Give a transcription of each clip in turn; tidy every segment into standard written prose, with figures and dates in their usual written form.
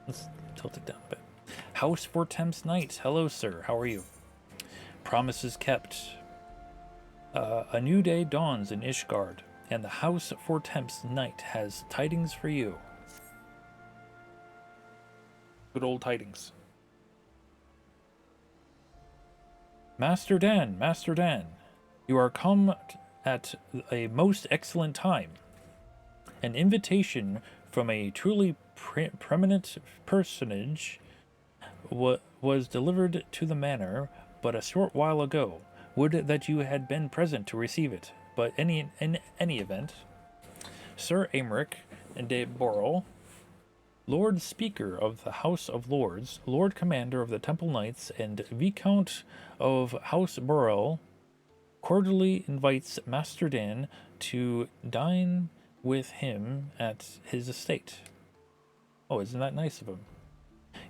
Let's tilt it down a bit. House for Temps Knight. Hello, sir. How are you? Promises kept. A new day dawns in Ishgard, and the House for Temps Knight has tidings for you. Good old tidings. Master Dan, Master Dan, you are come at a most excellent time. An invitation from a truly preeminent personage was delivered to the manor but a short while ago. Would that you had been present to receive it. But in any event, Sir Aymeric de Borrell, Lord Speaker of the House of Lords, Lord Commander of the Temple Knights, and Viscount of House Borrell, cordially invites Master Dan to dine with him at his estate. Oh, isn't that nice of him?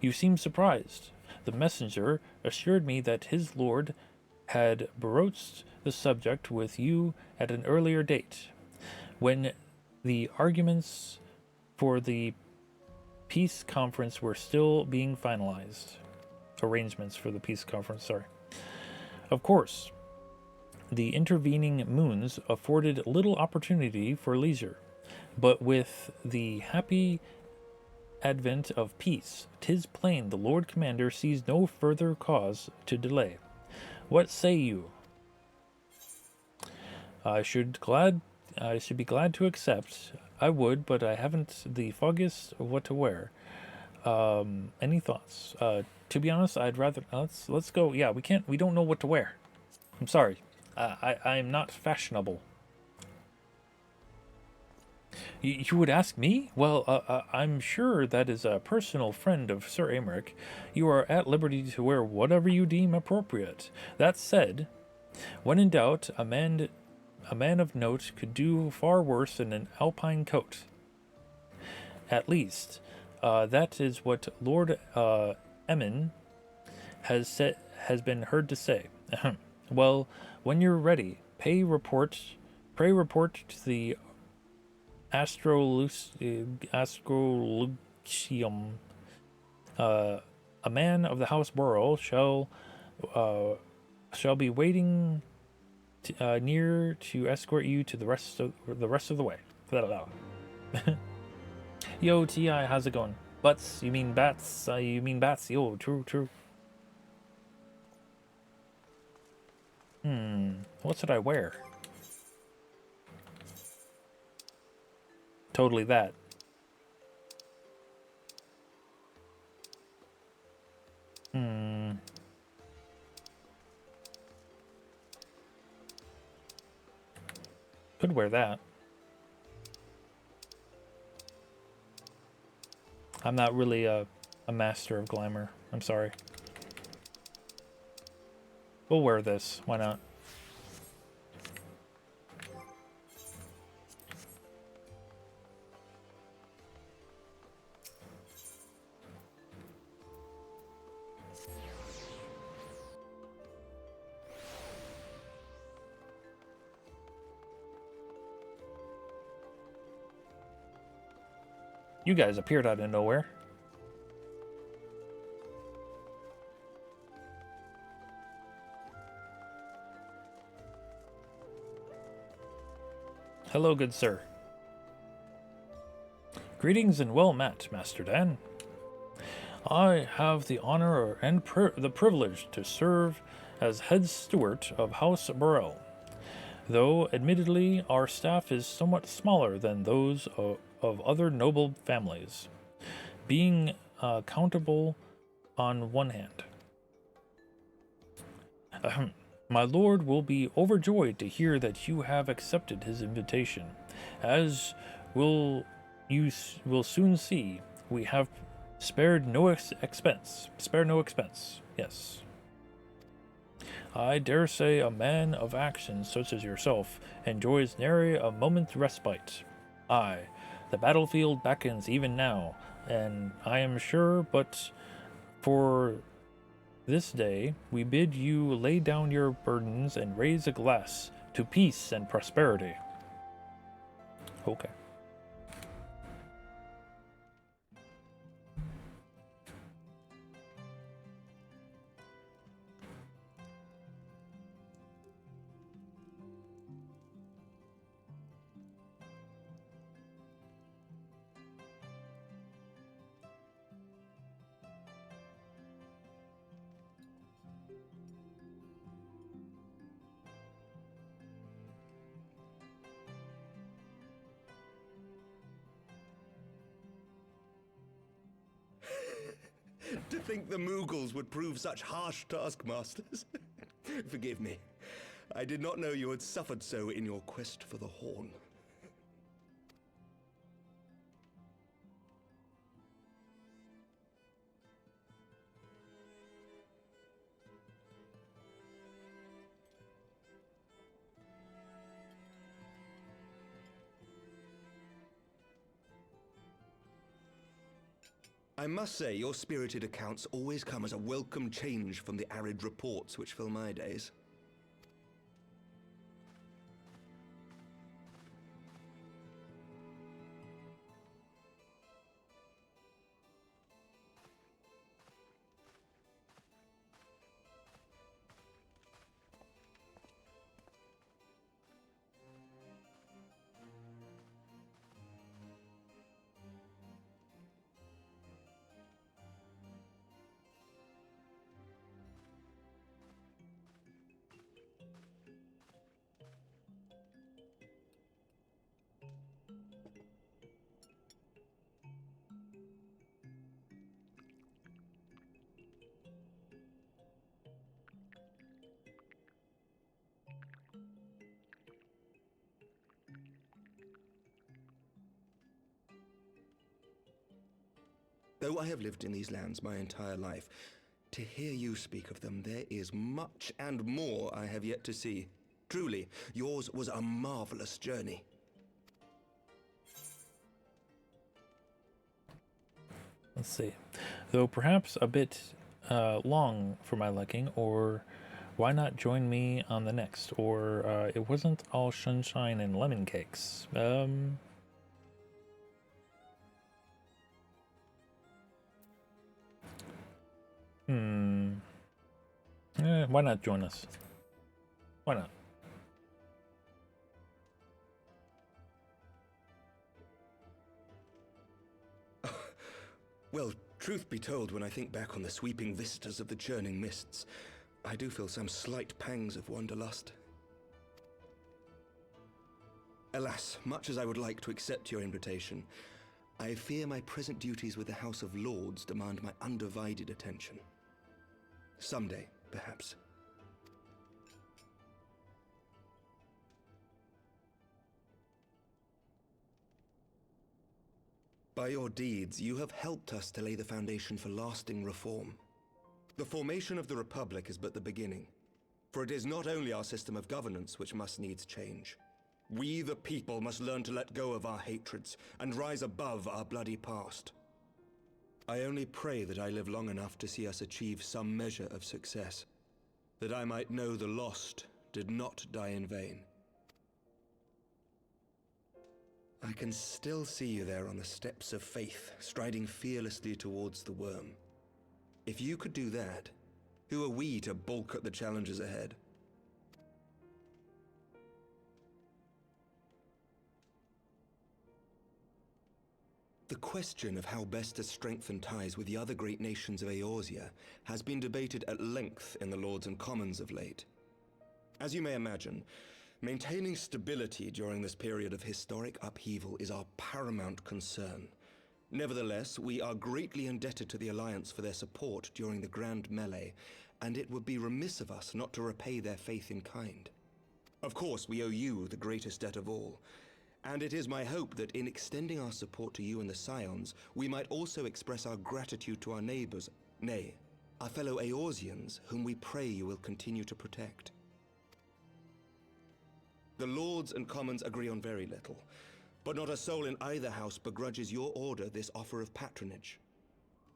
You seem surprised. The messenger assured me that his lord had broached the subject with you at an earlier date, when the arguments for the peace conference were still being finalized. Arrangements for the peace conference, sorry. Of course, the intervening moons afforded little opportunity for leisure, but with the happy advent of peace, 'tis plain the Lord Commander sees no further cause to delay. What say you? I should be glad to accept. I would, but I haven't the foggiest of what to wear. Any thoughts? To be honest, I'd rather let's go. Yeah, we don't know what to wear. I'm sorry. I'm not fashionable. You would ask me? Well, I'm sure that is a personal friend of Sir Aymeric. You are at liberty to wear whatever you deem appropriate. That said, when in doubt, a man of note could do far worse than an alpine coat. At least, that is what Lord Emin has been heard to say. Well, when you're ready, pray report to the Astrolucium. A man of the House Burrow shall be waiting near to escort you to the rest of the way. Yo, T.I., how's it going? Butts? You mean bats? You mean bats? Yo, true. What should I wear? Totally that. Could wear that. I'm not really a master of glamour. I'm sorry. We'll wear this. Why not? You guys appeared out of nowhere. Hello, good sir. Greetings and well met, Master Dan. I have the honor and the privilege to serve as head steward of House Burrell, though admittedly our staff is somewhat smaller than those of other noble families, being countable on one hand. My lord will be overjoyed to hear that you have accepted his invitation, as you will soon see. We have spared no expense. Spare no expense. Yes. I dare say a man of action such as yourself enjoys nary a moment's respite. Aye, the battlefield beckons even now, and I am sure, but for this day we bid you lay down your burdens and raise a glass to peace and prosperity. Okay. To think the Mughals would prove such harsh taskmasters. Forgive me. I did not know you had suffered so in your quest for the horn. I must say, your spirited accounts always come as a welcome change from the arid reports which fill my days. Though I have lived in these lands my entire life, to hear you speak of them, there is much and more I have yet to see. Truly, yours was a marvelous journey. Let's see. Though perhaps a bit long for my liking, or why not join me on the next? Or it wasn't all sunshine and lemon cakes. Why not join us? Why not? Well, truth be told, when I think back on the sweeping vistas of the churning mists, I do feel some slight pangs of wanderlust. Alas, much as I would like to accept your invitation, I fear my present duties with the House of Lords demand my undivided attention. Someday, perhaps. By your deeds, you have helped us to lay the foundation for lasting reform. The formation of the Republic is but the beginning, for it is not only our system of governance which must needs change. We, the people, must learn to let go of our hatreds and rise above our bloody past. I only pray that I live long enough to see us achieve some measure of success, that I might know the lost did not die in vain. I can still see you there on the steps of faith, striding fearlessly towards the worm. If you could do that, who are we to balk at the challenges ahead? The question of how best to strengthen ties with the other great nations of Eorzea has been debated at length in the Lords and Commons of late. As you may imagine, maintaining stability during this period of historic upheaval is our paramount concern. Nevertheless, we are greatly indebted to the Alliance for their support during the Grand Melee, and it would be remiss of us not to repay their faith in kind. Of course, we owe you the greatest debt of all, and it is my hope that in extending our support to you and the Scions, we might also express our gratitude to our neighbors, nay, our fellow Eorzeans, whom we pray you will continue to protect. The Lords and Commons agree on very little, but not a soul in either house begrudges your order this offer of patronage.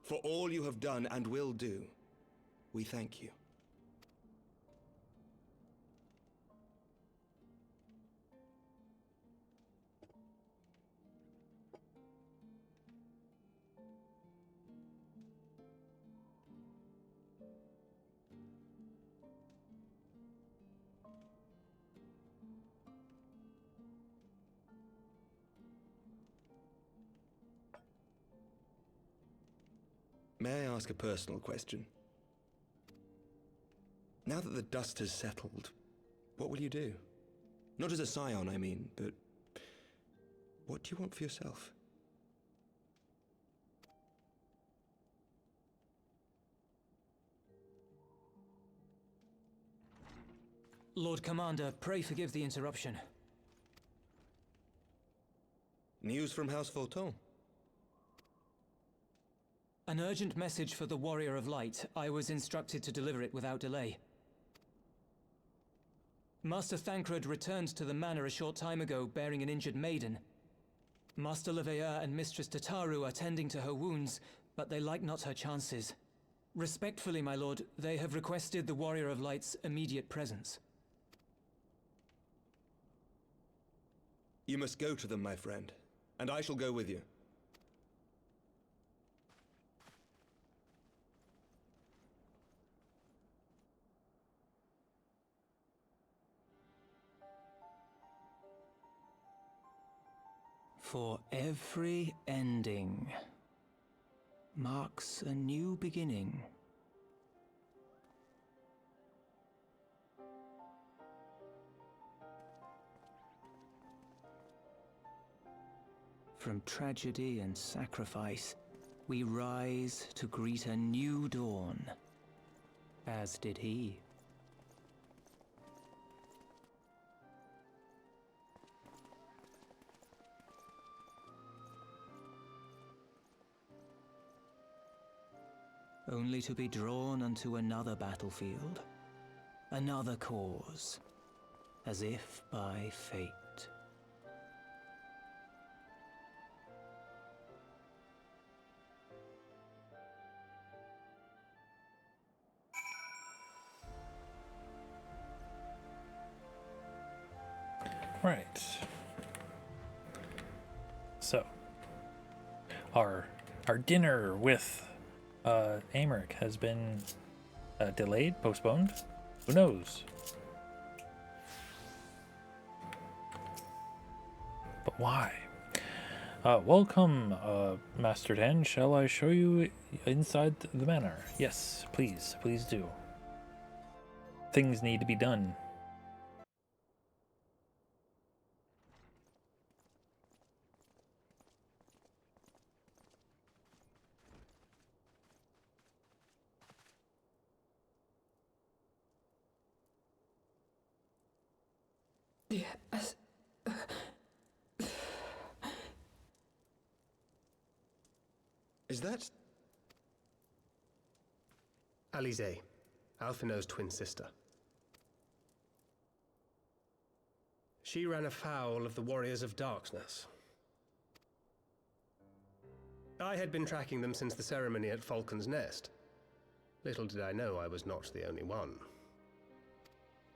For all you have done and will do, we thank you. May I ask a personal question? Now that the dust has settled, what will you do? Not as a scion, I mean, but what do you want for yourself? Lord Commander, pray forgive the interruption. News from House Fulton? An urgent message for the Warrior of Light. I was instructed to deliver it without delay. Master Thancred returned to the manor a short time ago, bearing an injured maiden. Master Leveilleur and Mistress Tataru are tending to her wounds, but they like not her chances. Respectfully, my lord, they have requested the Warrior of Light's immediate presence. You must go to them, my friend, and I shall go with you. For every ending marks a new beginning. From tragedy and sacrifice, we rise to greet a new dawn, as did he. Only to be drawn unto another battlefield, another cause, as if by fate. Right. So, our dinner with Amric has been delayed, postponed. Who knows? But why? Welcome, Master Dan. Shall I show you inside the manor? Yes, please. Please do. Things need to be done. Yes. Is that... Alize, Alphinaud's twin sister. She ran afoul of the Warriors of Darkness. I had been tracking them since the ceremony at Falcon's Nest. Little did I know I was not the only one.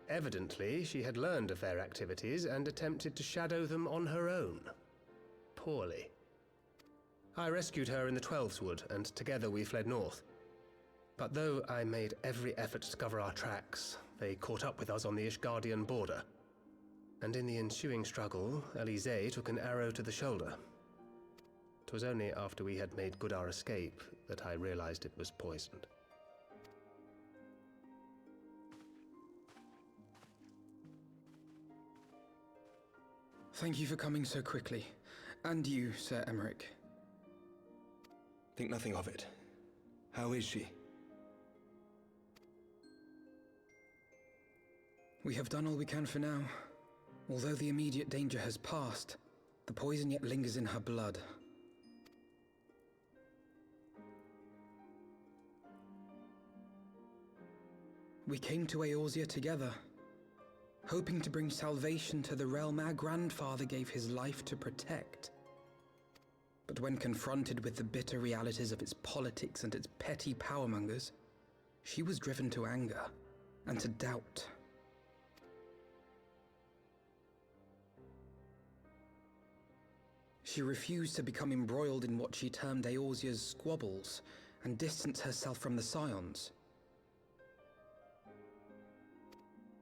Evidently, she had learned of their activities and attempted to shadow them on her own. Poorly. I rescued her in the Twelveswood, and together we fled north. But though I made every effort to cover our tracks, they caught up with us on the Ishgardian border. And in the ensuing struggle, Alize took an arrow to the shoulder. 'Twas only after we had made good our escape that I realized it was poisoned. Thank you for coming so quickly. And you, Sir Emmerich. Think nothing of it. How is she? We have done all we can for now. Although the immediate danger has passed, the poison yet lingers in her blood. We came to Eorzea together, hoping to bring salvation to the realm our grandfather gave his life to protect. But when confronted with the bitter realities of its politics and its petty powermongers, she was driven to anger and to doubt. She refused to become embroiled in what she termed Eorzea's squabbles and distance herself from the Scions.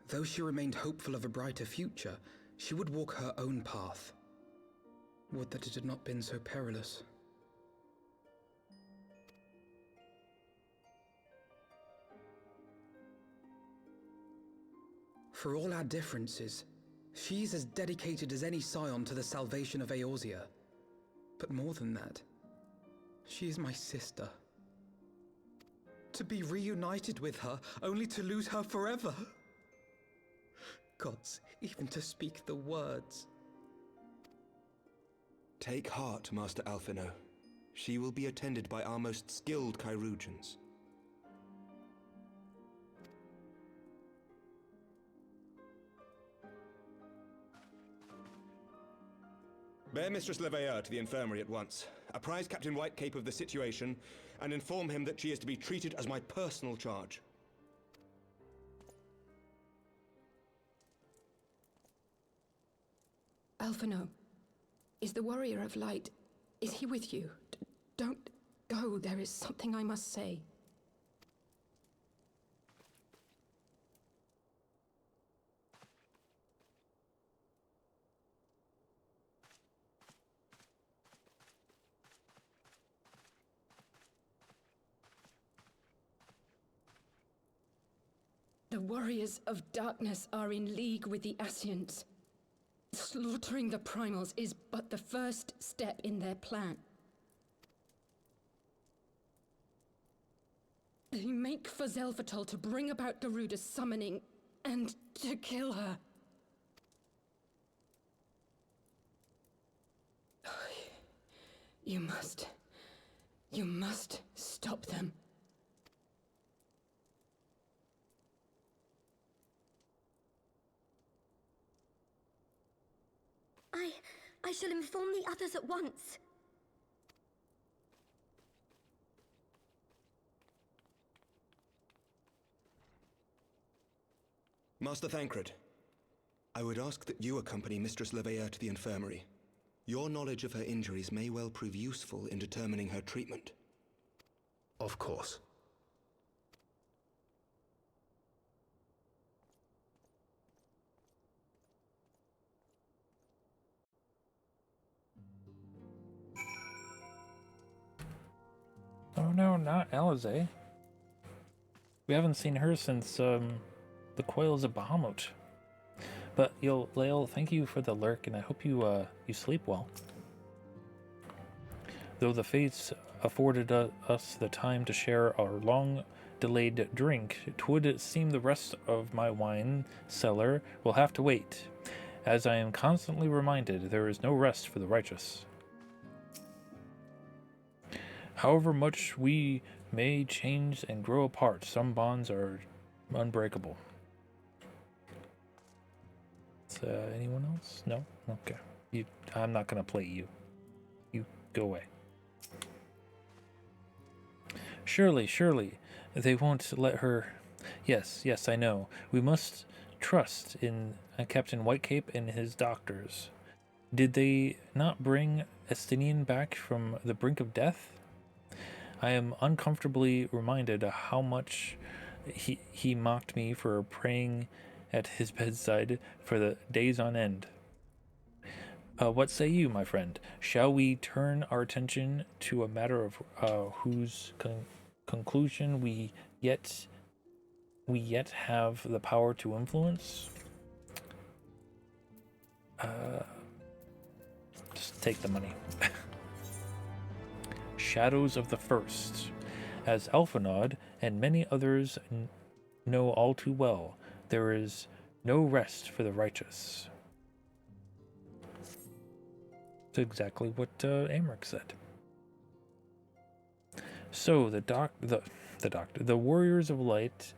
Though she remained hopeful of a brighter future, she would walk her own path. Would that it had not been so perilous. For all our differences, she's as dedicated as any Scion to the salvation of Eorzea. But more than that, she is my sister. To be reunited with her, only to lose her forever. gods, even to speak the words. Take heart, Master Alphino. She will be attended by our most skilled chirurgeons. Bear Mistress Leveilleur to the infirmary at once. Apprise Captain Whitecape of the situation, and inform him that she is to be treated as my personal charge. Alphino, is the Warrior of Light, is he with you? Don't go, there is something I must say. The Warriors of Darkness are in league with the Ascians. Slaughtering the Primals is but the first step in their plan. They make for Zelvatol to bring about Garuda's summoning and to kill her. You must stop them. I shall inform the others at once. Master Thancred, I would ask that you accompany Mistress Leveilleur to the infirmary. Your knowledge of her injuries may well prove useful in determining her treatment. Of course. Oh no, not Alize. We haven't seen her since the Coils of Bahamut. But Lael, thank you for the lurk, and I hope you sleep well. Though the fates afforded us the time to share our long-delayed drink, 'twould seem the rest of my wine cellar will have to wait. As I am constantly reminded, there is no rest for the righteous. However much we may change and grow apart, some bonds are unbreakable. Anyone else? No? Okay. I'm not going to play you. You go away. Surely, they won't let her... Yes, I know. We must trust in Captain Whitecape and his doctors. Did they not bring Estinian back from the brink of death? I am uncomfortably reminded how much he mocked me for praying at his bedside for the days on end. What say you, my friend? Shall we turn our attention to a matter of whose conclusion we yet have the power to influence? Just take the money. Shadows of the First. As Alphinaud and many others know all too well, there is no rest for the righteous. That's exactly what Amric said. So the Warriors of Light.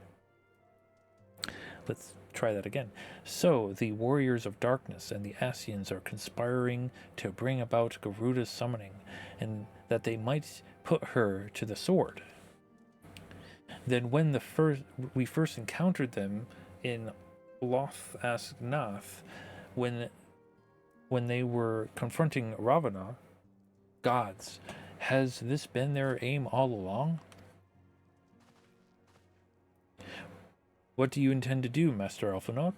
Let's try that again. So the Warriors of Darkness and the Ascians are conspiring to bring about Garuda's summoning, and that they might put her to the sword. Then when we first encountered them in Loth Asknath, when they were confronting Ravana, gods, has this been their aim all along? What do you intend to do, Master Alphinaud?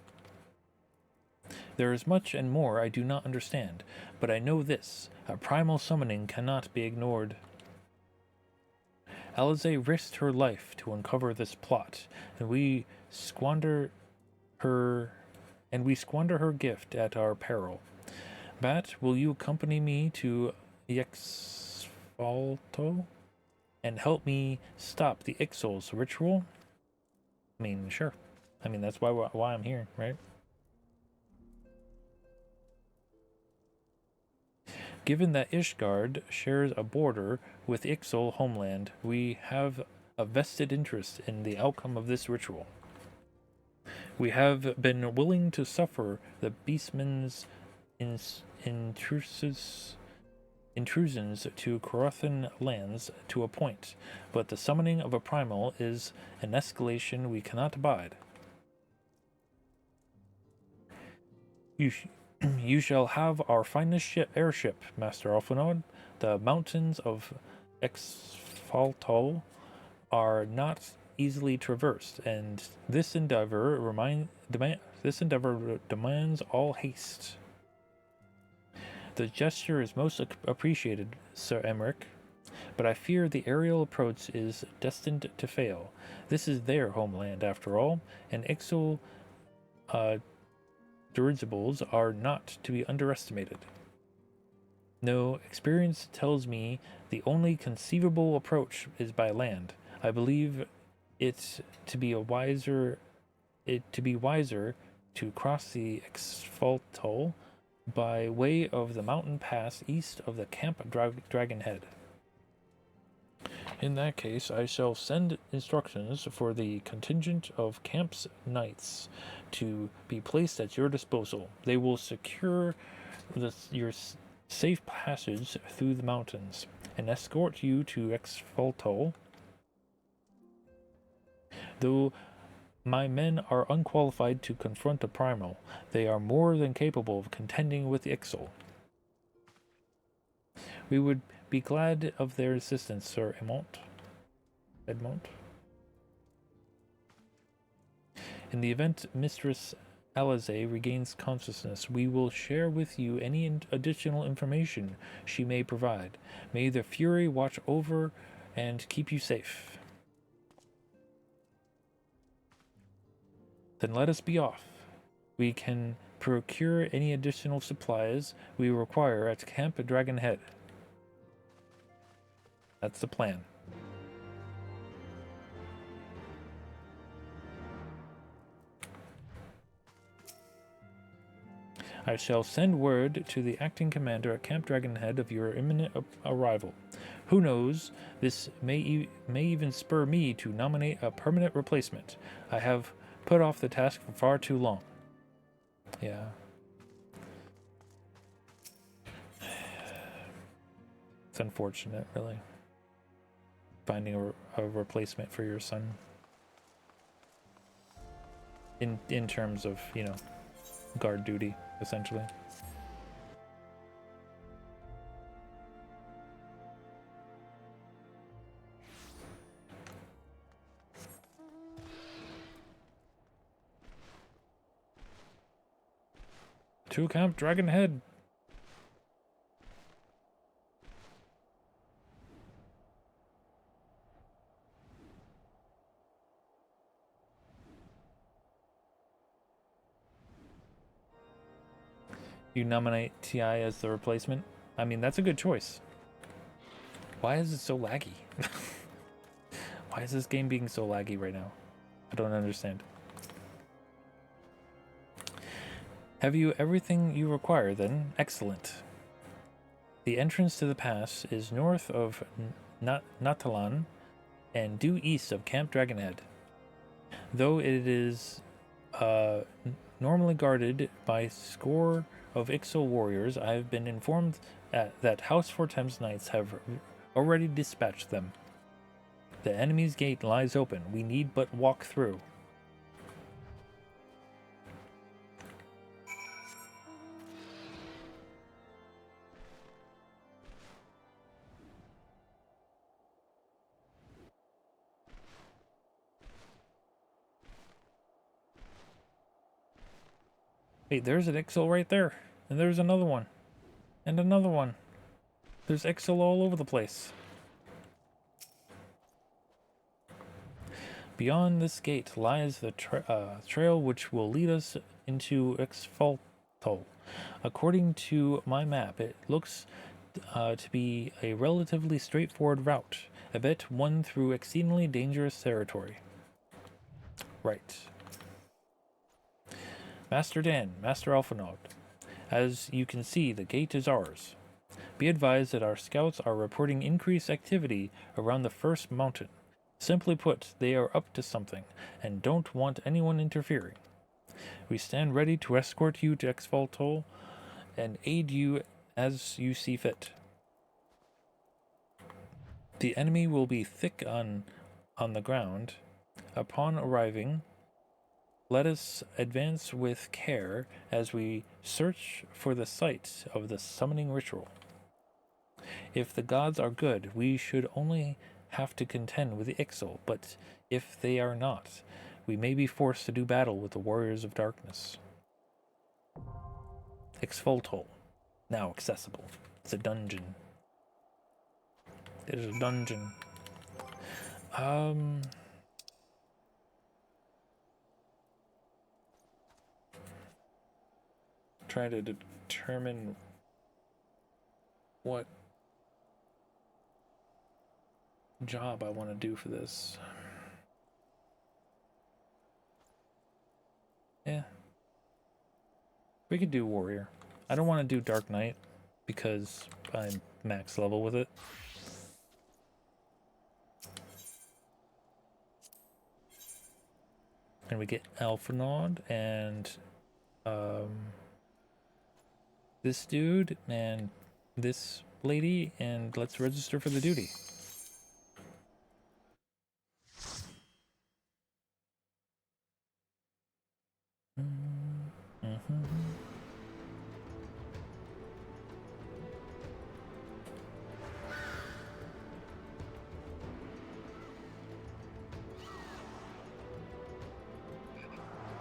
There is much and more I do not understand, but I know this: a primal summoning cannot be ignored. Alize risked her life to uncover this plot, and we squander her gift at our peril. Bat, will you accompany me to XIV and help me stop the Ixal's ritual? I mean, sure. I mean, that's why I'm here, right? Given that Ishgard shares a border with Ixal homeland, we have a vested interest in the outcome of this ritual. We have been willing to suffer the beastman's intrusions to Korothan lands to a point, but the summoning of a primal is an escalation we cannot abide. You shall have our finest airship, Master Alphinaud. The mountains of Exfaltol are not easily traversed, and this endeavor demands all haste. The gesture is most appreciated, Sir Emmerich, but I fear the aerial approach is destined to fail. This is their homeland, after all, and Ixal dirigibles are not to be underestimated. No, experience tells me the only conceivable approach is by land. I believe it to be wiser to cross the Exfaltol by way of the mountain pass east of the Camp Dragonhead. In that case, I shall send instructions for the contingent of Camp's knights to be placed at your disposal. They will secure your safe passage through the mountains and escort you to Exfaltol. Though my men are unqualified to confront a primal, they are more than capable of contending with Ixal. We would be glad of their assistance, Sir Edmont. In the event Mistress Alize regains consciousness, we will share with you any additional information she may provide. May the Fury watch over and keep you safe. Then let us be off. We can procure any additional supplies we require at Camp Dragonhead. That's the plan. I shall send word to the acting commander at Camp Dragonhead of your imminent arrival. Who knows, this may even spur me to nominate a permanent replacement. I have put off the task for far too long. Yeah. It's unfortunate, really. Finding a replacement for your son. In terms of, you know, guard duty, essentially. To Camp Dragonhead. You nominate TI as the replacement? I mean, that's a good choice. Why is it so laggy? Why is this game being so laggy right now? I don't understand. Have you everything you require, then? Excellent. The entrance to the pass is north of Natalan and due east of Camp Dragonhead. Though it is normally guarded by a score of Ixal warriors, I have been informed that House Fortem's knights have already dispatched them. The enemy's gate lies open. We need but walk through. Wait, there's an Ixal right there. And there's another one. And another one. There's Ixal all over the place. Beyond this gate lies the trail which will lead us into Exfaltol. According to my map, it looks to be a relatively straightforward route, a bit one through exceedingly dangerous territory. Right. Master Dan, Master Alphinaud, as you can see, the gate is ours. Be advised that our scouts are reporting increased activity around the first mountain. Simply put, they are up to something, and don't want anyone interfering. We stand ready to escort you to XIV and aid you as you see fit. The enemy will be thick on the ground. Upon arriving, let us advance with care as we search for the site of the summoning ritual. If the gods are good, we should only have to contend with the Ixal, but if they are not, we may be forced to do battle with the warriors of darkness. XIV, now accessible. It's a dungeon. It is a dungeon. Try to determine what job I want to do for this. Yeah. We could do warrior. I don't want to do Dark Knight because I'm max level with it. And we get Alphanod and this dude and this lady, and let's register for the duty.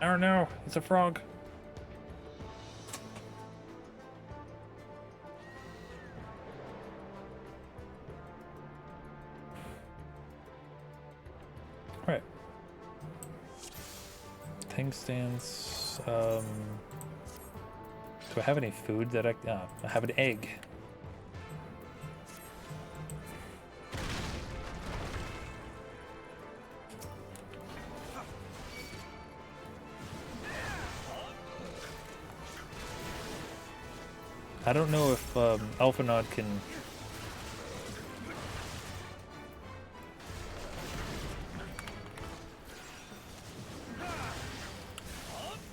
Oh no, it's a frog. Right. Tank stands. Do I have any food that I have an egg. I don't know if Alphanod can.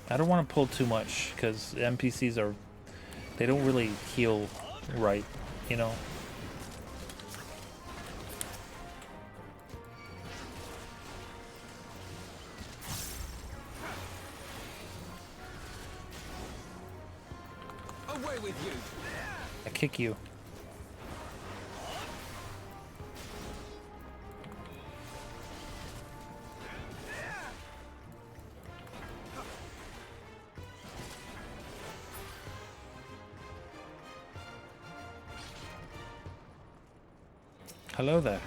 I don't want to pull too much because NPCs are, they don't really heal right, you know. Away with you. I kick you. Hello there.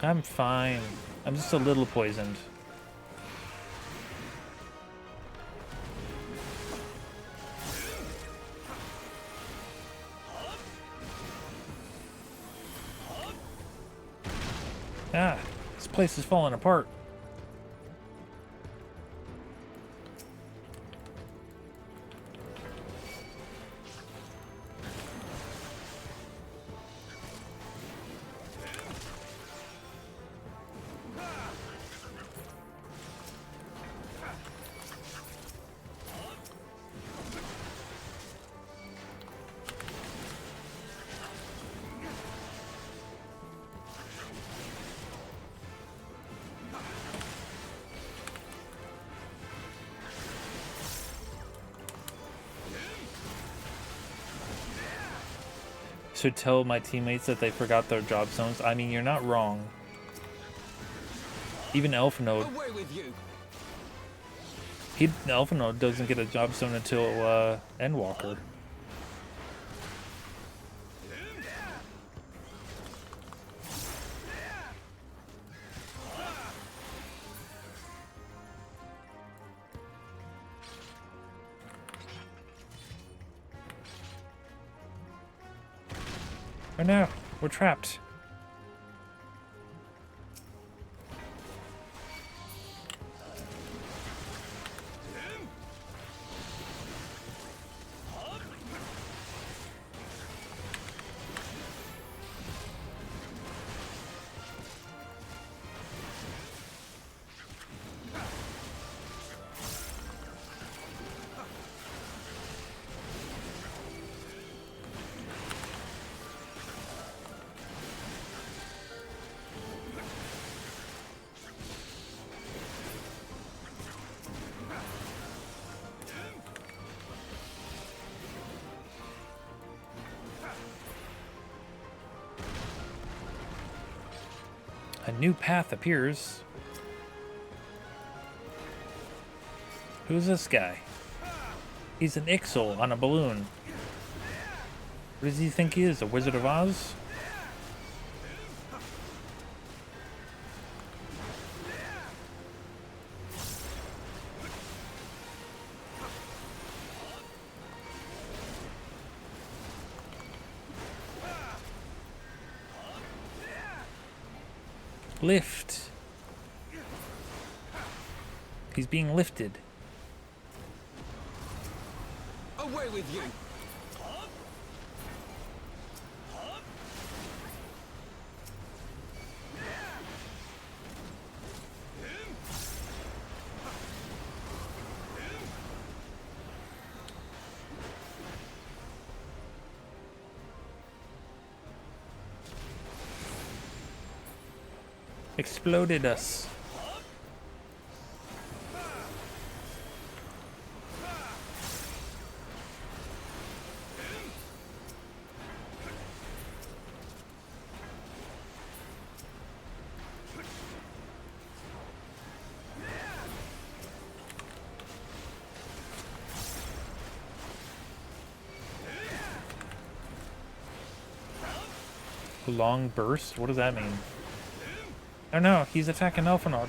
I'm fine. I'm just a little poisoned. Ah, this place is falling apart. Should tell my teammates that they forgot their job zones. I mean, you're not wrong. Even Elfinode. Away with you. Elfinode doesn't get a job zone until Endwalker. Oh no, we're trapped. A new path appears. Who's this guy? He's an Ixal on a balloon. What does he think he is? A Wizard of Oz? Lift. He's being lifted. Away with you! Exploded us. Long burst? What does that mean? Oh no, he's attacking Elfenord.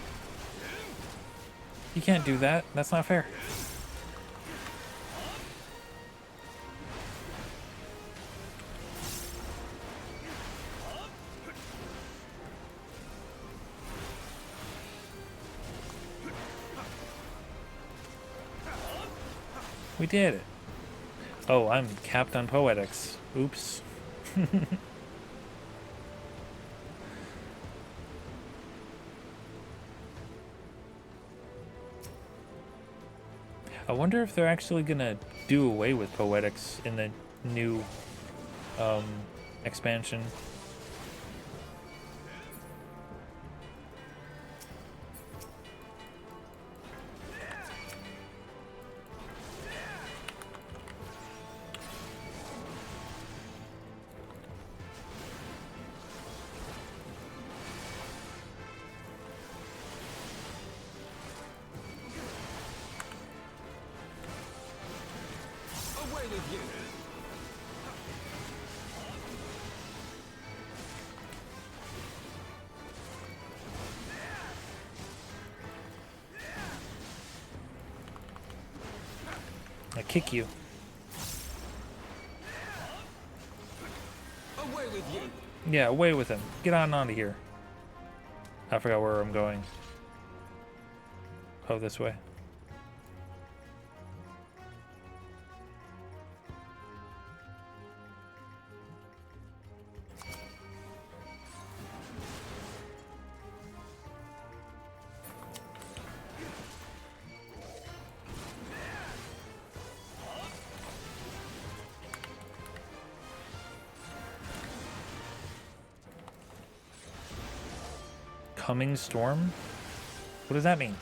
You can't do that. That's not fair. We did it. Oh, I'm capped on poetics. Oops. I wonder if they're actually gonna do away with poetics in the new expansion. I kick you. Away with you! Yeah, away with him. Get on out of here. I forgot where I'm going. Oh, this way. Coming storm? What does that mean?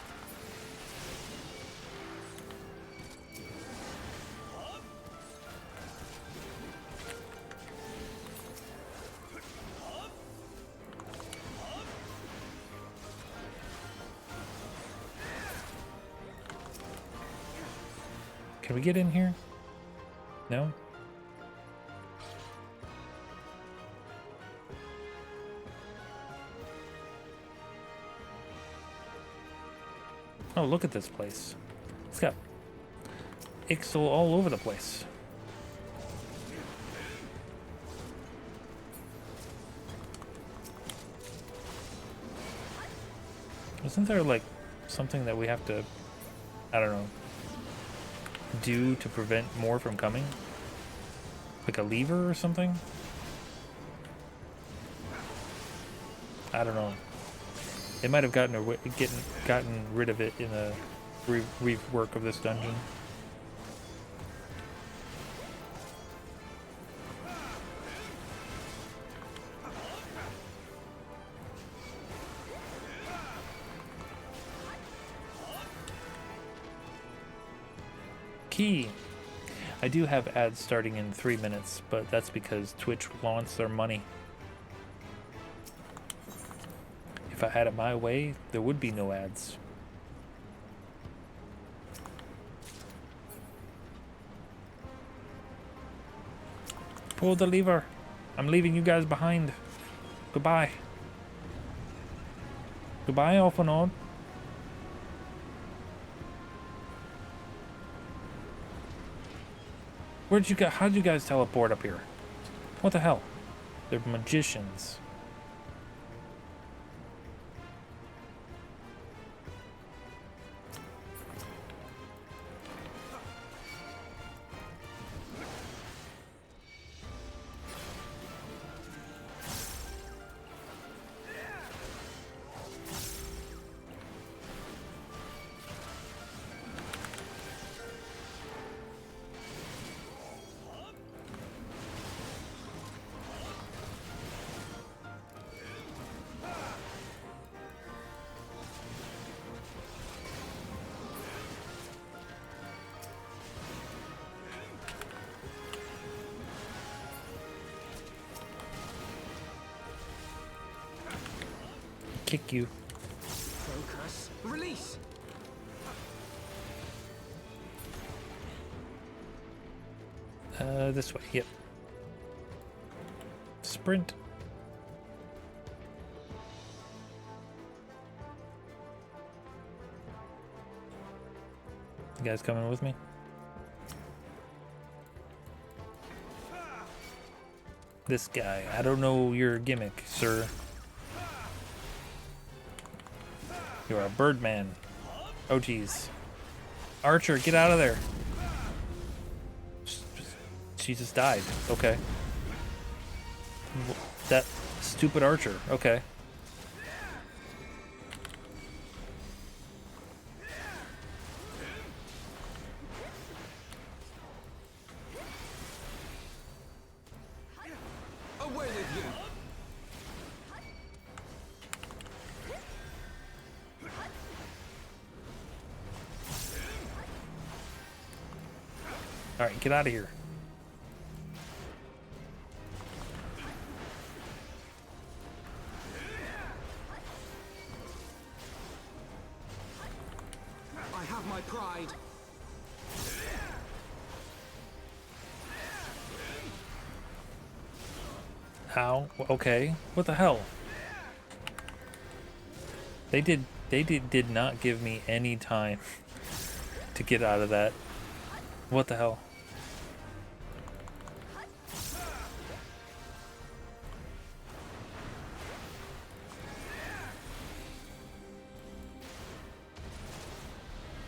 Can we get in here? No? Oh, look at this place. It's got Ixal all over the place. Isn't there like something that we have to, I don't know, do to prevent more from coming? Like a lever or something? I don't know. They might have gotten rid of it in a rework of this dungeon. Key. I do have ads starting in 3 minutes, but that's because Twitch wants their money. If I had it my way, there would be no ads. Pull the lever. I'm leaving you guys behind. Goodbye. Goodbye, off and on. How'd you guys teleport up here? What the hell? They're magicians. Kick you. Focus. Release. This way. Yep. Sprint. You guys coming with me? This guy. I don't know your gimmick, sir. You're a birdman. Oh, geez. Archer, get out of there. She just died. Okay. That stupid archer. Okay. Away with you. All right, get out of here. I have my pride. How? Okay. What the hell? They did not give me any time to get out of that. What the hell?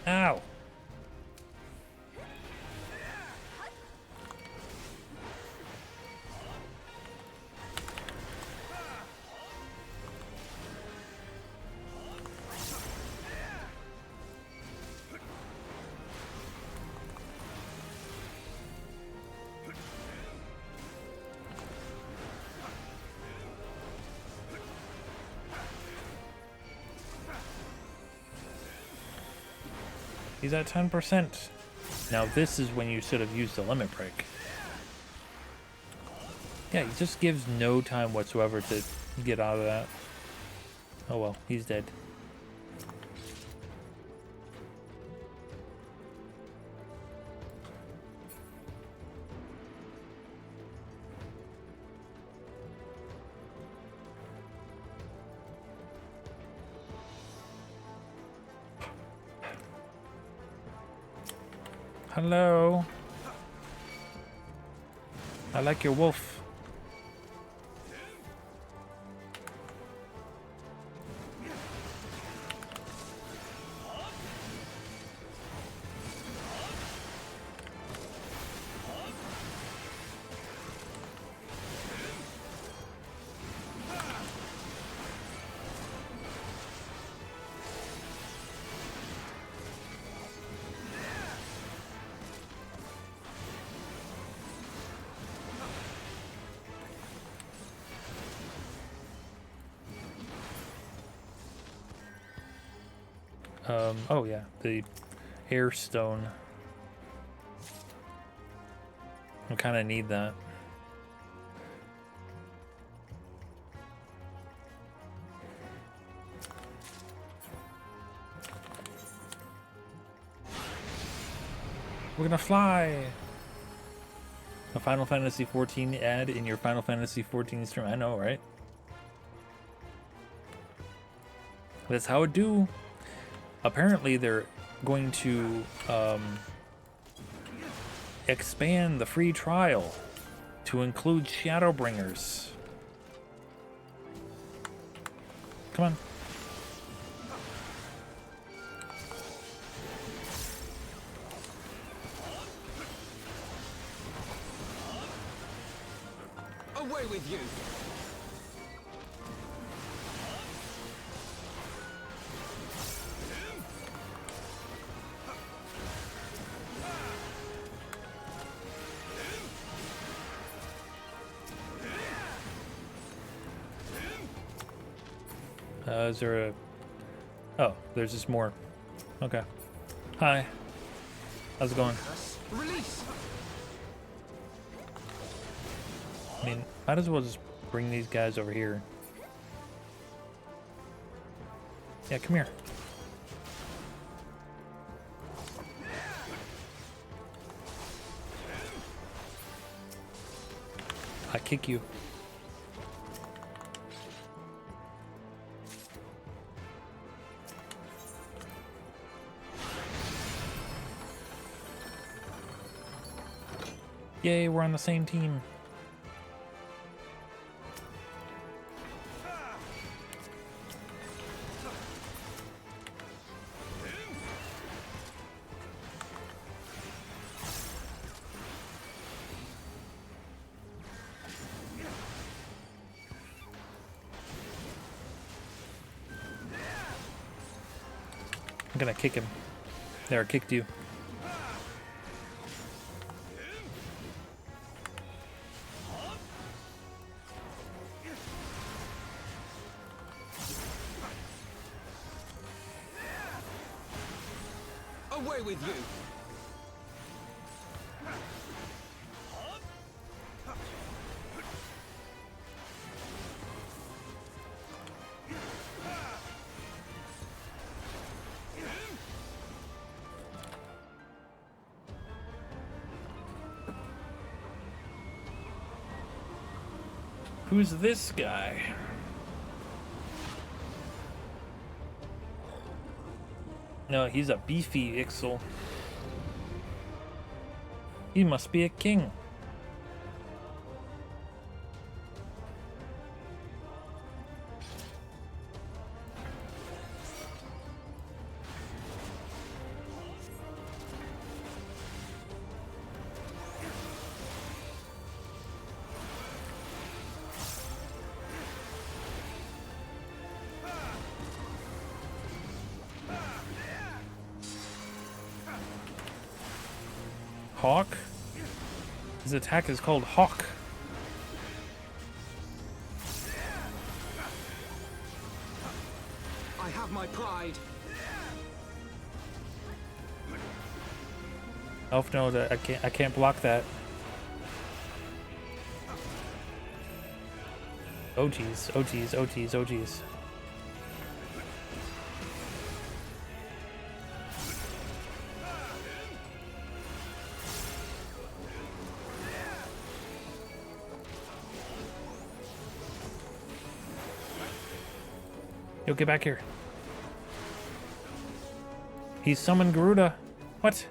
Ow. He's at 10%. Now this is when you should have used the limit break. Yeah, he just gives no time whatsoever to get out of that. Oh well, he's dead. Hello. I like your wolf. Oh yeah, the air stone. I kind of need that. We're gonna fly. A Final Fantasy 14 ad in your Final Fantasy 14 stream. I know, right? That's how it do. Apparently, they're going to expand the free trial to include Shadowbringers. Come on. Away with you! Is there a... Oh, there's just more. Okay. Hi. How's it going? Release! I mean, might as well just bring these guys over here. Yeah, come here. I kick you. Yay, we're on the same team. I'm gonna kick him. There, I kicked you. Away with you! Who's this guy? No, he's a beefy Ixel. He must be a king. Hawk? His attack is called Hawk. I have my pride. Elf, no, that I can't block that. Oh geez, oh geez, oh geez, oh geez. Yo, get back here. He summoned Garuda. What?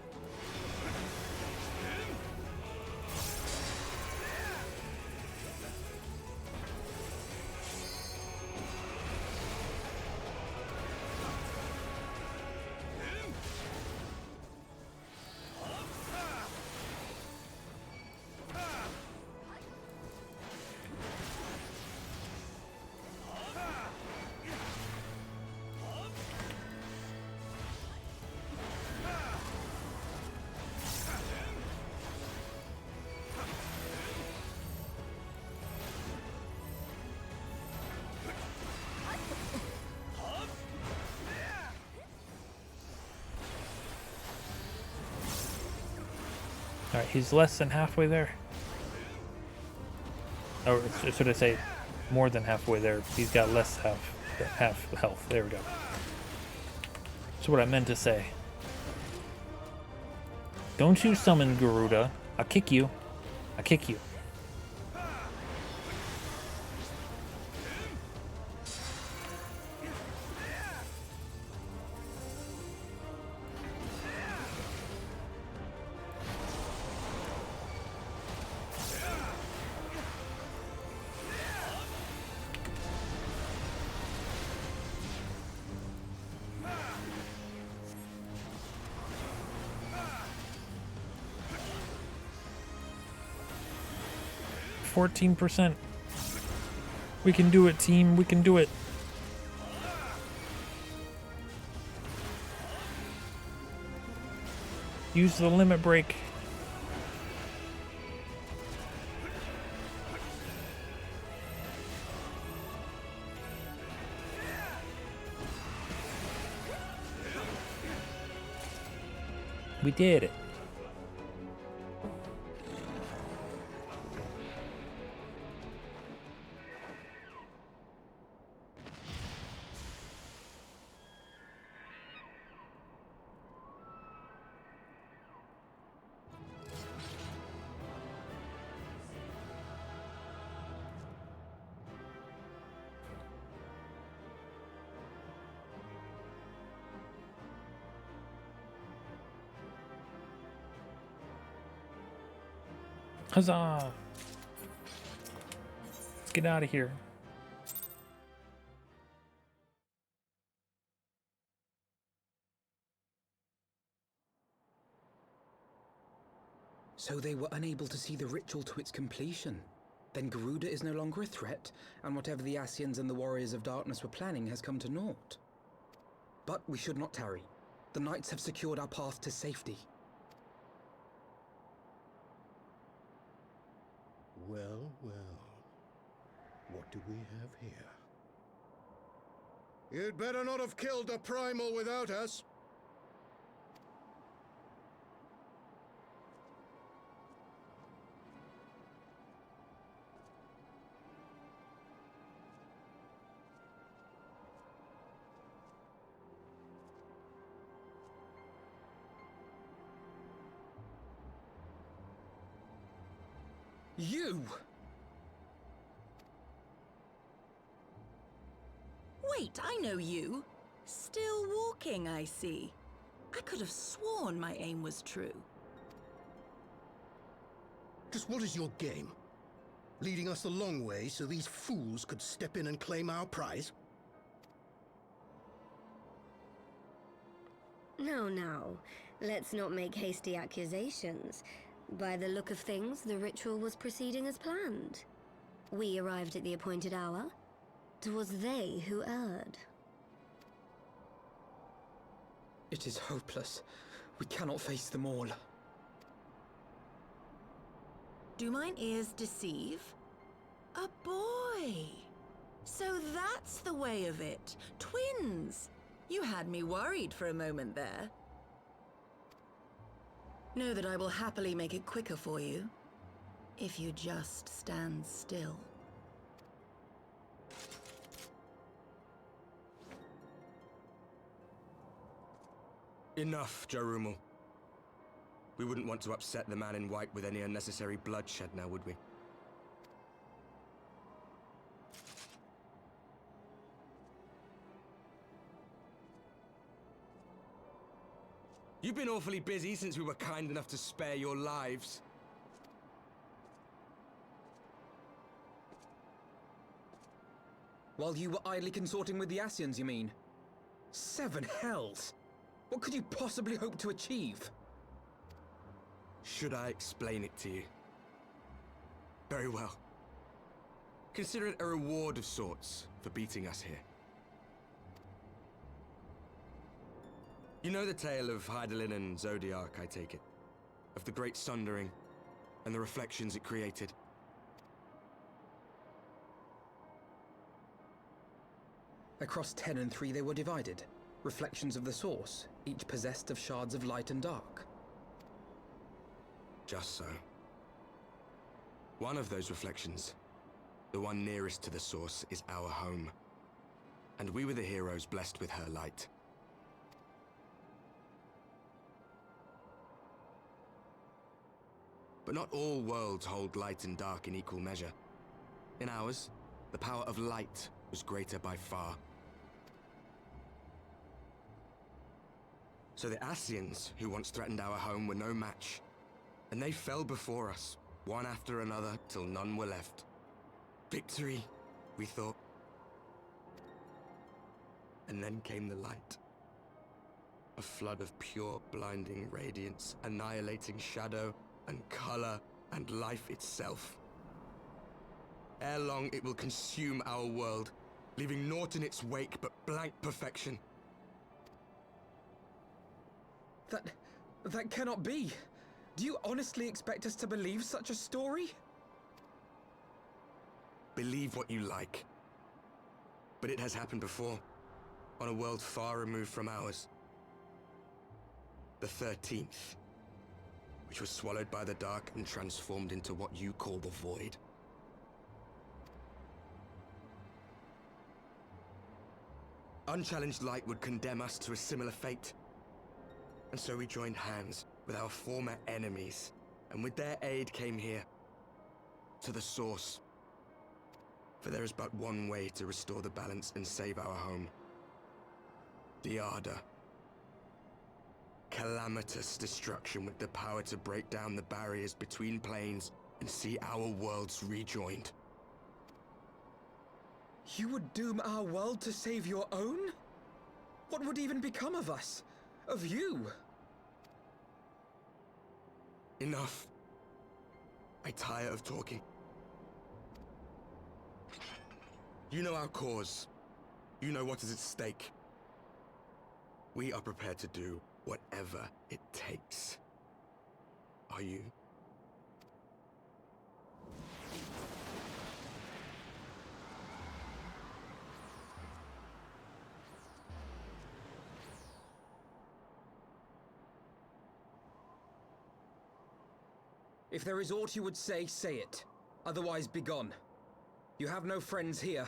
Alright, he's less than halfway there. Or should I say more than halfway there? He's got half health. There we go. That's what I meant to say. Don't you summon Garuda. I'll kick you. I'll kick you. %. We can do it, team. We can do it. Use the limit break. We did it. Huzzah! Let's get out of here. So they were unable to see the ritual to its completion. Then Garuda is no longer a threat, and whatever the Asians and the Warriors of Darkness were planning has come to naught. But we should not tarry. The knights have secured our path to safety. Well, well. What do we have here? You'd better not have killed the Primal without us. You! Wait, I know you. Still walking, I see. I could have sworn my aim was true. Just what is your game? Leading us the long way so these fools could step in and claim our prize? No. Let's not make hasty accusations. By the look of things, the ritual was proceeding as planned. We arrived at the appointed hour. 'Twas they who erred. It is hopeless. We cannot face them all. Do mine ears deceive? A boy! So that's the way of it. Twins! You had me worried for a moment there. Know that I will happily make it quicker for you, if you just stand still. Enough, Jarumal. We wouldn't want to upset the man in white with any unnecessary bloodshed now, would we? You've been awfully busy since we were kind enough to spare your lives. While you were idly consorting with the Asians, you mean? 7 hells! What could you possibly hope to achieve? Should I explain it to you? Very well. Consider it a reward of sorts for beating us here. You know the tale of Hydaelyn and Zodiac, I take it? Of the Great Sundering and the reflections it created? Across 10 and 3 they were divided. Reflections of the source, each possessed of shards of light and dark. Just so. One of those reflections, the one nearest to the source, is our home. And we were the heroes blessed with her light. But not all worlds hold light and dark in equal measure. In ours, the power of light was greater by far. So the Ascians, who once threatened our home, were no match. And they fell before us, one after another, till none were left. Victory, we thought. And then came the light. A flood of pure, blinding radiance, annihilating shadow and color and life itself. Ere long, it will consume our world, leaving naught in its wake but blank perfection. That cannot be. Do you honestly expect us to believe such a story? Believe what you like. But it has happened before, on a world far removed from ours. The 13th, which was swallowed by the dark and transformed into what you call the Void. Unchallenged light would condemn us to a similar fate. And so we joined hands with our former enemies, and with their aid came here, to the source. For there is but one way to restore the balance and save our home. The Ardor. Calamitous destruction with the power to break down the barriers between planes and see our worlds rejoined. You would doom our world to save your own? What would even become of us? Of you? Enough. I tire of talking. You know our cause. You know what is at stake. We are prepared to do whatever it takes. Are you? If there is aught you would say, say it. Otherwise, begone. You have no friends here.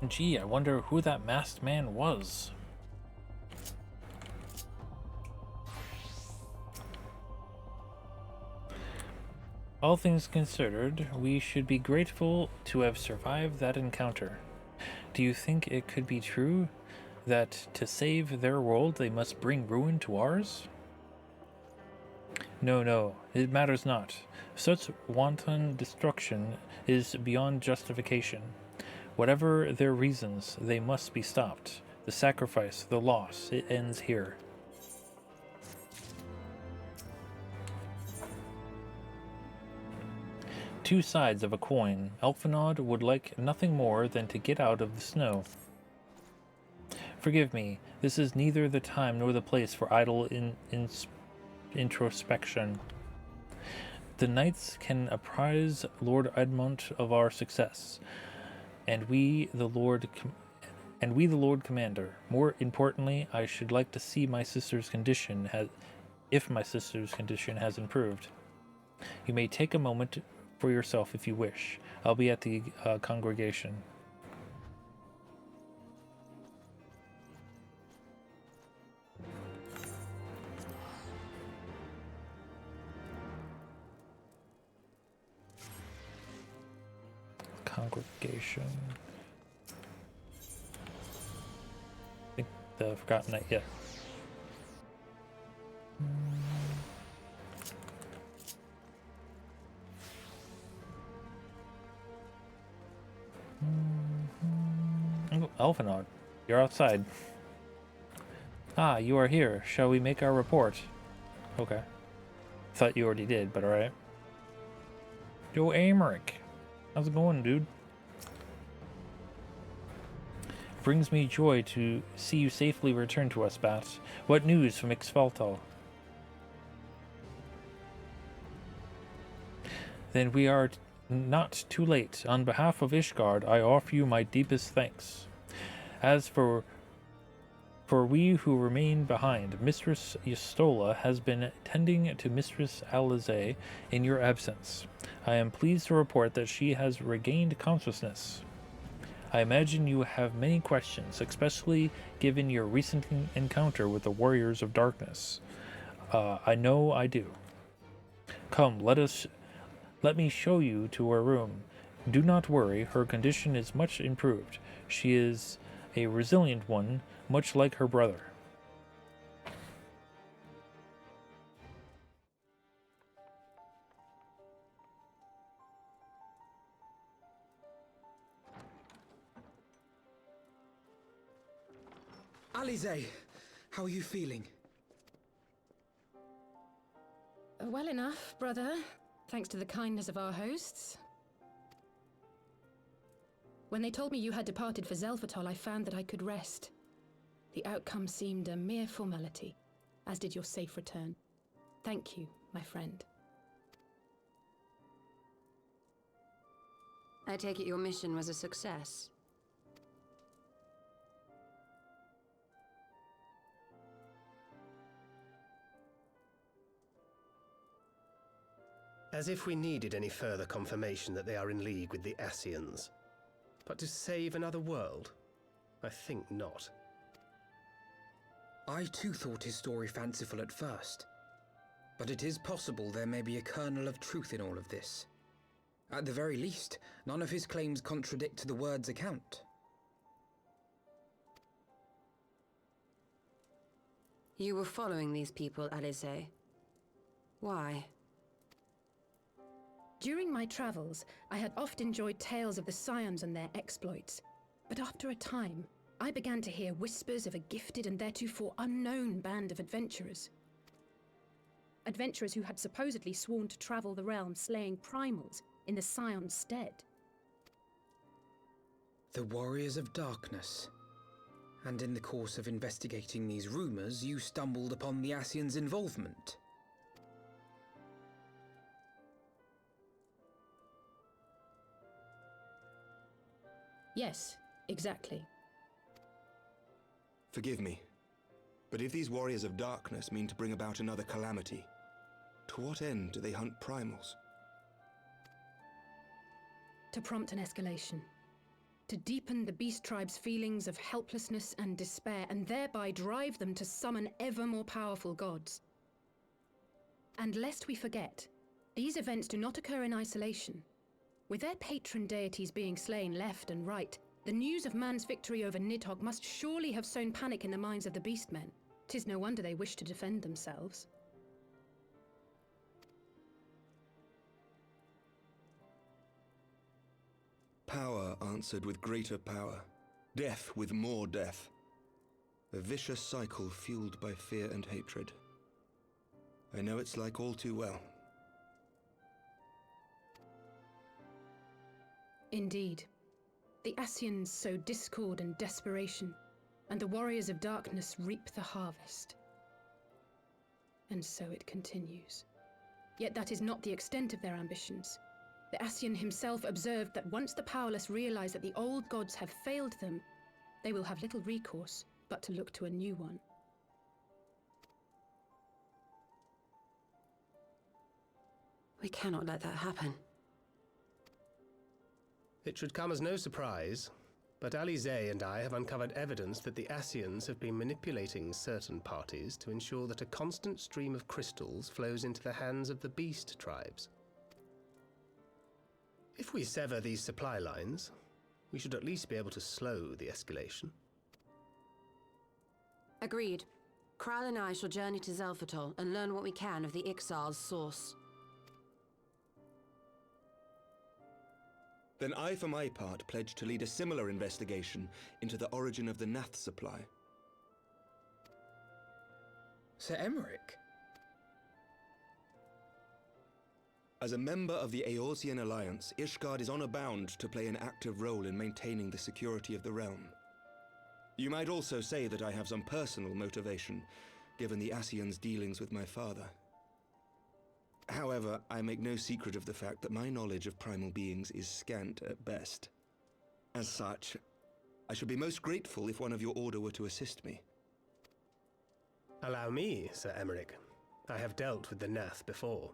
Gee, I wonder who that masked man was. All things considered, we should be grateful to have survived that encounter. Do you think it could be true that to save their world they must bring ruin to ours? No, it matters not. Such wanton destruction is beyond justification. Whatever their reasons, they must be stopped. The sacrifice, the loss, it ends here. Two sides of a coin. Elfenod would like nothing more than to get out of the snow. Forgive me, this is neither the time nor the place for idle introspection. The knights can apprise Lord Edmont of our success, and we the Lord Commander. More importantly, I should like to see my sister's condition if my sister's condition has improved. You may take a moment for yourself if you wish. I'll be at the congregation. Congregation. I think the Forgotten Knight, yeah. Oh, Elfenod, you're outside. Ah, you are here. Shall we make our report? Okay. Thought you already did, but alright. Yo, Amaric. How's it going, dude? brings me joy to see you safely return to us, Bat. What news from XIV? Then we are not too late. On behalf of Ishgard, I offer you my deepest thanks. As for we who remain behind, Mistress Yastola has been tending to Mistress Alize in your absence. I am pleased to report that she has regained consciousness. I imagine you have many questions, especially given your recent encounter with the Warriors of Darkness. I know I do. Come, let me show you to her room. Do not worry, her condition is much improved. She is a resilient one, much like her brother. Alize, how are you feeling? Well enough, brother. Thanks to the kindness of our hosts. When they told me you had departed for Zelfatol, I found that I could rest. The outcome seemed a mere formality, as did your safe return. Thank you, my friend. I take it your mission was a success. As if we needed any further confirmation that they are in league with the Ascians. But to save another world? I think not. I too thought his story fanciful at first. But it is possible there may be a kernel of truth in all of this. At the very least, none of his claims contradict the word's account. You were following these people, Alize. Why? During my travels, I had oft enjoyed tales of the Scions and their exploits. But after a time, I began to hear whispers of a gifted and theretofore unknown band of adventurers. Adventurers who had supposedly sworn to travel the realm slaying primals in the Scion's stead. The Warriors of Darkness. And in the course of investigating these rumors, you stumbled upon the Ascians' involvement. Yes, exactly. Forgive me, but if these Warriors of Darkness mean to bring about another calamity, to what end do they hunt primals? To prompt an escalation. To deepen the beast tribe's feelings of helplessness and despair, and thereby drive them to summon ever more powerful gods. And lest we forget, these events do not occur in isolation. With their patron deities being slain left and right, the news of man's victory over Nidhogg must surely have sown panic in the minds of the beastmen. 'Tis no wonder they wish to defend themselves. Power answered with greater power, death with more death. A vicious cycle fueled by fear and hatred. I know it's like all too well. Indeed. The Ascians sow discord and desperation, and the Warriors of Darkness reap the harvest. And so it continues. Yet that is not the extent of their ambitions. The Ascian himself observed that once the powerless realize that the old gods have failed them, they will have little recourse but to look to a new one. We cannot let that happen. It should come as no surprise, but Alize and I have uncovered evidence that the Ascians have been manipulating certain parties to ensure that a constant stream of crystals flows into the hands of the beast tribes. If we sever these supply lines, we should at least be able to slow the escalation. Agreed. Kral and I shall journey to Zelfatol and learn what we can of the Ixal's source. Then I, for my part, pledge to lead a similar investigation into the origin of the Nath supply. Sir Emmerich? As a member of the Eorzean Alliance, Ishgard is honor-bound to play an active role in maintaining the security of the realm. You might also say that I have some personal motivation, given the Ascians' dealings with my father. However, I make no secret of the fact that my knowledge of primal beings is scant at best. As such, I should be most grateful if one of your order were to assist me. Allow me, Sir Emmerich. I have dealt with the Nath before.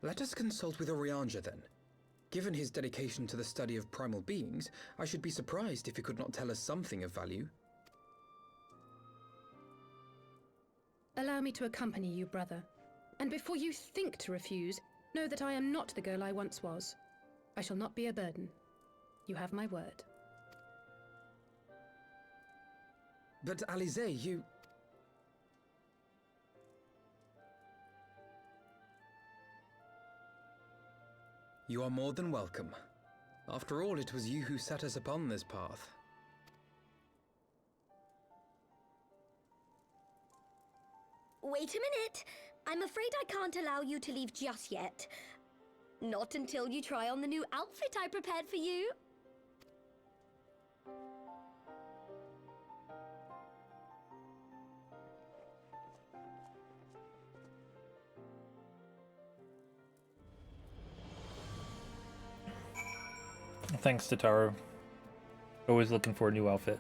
Let us consult with Orianja then. Given his dedication to the study of primal beings, I should be surprised if he could not tell us something of value. Allow me to accompany you, brother. And before you think to refuse, know that I am not the girl I once was. I shall not be a burden. You have my word. But Alize, you... You are more than welcome. After all, it was you who set us upon this path. Wait a minute. I'm afraid I can't allow you to leave just yet. Not until you try on the new outfit I prepared for you. Thanks to Taro. Always looking for a new outfit.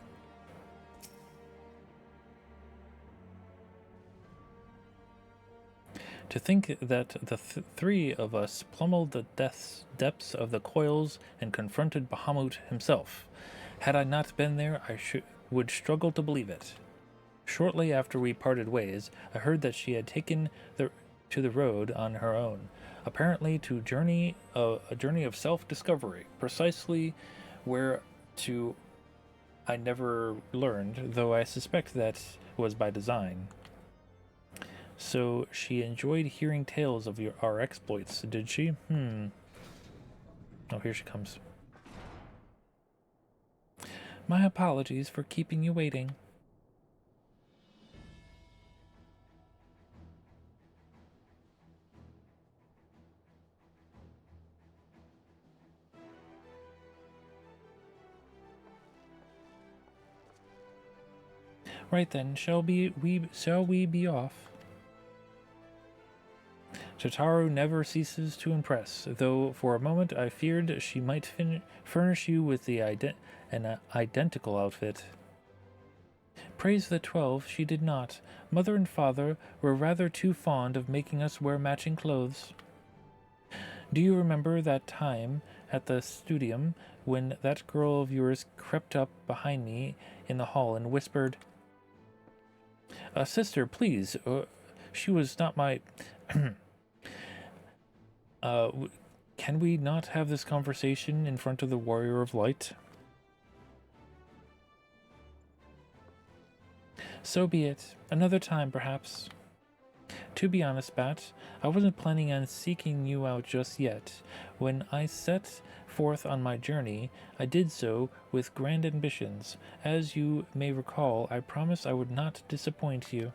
To think that the three of us plummeled the depths of the coils and confronted Bahamut himself. Had I not been there, I would struggle to believe it. Shortly after we parted ways, I heard that she had taken to the road on her own, apparently to a journey of self-discovery, precisely where to I never learned, though I suspect that was by design. So she enjoyed hearing tales of our exploits, did she? Oh, here she comes. My apologies for keeping you waiting. Right then, shall we be off? Tataru never ceases to impress, though for a moment I feared she might furnish you with an identical outfit. Praise the 12, she did not. Mother and father were rather too fond of making us wear matching clothes. Do you remember that time at the studium when that girl of yours crept up behind me in the hall and whispered, Sister, please, she was not my... can we not have this conversation in front of the Warrior of Light? So be it. Another time, perhaps. To be honest, Bat, I wasn't planning on seeking you out just yet. When I set forth on my journey, I did so with grand ambitions. As you may recall, I promised I would not disappoint you.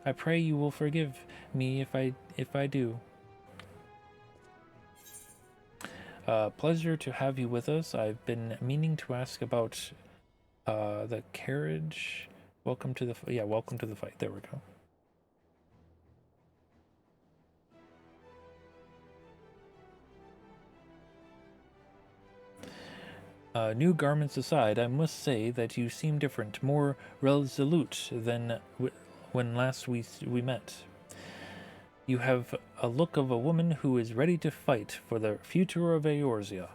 I pray you will forgive me if I do. Pleasure to have you with us. I've been meaning to ask about the carriage. Welcome to the fight. There we go. New garments aside, I must say that you seem different, more resolute than when last we met. You have a look of a woman who is ready to fight for the future of Eorzea.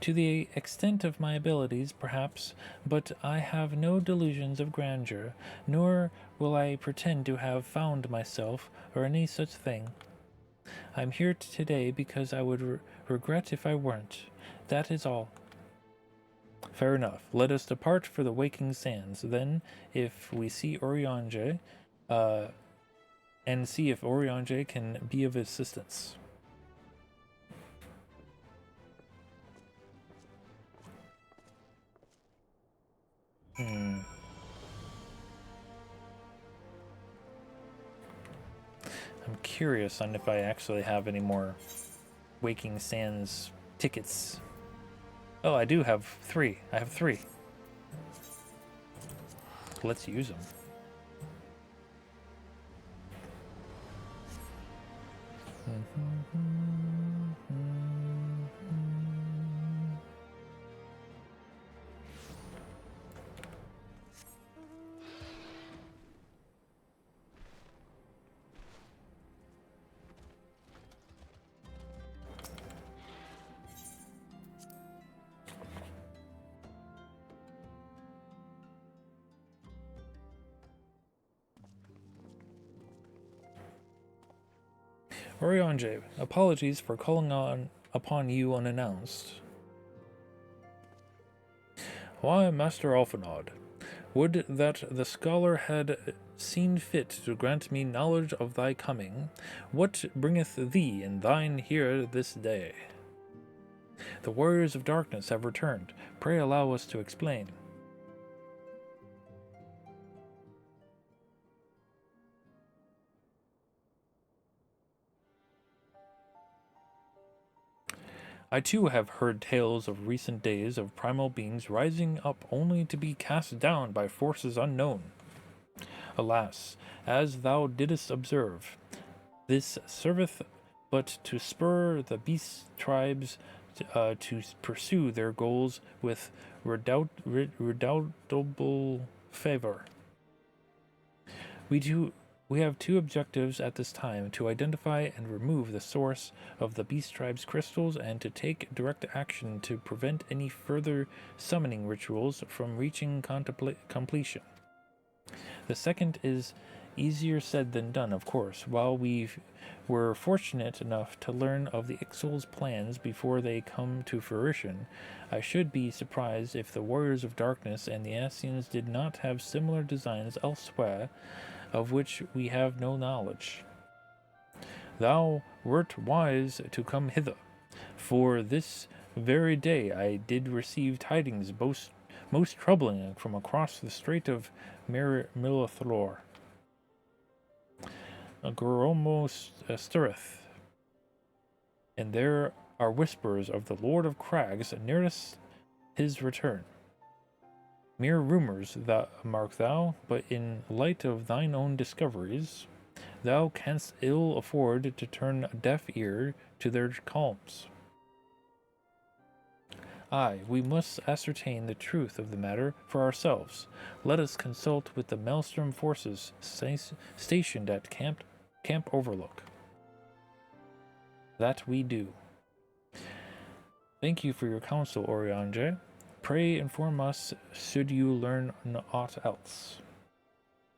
To the extent of my abilities, perhaps, but I have no delusions of grandeur, nor will I pretend to have found myself or any such thing. I'm here today because I would regret if I weren't. That is all. Fair enough. Let us depart for the waking sands. Then, if we see Orianja, and see if Orianja can be of assistance. I'm curious on if I actually have any more Waking Sands tickets. Oh, I do have 3. I have 3. Let's use them. Orionje, apologies for calling upon you unannounced. Why, Master Alphinaud, would that the scholar had seen fit to grant me knowledge of thy coming. What bringeth thee and thine here this day? The warriors of darkness have returned. Pray allow us to explain. I too have heard tales of recent days of primal beings rising up only to be cast down by forces unknown. Alas, as thou didst observe, this serveth but to spur the beast tribes to pursue their goals with redoubtable favor. We have 2 objectives at this time: to identify and remove the source of the Beast Tribe's crystals and to take direct action to prevent any further summoning rituals from reaching completion. The second is easier said than done, of course. While we were fortunate enough to learn of the Ixal's plans before they come to fruition, I should be surprised if the Warriors of Darkness and the Ascians did not have similar designs elsewhere, of which we have no knowledge. Thou wert wise to come hither, for this very day I did receive tidings most troubling from across the Strait of Milithor. Goromos stirreth, and there are whispers of the Lord of Crags nearest his return. Mere rumors, mark thou, but in light of thine own discoveries, thou canst ill afford to turn a deaf ear to their calms. Aye, we must ascertain the truth of the matter for ourselves. Let us consult with the Maelstrom forces stationed at Camp Overlook. That we do. Thank you for your counsel, Orionje. Pray inform us should you learn aught else.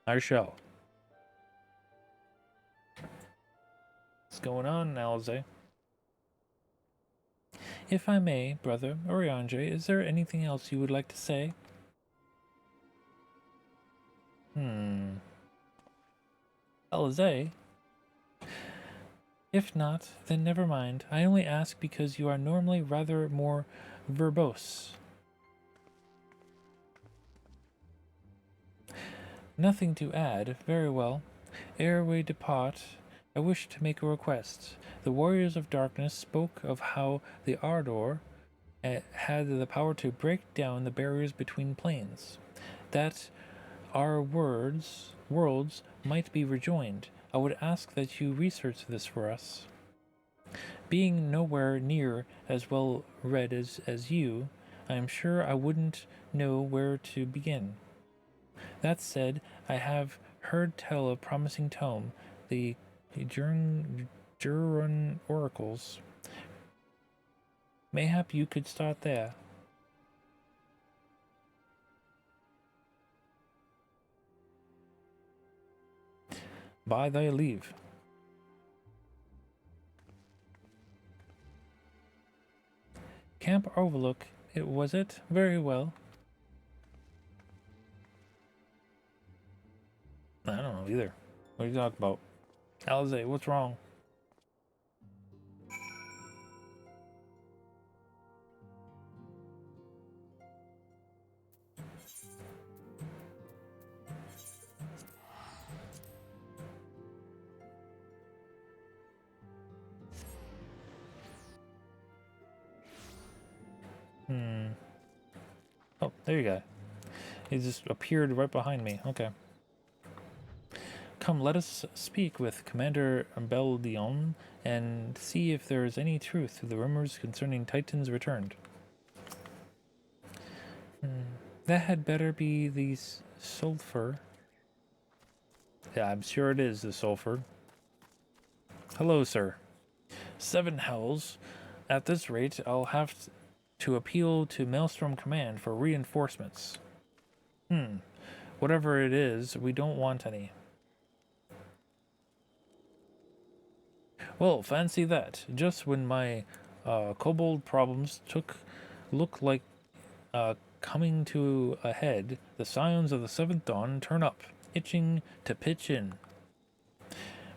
I shall. What's going on, Alze? If I may, brother Orionje, is there anything else you would like to say? Alze? If not, then never mind. I only ask because you are normally rather more verbose. Nothing to add. Very well. Ere we depart, I wish to make a request. The Warriors of Darkness spoke of how the Ardor had the power to break down the barriers between planes, that our worlds might be rejoined. I would ask that you research this for us. Being nowhere near as well read as you, I am sure I wouldn't know where to begin. That said, I have heard tell of promising tome, the Juran Oracles. Mayhap you could start there. By thy leave. Camp Overlook, was it? Very well. I don't know either. What are you talking about? Alize, what's wrong? Oh, there you go. He just appeared right behind me. Okay. Come, let us speak with Commander BatDan and see if there is any truth to the rumors concerning Titan's return. That had better be the sulfur. Yeah, I'm sure it is the sulfur. Hello, sir. 7 hells. At this rate, I'll have to appeal to Maelstrom Command for reinforcements. Whatever it is, we don't want any. Well, fancy that. Just when my kobold problems look like coming to a head, the scions of the 7th Dawn turn up, itching to pitch in.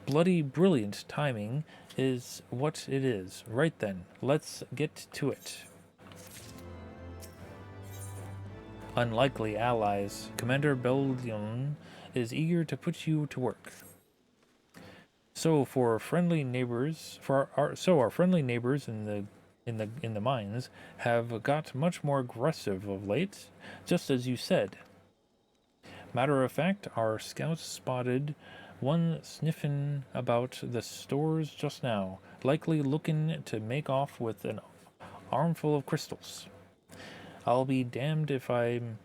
Bloody brilliant timing is what it is. Right then, let's get to it. Unlikely allies. Commander BatDan is eager to put you to work. So our friendly neighbors in the mines have got much more aggressive of late, just as you said. Matter of fact, our scouts spotted one sniffing about the stores just now, likely looking to make off with an armful of crystals. I'll be damned if I'm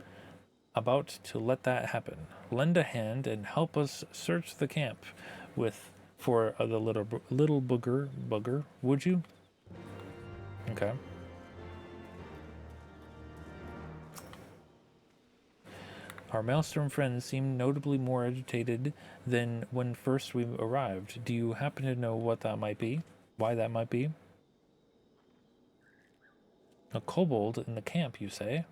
about to let that happen. Lend a hand and help us search the camp for the little bugger, would you? Okay. Our Maelstrom friends seem notably more agitated than when first we arrived. Do you happen to know what that might be? Why that might be? A kobold in the camp, you say?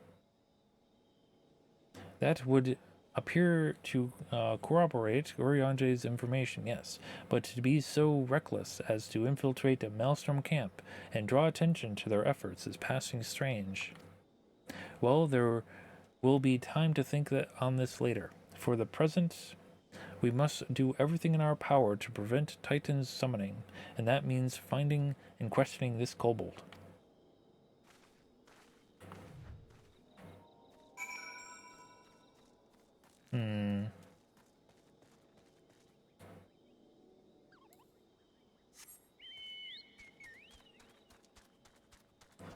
That would appear to corroborate Uriange's information, yes, but to be so reckless as to infiltrate a Maelstrom camp and draw attention to their efforts is passing strange. Well, there will be time to think on this later. For the present, we must do everything in our power to prevent Titan's summoning, and that means finding and questioning this kobold.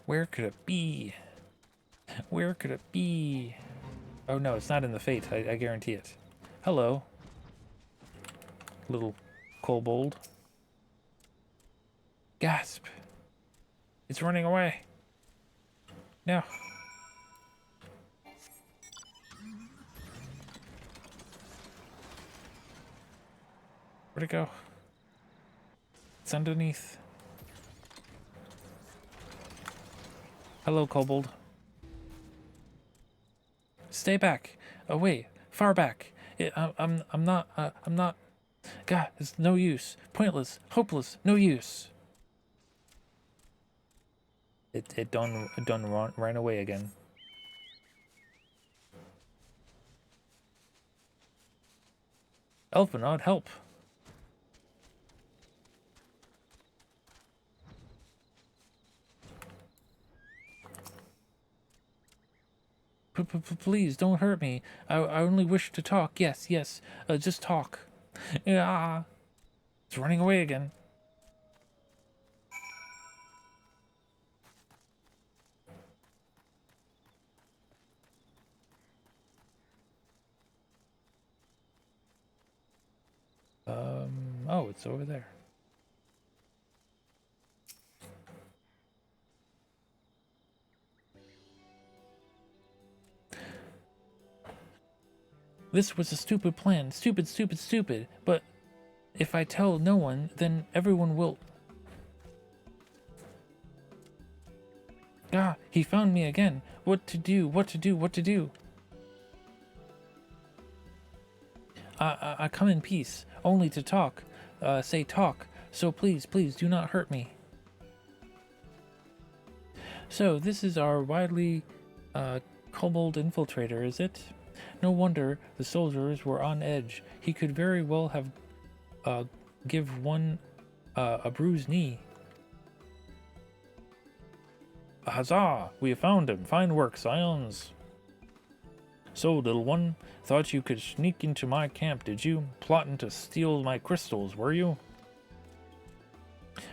Where could it be? Where could it be? Oh no, it's not in the fate, I guarantee it. Hello. Little kobold. Gasp. It's running away. No. Where'd it go? It's underneath. Hello, kobold. Stay back. Oh wait, far back. I'm not. God, it's no use. Pointless. Hopeless. No use. It done ran away again. Elfenod, help. Please don't hurt me. I only wish to talk. Yes, just talk. Yeah. It's running away again. Oh, it's over there. This was a stupid plan. Stupid. But if I tell no one, then everyone will... Ah, he found me again. What to do? I come in peace, only to talk. Say talk. So please, do not hurt me. So, this is our widely kobold infiltrator, is it? No wonder the soldiers were on edge. He could very well have give one a bruised knee. Huzzah! We have found him. Fine work, scions. So, little one, thought you could sneak into my camp, did you? Plotting to steal my crystals, were you?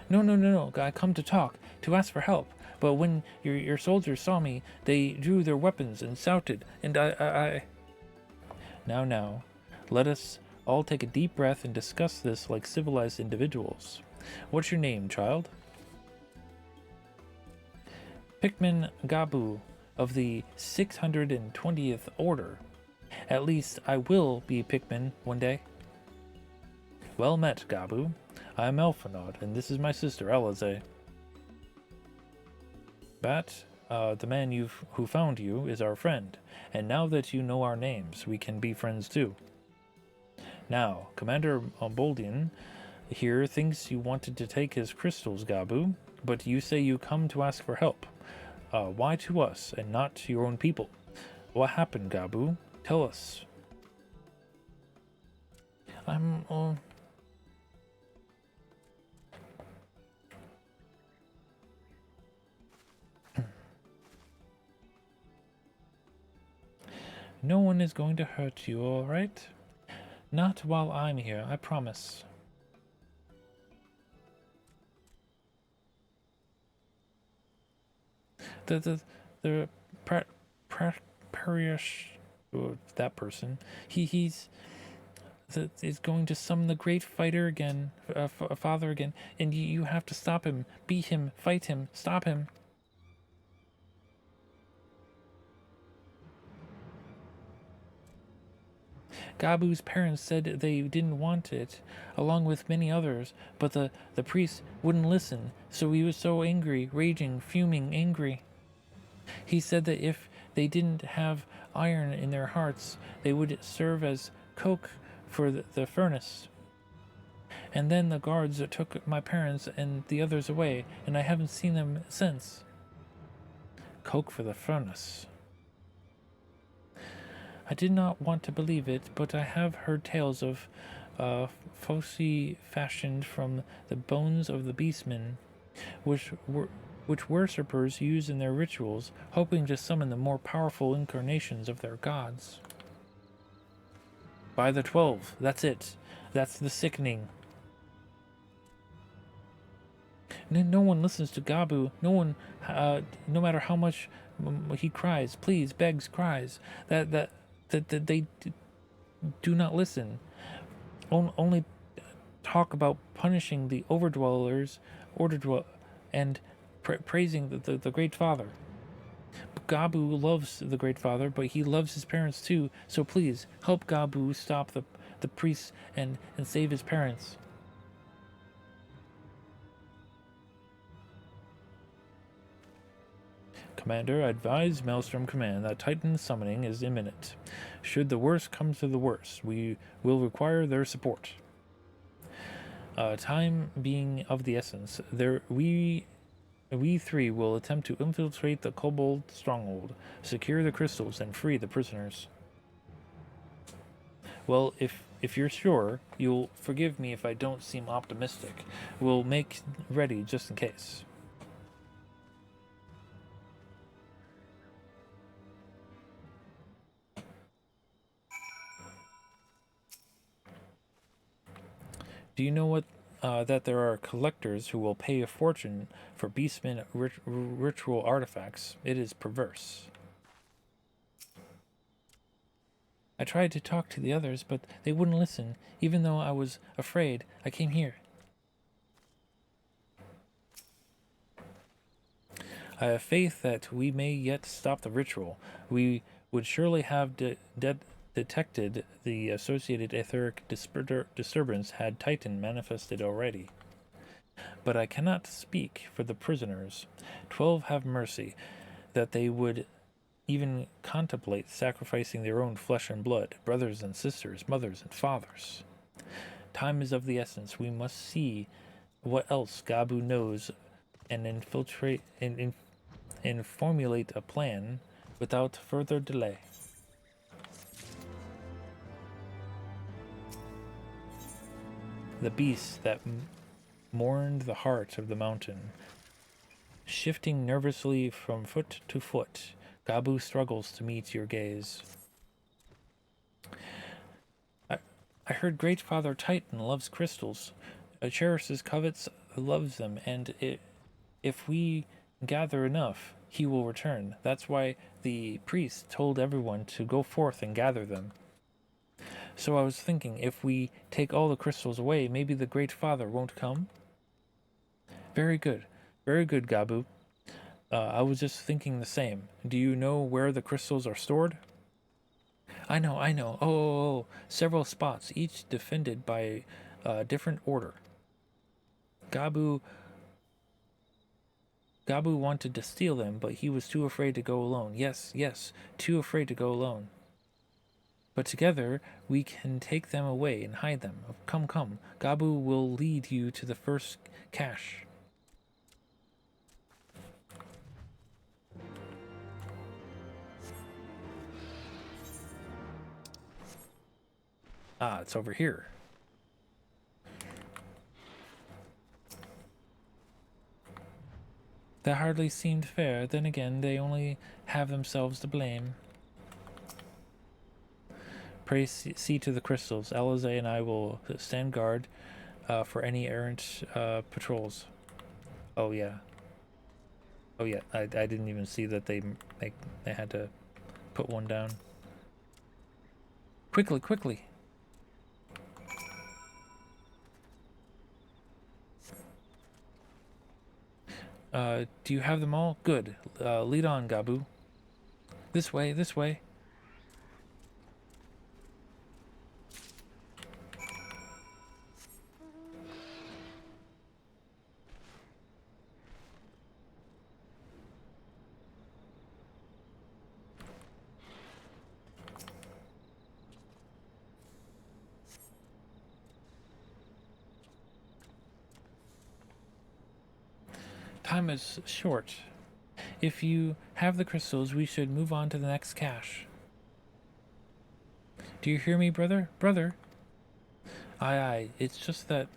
No. I come to talk, to ask for help. But when your soldiers saw me, they drew their weapons and shouted, and I... Now, let us all take a deep breath and discuss this like civilized individuals. What's your name, child? Pikmin Gabu of the 620th Order. At least I will be Pikmin one day. Well met, Gabu. I am Elfanaud, and this is my sister, Alize. Bat, the man who found you is our friend, and now that you know our names, we can be friends too. Now, Commander Boldian here thinks you wanted to take his crystals, Gabu, but you say you come to ask for help. Why to us and not to your own people? What happened, Gabu? Tell us. No one is going to hurt you, all right? Not while I'm here, I promise. The parish, that person, he's going to summon the great fighter again, father again, and you have to stop him, beat him, fight him, stop him. Gabu's parents said they didn't want it, along with many others, but the priest wouldn't listen, so he was so angry, raging, fuming, angry. He said that if they didn't have iron in their hearts, they would serve as coke for the furnace. And then the guards took my parents and the others away, and I haven't seen them since. Coke for the furnace. I did not want to believe it, but I have heard tales of foci fashioned from the bones of the beastmen, which worshippers use in their rituals, hoping to summon the more powerful incarnations of their gods. By the 12, that's it. That's the sickening. No one listens to Gabu. No one, no matter how much he cries, please, begs, cries, that they do not listen. Only talk about punishing the overdwellers, and praising the Great Father. Gabu loves the Great Father, but he loves his parents too, so please, help Gabu stop the priests and save his parents. Commander, advise Maelstrom Command that Titan summoning is imminent. Should the worst come to the worst, we will require their support. Time being of the essence, we three will attempt to infiltrate the Kobold stronghold, secure the crystals, and free the prisoners. Well, if you're sure, you'll forgive me if I don't seem optimistic. We'll make ready just in case. Do you know what that there are collectors who will pay a fortune for beastmen ritual artifacts? It is perverse. I tried to talk to the others, but they wouldn't listen. Even though I was afraid, I came here. I have faith that we may yet stop the ritual. We would surely have detected the associated etheric disturbance had Titan manifested already. But I cannot speak for the prisoners. 12 have mercy, that they would even contemplate sacrificing their own flesh and blood, brothers and sisters, mothers and fathers. Time is of the essence. We must see what else Gabu knows and infiltrate and formulate a plan without further delay. The beast that mourned the heart of the mountain Shifting nervously from foot to foot, Gabu struggles to meet your gaze. I heard Great Father Titan loves crystals, cherishes, covets, loves them, and if we gather enough, he will return. That's why the priest told everyone to go forth and gather them. So I was thinking, if we take all the crystals away, maybe the Great Father won't come? Very good, Gabu. I was just thinking the same. Do you know where the crystals are stored? I know. Oh, several spots, each defended by a different order. Gabu wanted to steal them, but he was too afraid to go alone. Yes, too afraid to go alone. But together, we can take them away and hide them. Come. Gabu will lead you to the first cache. Ah, it's over here. That hardly seemed fair. Then again, they only have themselves to blame. Pray see to the crystals. Alize and I will stand guard for any errant patrols. Oh yeah. I didn't even see that they had to put one down. Quickly. Do you have them all? Good. Lead on, Gabu. This way. Time is short. If you have the crystals, we should move on to the next cache. Do you hear me, brother? Brother? Aye. It's just that...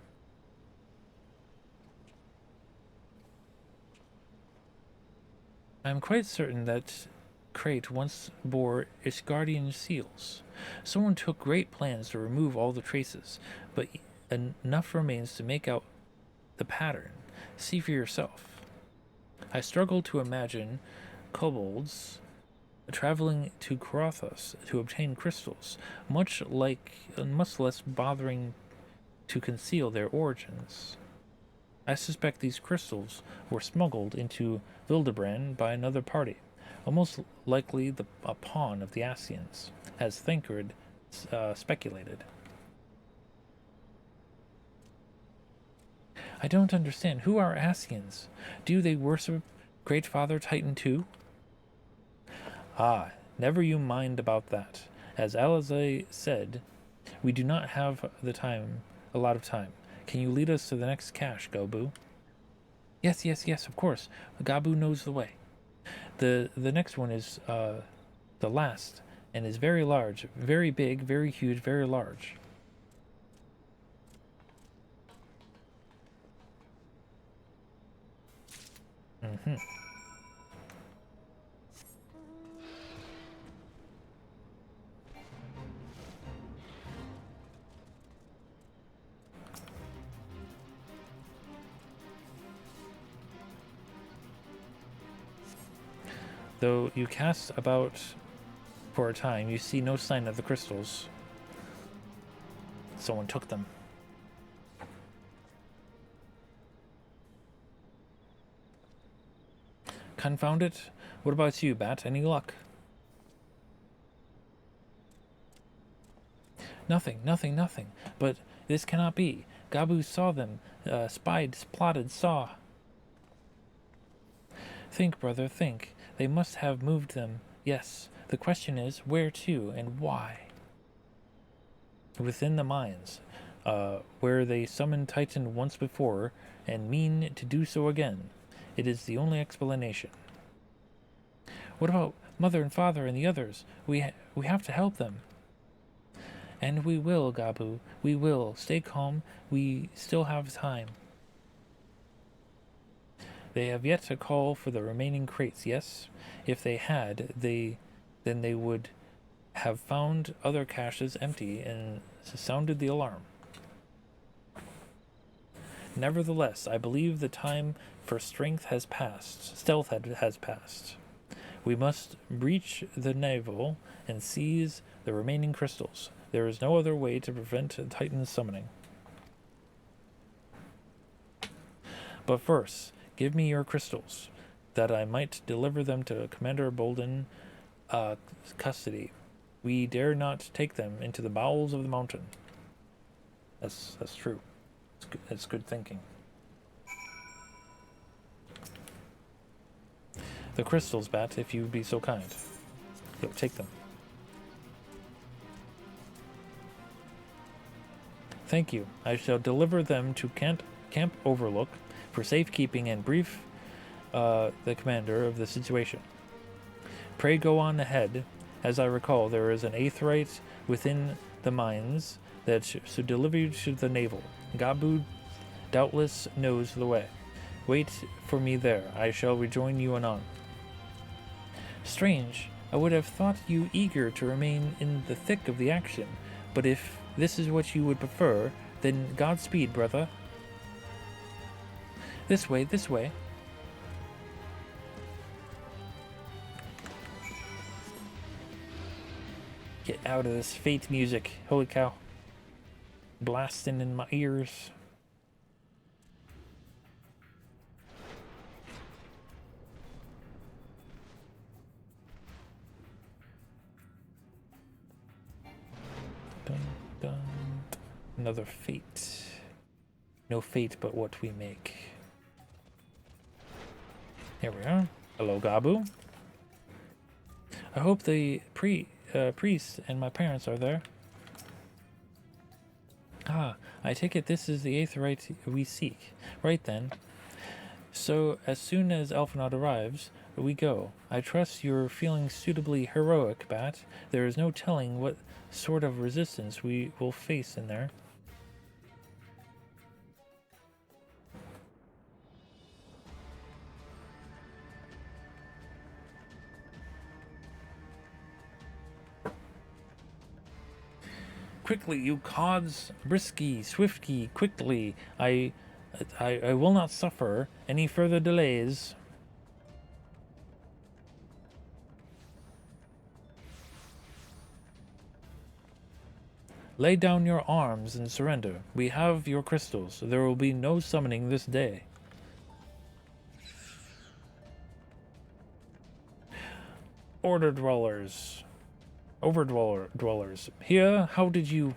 I'm quite certain that crate once bore Ishgardian seals. Someone took great plans to remove all the traces, but enough remains to make out the pattern. See for yourself. I struggle to imagine kobolds traveling to Karathos to obtain crystals, much less bothering to conceal their origins. I suspect these crystals were smuggled into Vildebrand by another party, almost likely a pawn of the Ascians, as Thancred speculated. I don't understand. Who are Ascians? Do they worship Great Father Titan too? Ah, never you mind about that. As Alize said, we do not have a lot of time. Can you lead us to the next cache, Gabu? Yes, of course. Gabu knows the way. The next one is the last, and is very large, very big, very huge, very large. Though you cast about for a time, you see no sign of the crystals. Someone took them. Confound it. What about you, Bat? Any luck? Nothing. But this cannot be. Gabu saw them, spied, plotted, saw. Think, brother, think. They must have moved them. Yes. The question is, where to and why? Within the mines, where they summoned Titan once before and mean to do so again. It is the only explanation. What about Mother and Father and the others? We have to help them. And we will, Gabu. We will. Stay calm. We still have time. They have yet to call for the remaining crates, yes? If they had, then they would have found other caches empty and sounded the alarm. Nevertheless, I believe the time for stealth has passed. We must breach the navel and seize the remaining crystals. There is no other way to prevent Titan's summoning. But first, give me your crystals, that I might deliver them to Commander Bolden custody. We dare not take them into the bowels of the mountain. That's true. It's good thinking. The crystals, Bat, if you would be so kind. Yo, take them. Thank you. I shall deliver them to Camp Overlook for safekeeping and brief the commander of the situation. Pray go on ahead. As I recall, there is an aetheryte within the mines that should deliver you to the navel. Gabu doubtless knows the way. Wait for me there. I shall rejoin you anon. Strange. I would have thought you eager to remain in the thick of the action, but if this is what you would prefer, then Godspeed, brother. This way, this way. Get out of this Fate music. Holy cow. Blasting in my ears. Dun, dun. Another fate. No fate but what we make. Here we are. Hello, Gabu. I hope the priest and my parents are there. Ah, I take it this is the aetheryte we seek. Right then. So, as soon as Elfinaud arrives, we go. I trust you're feeling suitably heroic, Bat. There is no telling what sort of resistance we will face in there. Quickly, you cods, brisky, swifty, quickly. I will not suffer any further delays. Lay down your arms and surrender. We have your crystals. There will be no summoning this day. Overdwellers. Here, how did you...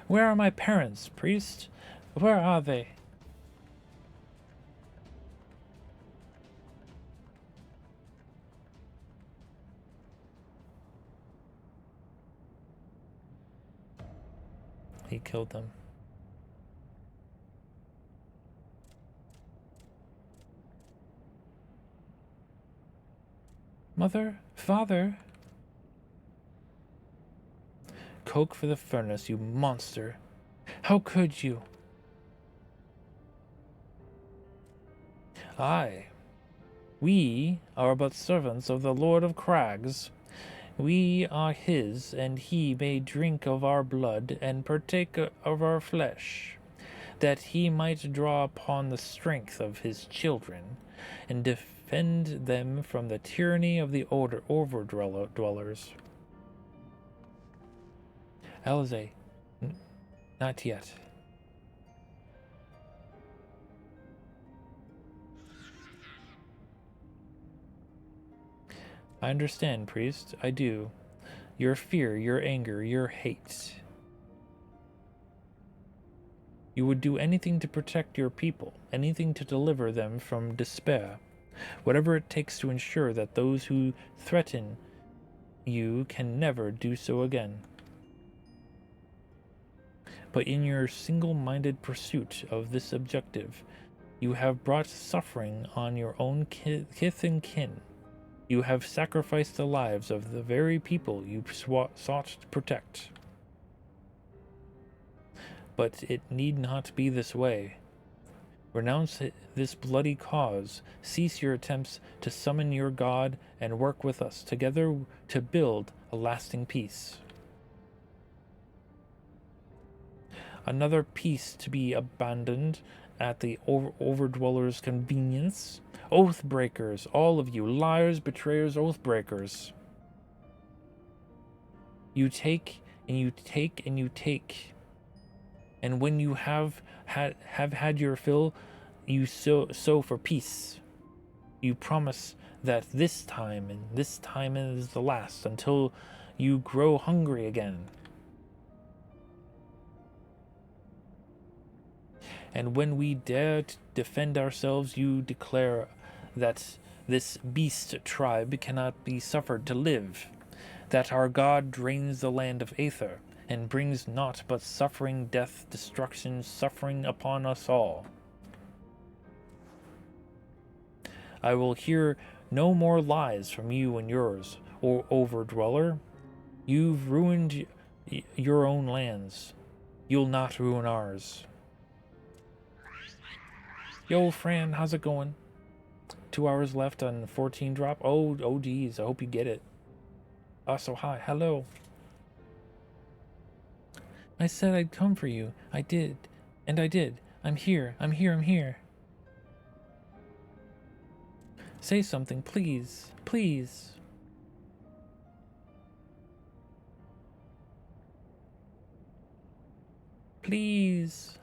Where are my parents, priest? Where are they? He killed them. Mother? Father? Coke for the furnace, you monster. How could you? Aye. We are but servants of the Lord of Crags. We are his, and he may drink of our blood and partake of our flesh, that he might draw upon the strength of his children, and defend them from the tyranny of the overdwellers. Alize, not yet. I understand, priest. I do. Your fear, your anger, your hate. You would do anything to protect your people, anything to deliver them from despair, whatever it takes to ensure that those who threaten you can never do so again. But in your single-minded pursuit of this objective, you have brought suffering on your own kith and kin. You have sacrificed the lives of the very people you sought to protect. But it need not be this way. Renounce this bloody cause. Cease your attempts to summon your god and work with us together to build a lasting peace. Another peace to be abandoned at the overdwellers' convenience. Oath breakers, all of you, liars, betrayers, oath breakers. You take and you take and you take. And when you have had your fill, you sow for peace. You promise that this time and this time is the last until you grow hungry again. And when we dare to defend ourselves, you declare that this beast tribe cannot be suffered to live, that our God drains the land of Aether, and brings naught but suffering, death, destruction, suffering upon us all. I will hear no more lies from you and yours, O overdweller. You've ruined your own lands. You'll not ruin ours. Yo, Fran, how's it going? 2 hours left on 14 drop. Oh geez, I hope you get it. Also, hi, hello. I said I'd come for you. I did. And I did. I'm here. I'm here. I'm here. Say something, please. Please. Please.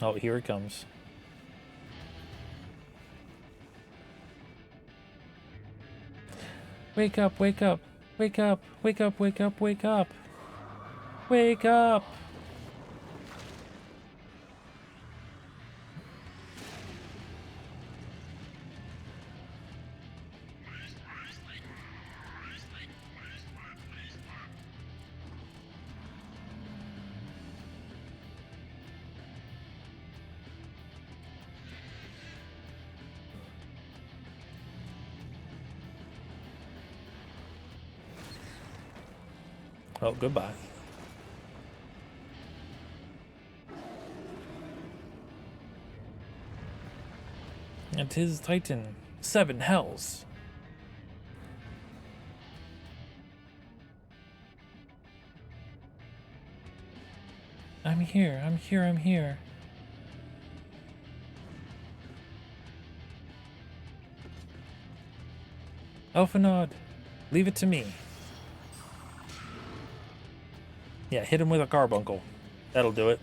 Oh, here it comes. Wake up, wake up, wake up, wake up, wake up, wake up. Wake up! Oh, goodbye. And 'tis Titan. 7 hells. I'm here, I'm here, I'm here. Elfinod, leave it to me. Yeah, hit him with a carbuncle. That'll do it.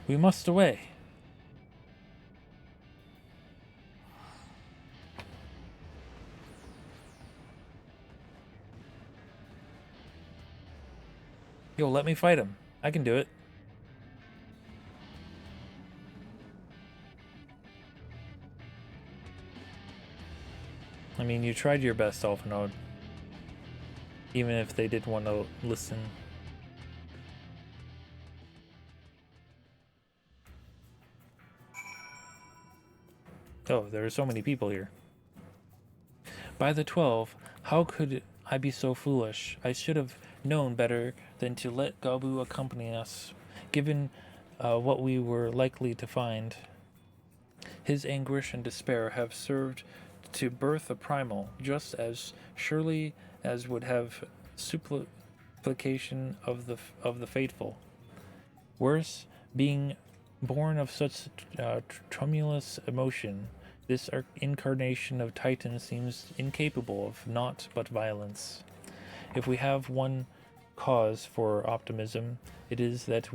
We must away. Yo, let me fight him. I can do it. I mean, you tried your best, Alphanode. Even if they didn't want to listen. Oh, there are so many people here. By the 12, how could I be so foolish? I should have known better than to let Gabu accompany us, given what we were likely to find. His anguish and despair have served to birth a primal, just as surely as would have supplication of the faithful. Worse, being born of such tremulous emotion, this incarnation of Titan seems incapable of naught but violence. If we have one cause for optimism, it is that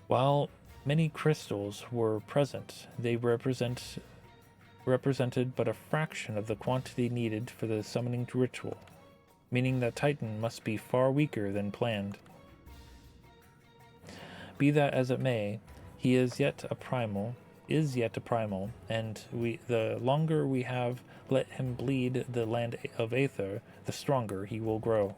while many crystals were present, they represented but a fraction of the quantity needed for the summoning ritual, meaning that Titan must be far weaker than planned. Be that as it may, he is yet a primal, and the longer we have let him bleed the land of Aether, the stronger he will grow.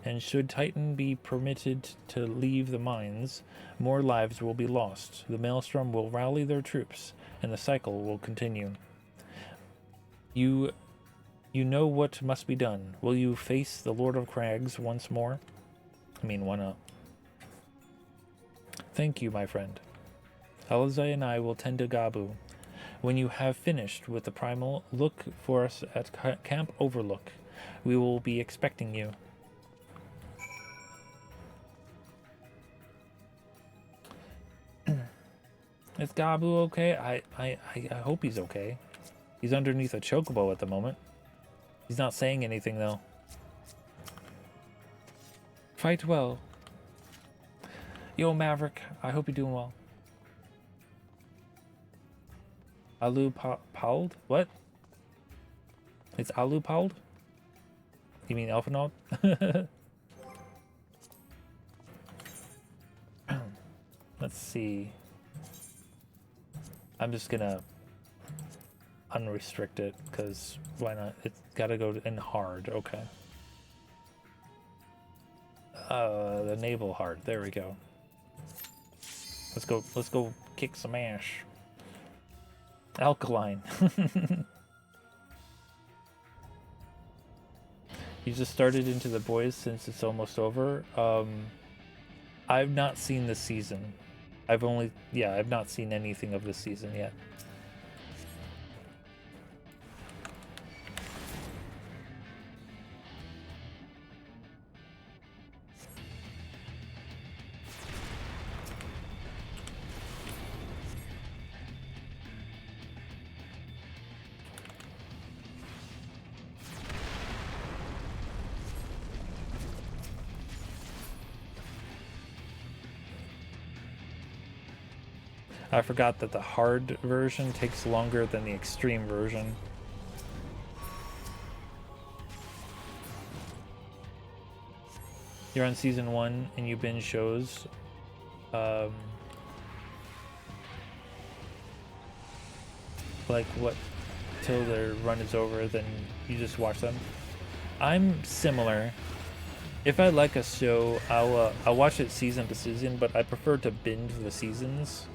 and should Titan be permitted to leave the mines, more lives will be lost. The Maelstrom will rally their troops, and the cycle will continue. You know what must be done. Will you face the Lord of Crags once more? I mean, why not? Thank you, my friend. Alizai and I will tend to Gabu. When you have finished with the primal, look for us at Camp Overlook. We will be expecting you. Is Gabu okay? I hope he's okay. He's underneath a chocobo at the moment. He's not saying anything, though. Fight well. Yo, Maverick, I hope you're doing well. Alu-Pald? What? It's Alu-Pald? You mean Elfenald? Let's see. I'm just gonna unrestrict it, because why not? It's gotta go in hard, okay. The naval hard, there we go. Let's go kick some ass. Alkaline. You just started Into the Boys since it's almost over. I've not seen this season. I've not seen anything of this season yet. I forgot that the hard version takes longer than the extreme version. You're on season 1 and you binge shows. Like what, till their run is over, then you just watch them. I'm similar. If I like a show, I'll watch it season to season, but I prefer to binge the seasons.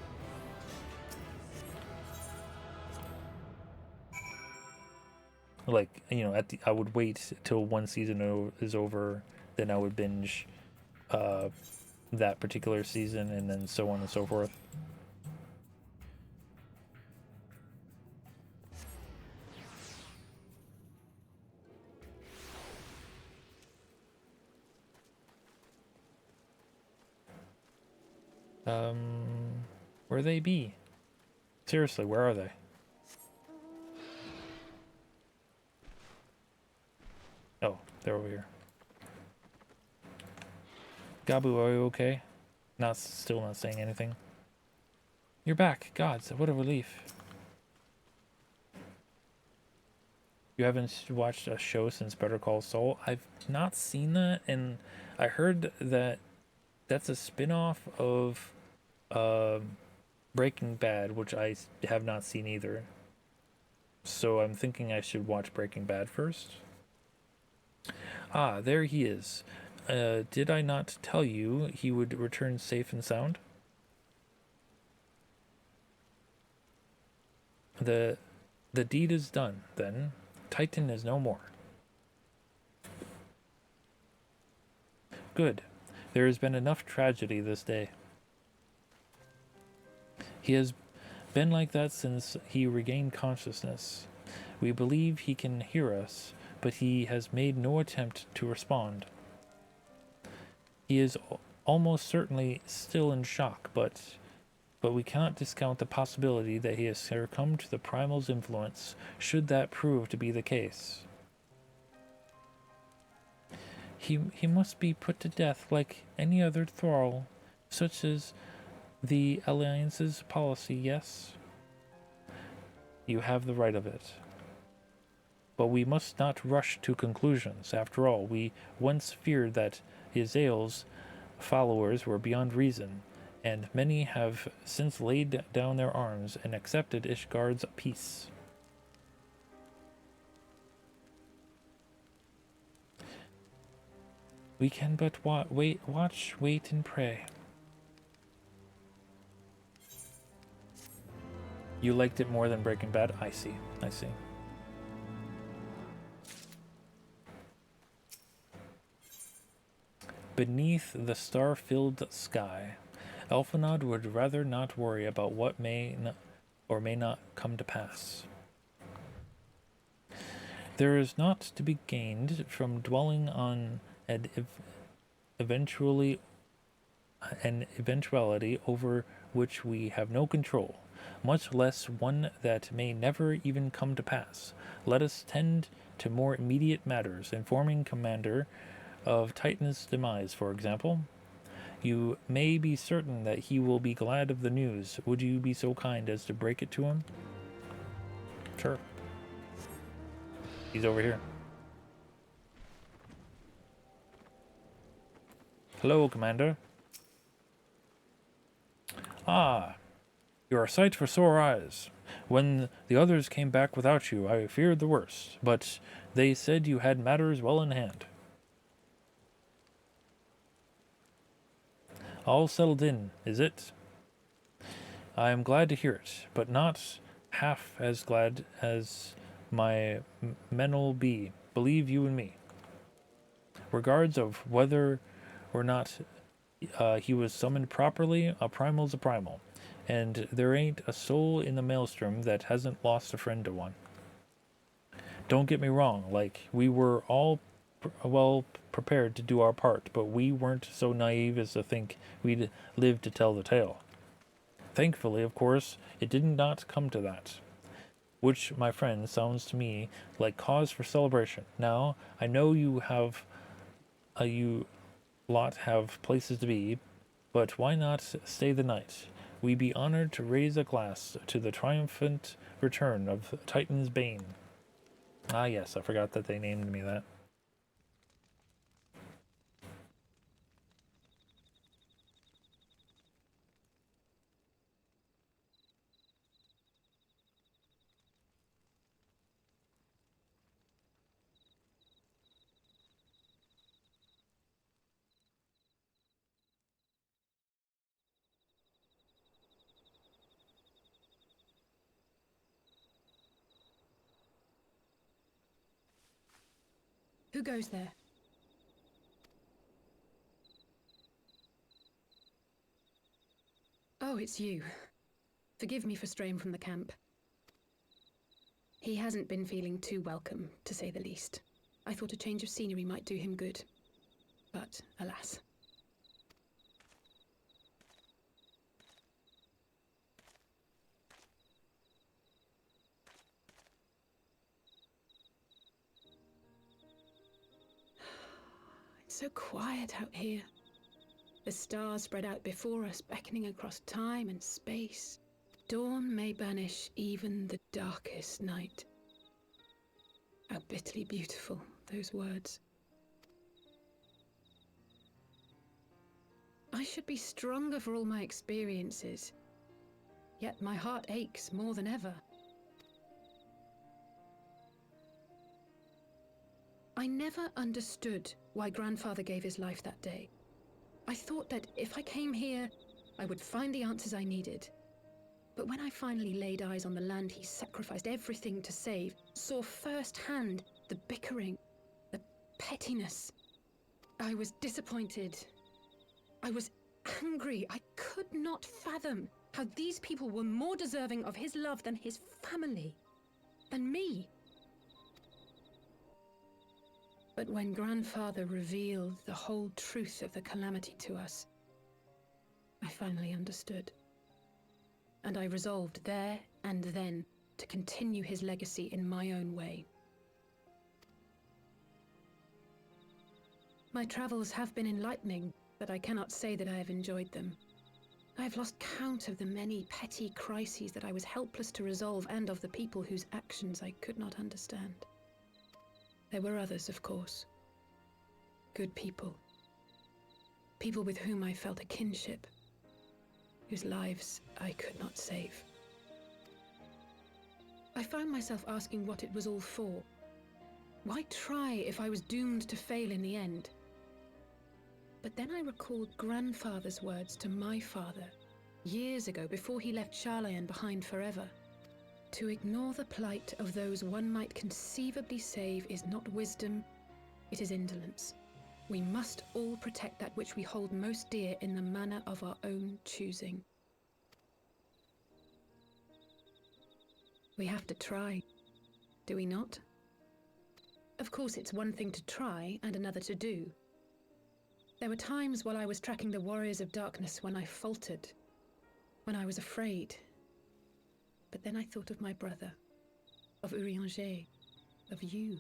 Like, you know, I would wait till one season is over, then I would binge that particular season, and then so on and so forth. Where they be? Seriously, where are they? Oh, they're over here. Gabu, are you okay? Still not saying anything. You're back. Gods, what a relief. You haven't watched a show since Better Call Saul? I've not seen that, and I heard that that's a spin-off of Breaking Bad, which I have not seen either. So I'm thinking I should watch Breaking Bad first. Ah, there he is. Did I not tell you he would return safe and sound? The deed is done, then. Titan is no more. Good. There has been enough tragedy this day. He has been like that since he regained consciousness. We believe he can hear us, but he has made no attempt to respond. He is almost certainly still in shock, but we cannot discount the possibility that he has succumbed to the primal's influence, should that prove to be the case. He must be put to death like any other thrall, such as the Alliance's policy, yes? You have the right of it. But we must not rush to conclusions. After all, we once feared that Izael's followers were beyond reason, and many have since laid down their arms and accepted Ishgard's peace. We can but watch, wait, and pray. You liked it more than Breaking Bad? I see. I see. Beneath the star-filled sky, Elfenod would rather not worry about what may or may not come to pass. There is naught to be gained from dwelling on an eventuality over which we have no control, much less one that may never even come to pass. Let us tend to more immediate matters, informing Commander of Titan's demise, for example. You may be certain that he will be glad of the news. Would you be so kind as to break it to him? Sure. He's over here. Hello, Commander. Ah, you are a sight for sore eyes. When the others came back without you, I feared the worst, but they said you had matters well in hand. All settled in, is it? I am glad to hear it, but not half as glad as my men'll be, believe you and me. Regards of whether or not he was summoned properly, a primal's a primal, and there ain't a soul in the maelstrom that hasn't lost a friend to one. Don't get me wrong, like, we were all well prepared to do our part, but we weren't so naive as to think we'd live to tell the tale. Thankfully, of course, it did not come to that, which, my friend, sounds to me like cause for celebration. Now, I know you lot have places to be, but why not stay the night? We'd be honored to raise a glass to the triumphant return of Titan's Bane. Ah yes, I forgot that they named me that. Who goes there? Oh, it's you. Forgive me for straying from the camp. He hasn't been feeling too welcome, to say the least. I thought a change of scenery might do him good. But, alas. It's so quiet out here. The stars spread out before us, beckoning across time and space. Dawn may banish even the darkest night. How bitterly beautiful, those words. I should be stronger for all my experiences, yet my heart aches more than ever. I never understood why Grandfather gave his life that day. I thought that if I came here, I would find the answers I needed. But when I finally laid eyes on the land he sacrificed everything to save, saw firsthand the bickering, the pettiness, I was disappointed. I was angry. I could not fathom how these people were more deserving of his love than his family, than me. But when Grandfather revealed the whole truth of the calamity to us, I finally understood. And I resolved there and then to continue his legacy in my own way. My travels have been enlightening, but I cannot say that I have enjoyed them. I have lost count of the many petty crises that I was helpless to resolve and of the people whose actions I could not understand. There were others, of course. Good people. People with whom I felt a kinship, whose lives I could not save. I found myself asking what it was all for. Why try if I was doomed to fail in the end? But then I recalled grandfather's words to my father, years ago, before he left Charlayan behind forever. To ignore the plight of those one might conceivably save is not wisdom, it is indolence. We must all protect that which we hold most dear in the manner of our own choosing. We have to try, do we not? Of course, it's one thing to try and another to do. There were times while I was tracking the warriors of darkness when I faltered, when I was afraid. But then I thought of my brother, of Urianger, of you.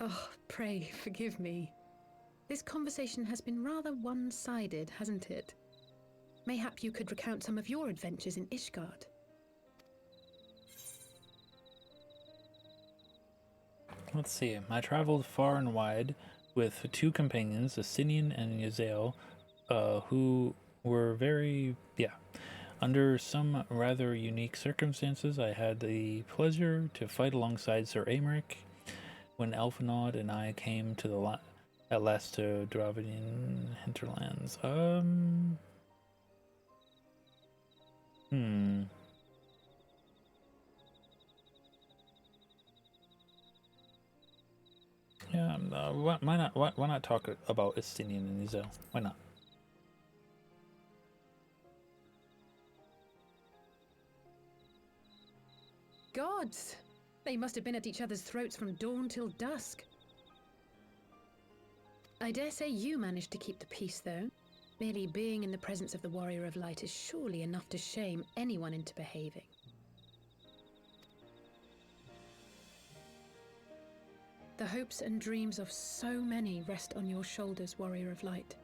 Oh, pray forgive me. This conversation has been rather one-sided, hasn't it? Mayhap you could recount some of your adventures in Ishgard. Let's see. I traveled far and wide with two companions, Asinian and Yazel, who were under some rather unique circumstances. I had the pleasure to fight alongside Sir Aymeric when Elfanaud and I came to at last to Dravidian hinterlands. Yeah, why not? Why not talk about Estinian and Izel? Why not? Gods! They must have been at each other's throats from dawn till dusk. I dare say you managed to keep the peace, though. Merely being in the presence of the Warrior of Light is surely enough to shame anyone into behaving. The hopes and dreams of so many rest on your shoulders, Warrior of Light.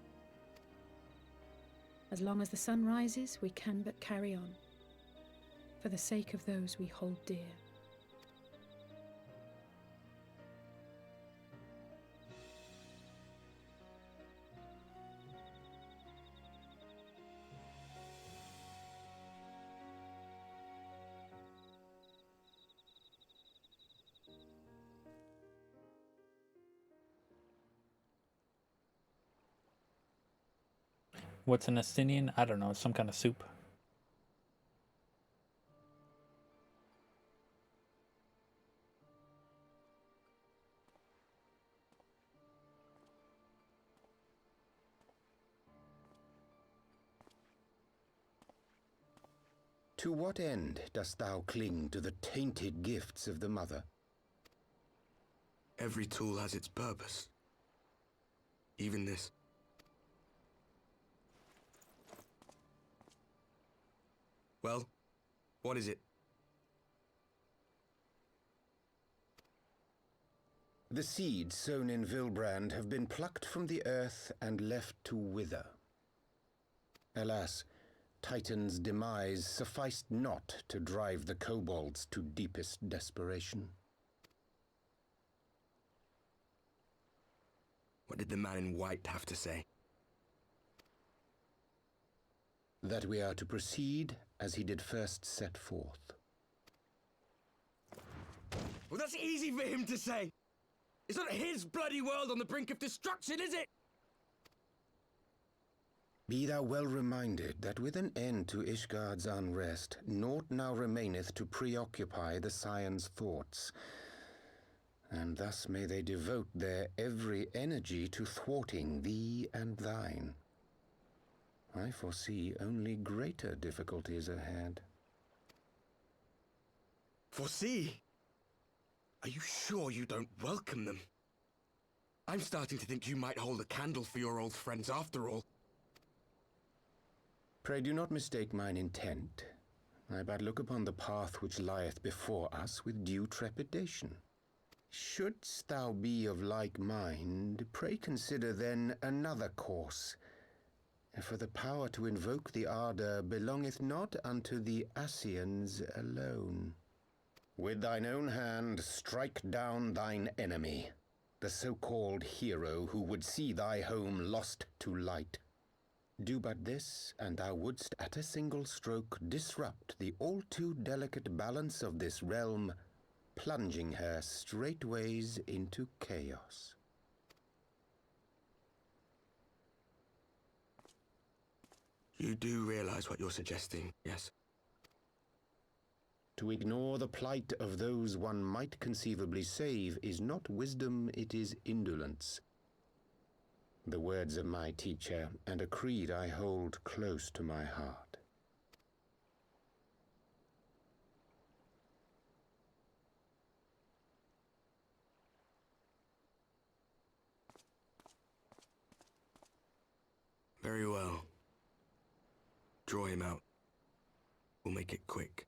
As long as the sun rises, we can but carry on, for the sake of those we hold dear. What's an Estinian? I don't know. Some kind of soup. To what end dost thou cling to the tainted gifts of the Mother? Every tool has its purpose. Even this. Well, what is it? The seeds sown in Vilbrand have been plucked from the earth and left to wither. Alas, Titan's demise sufficed not to drive the kobolds to deepest desperation. What did the man in white have to say? That we are to proceed as he did first set forth. Well, that's easy for him to say! It's not his bloody world on the brink of destruction, is it? Be thou well reminded that with an end to Ishgard's unrest, naught now remaineth to preoccupy the Scion's thoughts, and thus may they devote their every energy to thwarting thee and thine. I foresee only greater difficulties ahead. Foresee? Are you sure you don't welcome them? I'm starting to think you might hold a candle for your old friends after all. Pray do not mistake mine intent. I but look upon the path which lieth before us with due trepidation. Shouldst thou be of like mind, pray consider then another course. For the power to invoke the ardor belongeth not unto the Ascians alone. With thine own hand strike down thine enemy, the so-called hero who would see thy home lost to light. Do but this, and thou wouldst at a single stroke disrupt the all too delicate balance of this realm plunging her straightways into chaos. You do realize what you're suggesting, yes? To ignore the plight of those one might conceivably save is not wisdom, it is indolence. The words of my teacher, and a creed I hold close to my heart. Very well. Draw him out. We'll make it quick.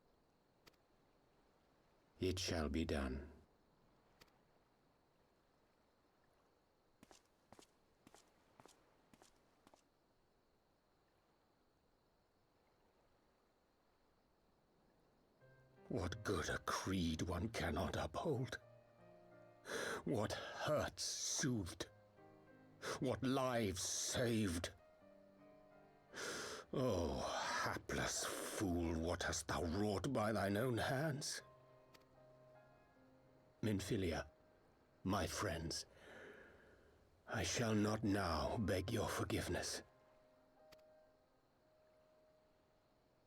It shall be done. What good a creed one cannot uphold? What hurts soothed? What lives saved? Oh, hapless fool, what hast thou wrought by thine own hands? Minfilia, my friends, I shall not now beg your forgiveness.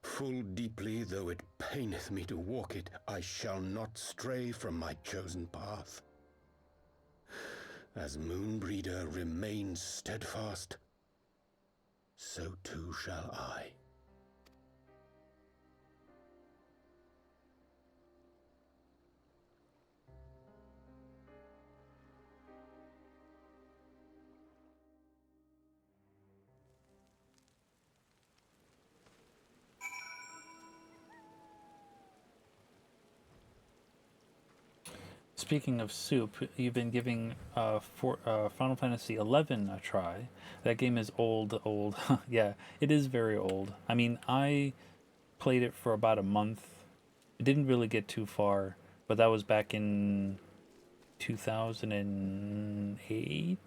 Full deeply though it paineth me to walk it, I shall not stray from my chosen path. As Moonbreeder remains steadfast, so too shall I. Speaking of soup, you've been giving Final Fantasy XI a try. That game is old. Yeah, it is very old. I mean, I played it for about a month. It didn't really get too far, but that was back in 2008.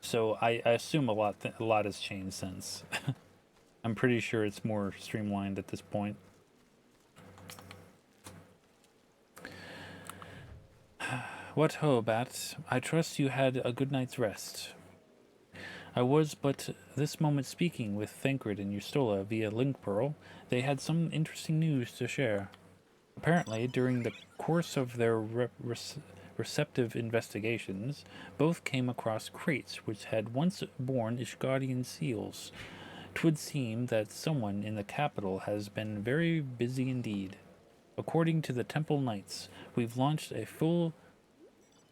So I assume a lot has changed since. I'm pretty sure it's more streamlined at this point. What ho, Bat? I trust you had a good night's rest. I was but this moment speaking with Thancred and Eustola via Link Pearl. They had some interesting news to share. Apparently, during the course of their receptive investigations, both came across crates which had once borne Ishgardian seals. 'Twould seem that someone in the capital has been very busy indeed. According to the Temple Knights,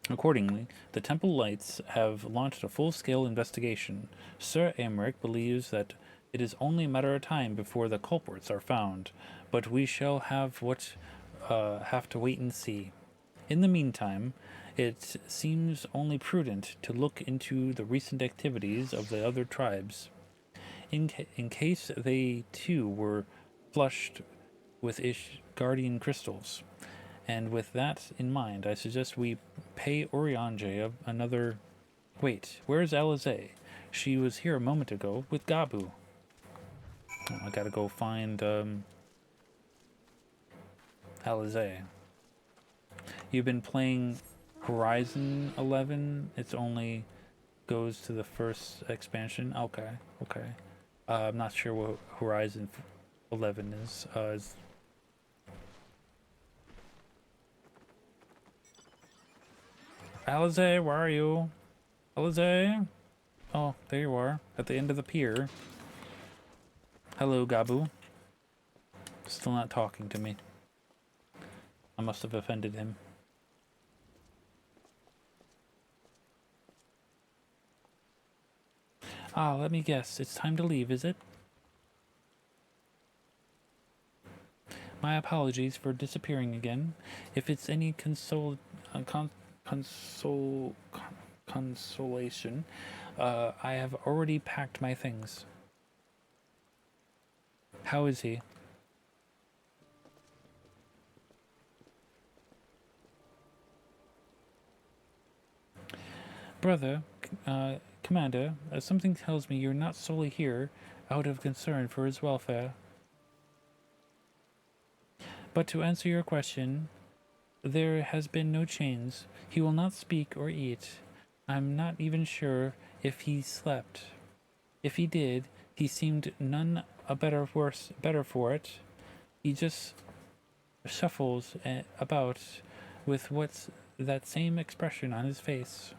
Accordingly, the Temple Knights have launched a full-scale investigation. Sir Aymeric believes that it is only a matter of time before the culprits are found, but we shall have to wait and see. In the meantime, it seems only prudent to look into the recent activities of the other tribes, in case they too were flushed with Ishgardian crystals. And with that in mind, I suggest we pay Urianger another... Wait, where's Alizé? She was here a moment ago with Gabu. Oh, I gotta go find Alizé. You've been playing Horizon 11? It's only goes to the first expansion? Okay. I'm not sure what Horizon 11 is. Alizé, where are you? Alizé? Oh, there you are, at the end of the pier. Hello, Gabu. Still not talking to me. I must have offended him. Ah, let me guess. It's time to leave, is it? My apologies for disappearing again. If it's any consolation, I have already packed my things. How is he? Brother, Commander, something tells me you're not solely here out of concern for his welfare. But to answer your question, there has been no change. He will not speak or eat. I'm not even sure if he slept. If he did, he seemed none a better for it. He just shuffles about with what's that same expression on his face.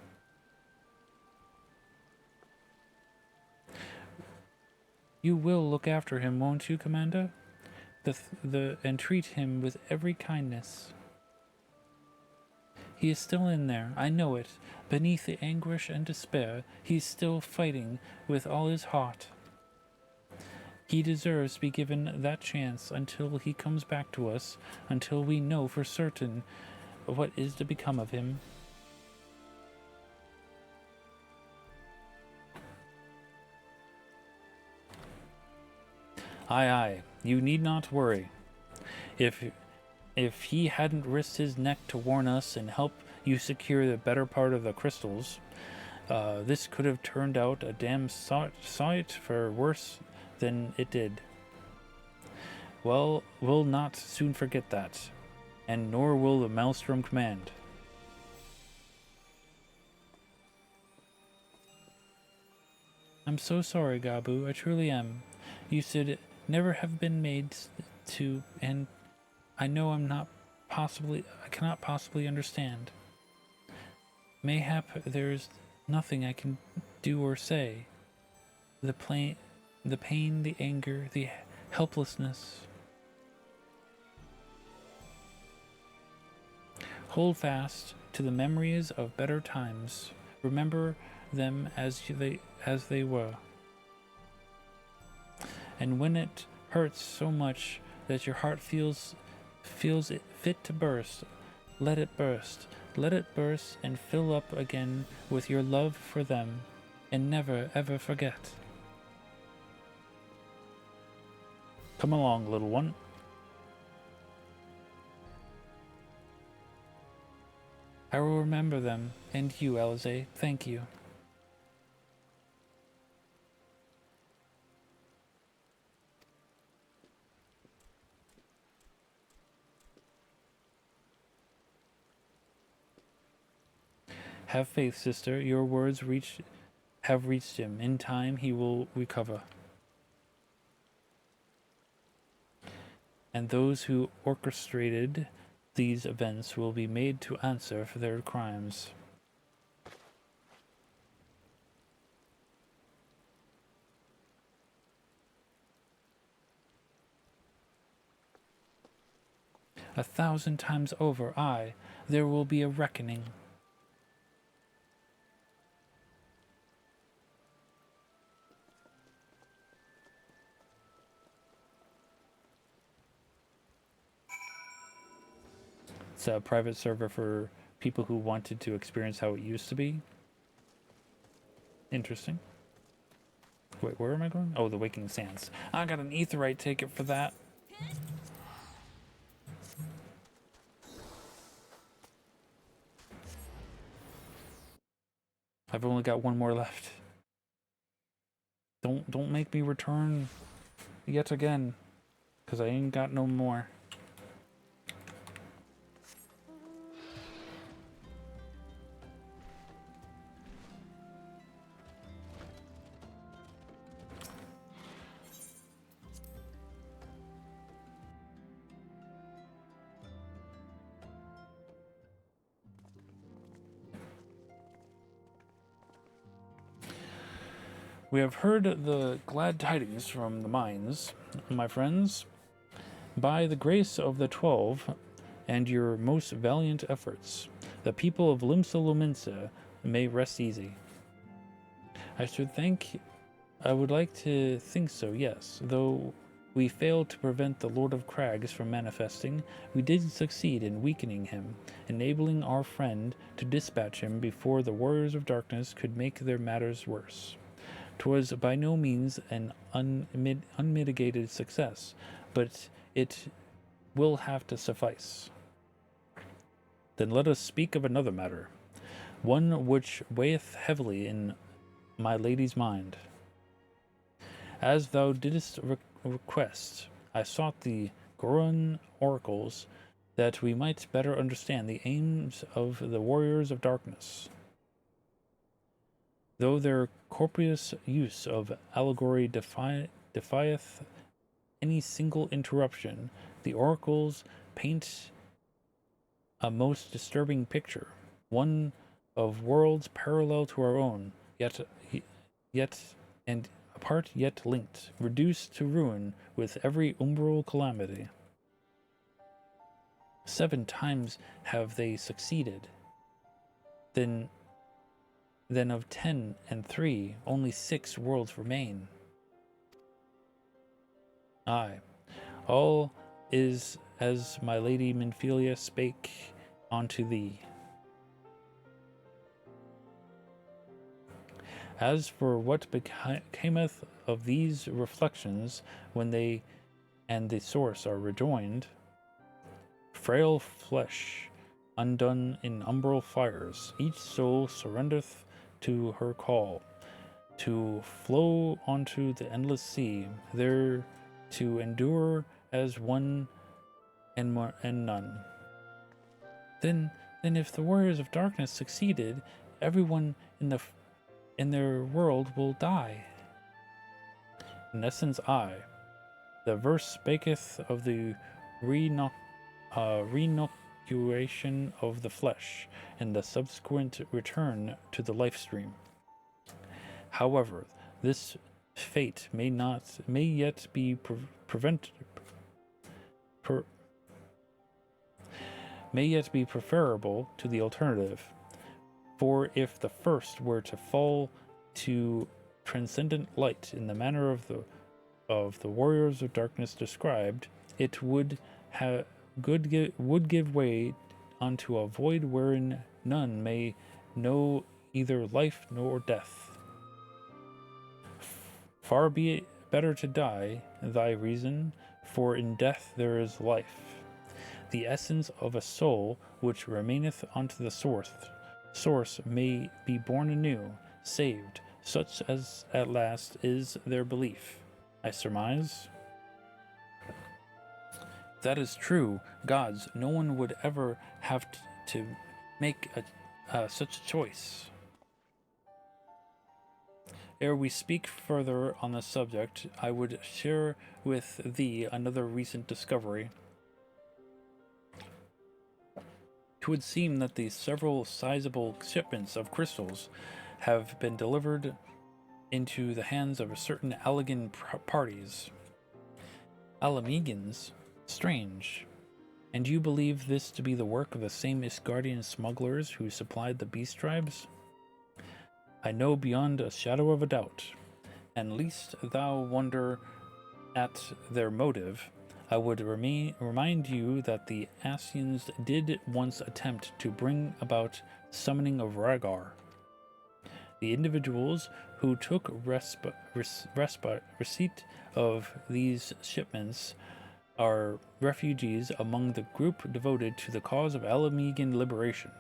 You will look after him, won't you, Commander? And treat him with every kindness. He is still in there, I know it. Beneath the anguish and despair, he's still fighting with all his heart. He deserves to be given that chance until he comes back to us, until we know for certain what is to become of him. Aye, aye, you need not worry. If he hadn't risked his neck to warn us and help you secure the better part of the crystals, this could have turned out a damn sight for worse than it did. Well, we'll not soon forget that, and nor will the Maelstrom Command. I'm so sorry, Gabu, I truly am. You should never have been made to, and I know I cannot possibly understand. Mayhap there's nothing I can do or say. The pain, the anger, the helplessness. Hold fast to the memories of better times. Remember them as they were. And when it hurts so much that your heart feels it fit to burst, let it burst. Let it burst and fill up again with your love for them, and never ever forget. Come along, little one. I will remember them, and you, Alize. Thank you. Have faith, sister. Your words have reached him. In time, he will recover. And those who orchestrated these events will be made to answer for their crimes. A 1,000 times over, there will be a reckoning. It's a private server for people who wanted to experience how it used to be. Interesting. Wait, where am I going? Oh, the Waking Sands. I got an Aetheryte ticket for that. I've only got one more left. Don't make me return yet again, because I ain't got no more. We have heard the glad tidings from the mines, my friends. By the grace of the 12 and your most valiant efforts, the people of Limsa Lominsa may rest easy. I would like to think so, yes. Though we failed to prevent the Lord of Crags from manifesting, we did succeed in weakening him, enabling our friend to dispatch him before the Warriors of Darkness could make their matters worse. 'Twas by no means an unmitigated success, but it will have to suffice. Then let us speak of another matter, one which weigheth heavily in my lady's mind. As thou didst request, I sought the Goron oracles that we might better understand the aims of the warriors of darkness. Though their copious use of allegory defieth any single interruption, the oracles paint a most disturbing picture, one of worlds parallel to our own, yet and apart yet linked, reduced to ruin with every umbral calamity. 7 times have they succeeded. Then of 10 and 3, only 6 worlds remain. Aye, all is as my lady Minfilia spake unto thee. As for what becameth of these reflections when they and the source are rejoined, frail flesh undone in umbral fires, each soul surrendereth to her call, to flow onto the endless sea, there to endure as one and none. Then if the warriors of darkness succeeded, everyone in their world will die. In essence, the verse spaketh of the renoculation of the flesh and the subsequent return to the life stream. However, this fate may yet be preferable to the alternative. For if the first were to fall to transcendent light in the manner of the warriors of darkness described, it would give way unto a void wherein none may know either life nor death. Far be it better to die, thy reason, for in death there is life. The essence of a soul which remaineth unto the source may be born anew, saved, such as at last is their belief, I surmise. That is true, gods, no one would ever have to make such a choice. Ere we speak further on the subject, I would share with thee another recent discovery. It would seem that the several sizable shipments of crystals have been delivered into the hands of certain Allegan parties. Alamegans? Strange. And you believe this to be the work of the same Isgardian smugglers who supplied the beast tribes? I know beyond a shadow of a doubt, and lest thou wonder at their motive, I would remind you that the Ascians did once attempt to bring about summoning of Rhaegar. The individuals who took receipt of these shipments are refugees among the group devoted to the cause of Alamegan liberation.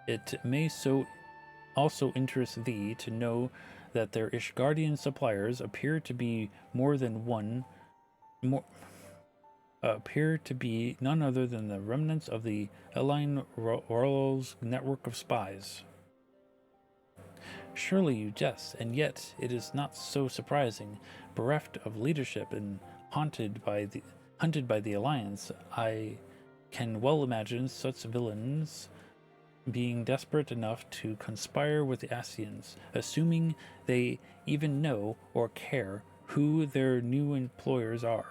It may so also interest thee to know that their Ishgardian suppliers appear to be none other than the remnants of the Elaine Orlo's network of spies. Surely you jest, and yet it is not so surprising. Bereft of leadership and hunted by the Alliance, I can well imagine such villains being desperate enough to conspire with the Ascians, assuming they even know or care who their new employers are.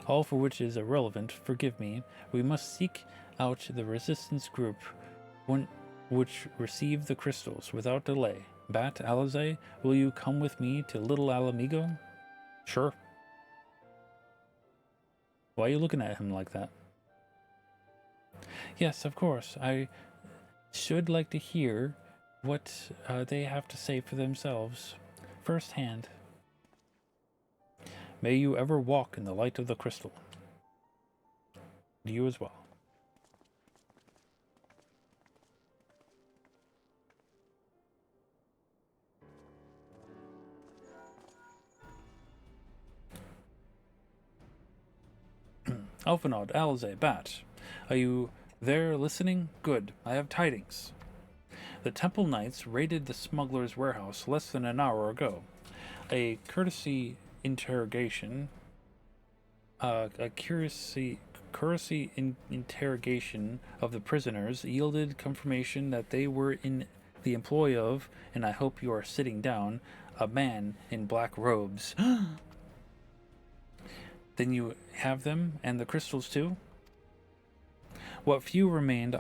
All for which is irrelevant, forgive me. We must seek out the resistance group which received the crystals without delay. Bat, Alizé, will you come with me to Little Alamigo? Sure. Why are you looking at him like that? Yes, of course. I should like to hear what they have to say for themselves, firsthand. May you ever walk in the light of the crystal. You as well. Alphinaud, Alze, Bat. Are you there listening? Good. I have tidings. The Temple Knights raided the smuggler's warehouse less than an hour ago. A courtesy interrogation interrogation of the prisoners yielded confirmation that they were in the employ of, and I hope you are sitting down, a man in black robes. Then you have them, and the crystals too? What few remained,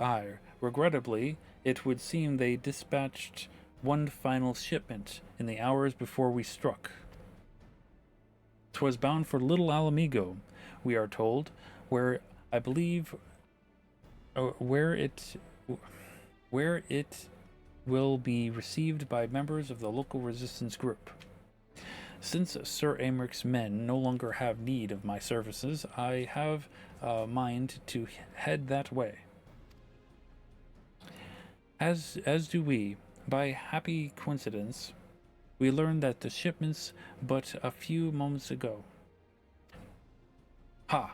regrettably, it would seem they dispatched one final shipment in the hours before we struck. 'Twas bound for Little Alamigo, we are told, where I believe where it will be received by members of the local resistance group. Since Sir Americ's men no longer have need of my services, I have a mind to head that way. As do we. By happy coincidence, we learned that the shipments but a few moments ago. Ha!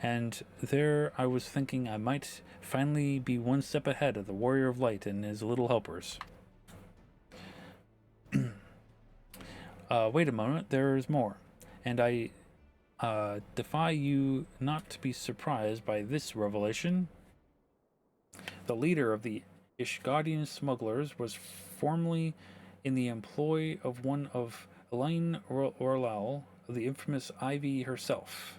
And there I was thinking I might finally be one step ahead of the Warrior of Light and his little helpers. Wait a moment, there's more. And I defy you not to be surprised by this revelation. The leader of the Ishgadian smugglers was formerly in the employ of one of Elaine Orlal, the infamous Ivy herself.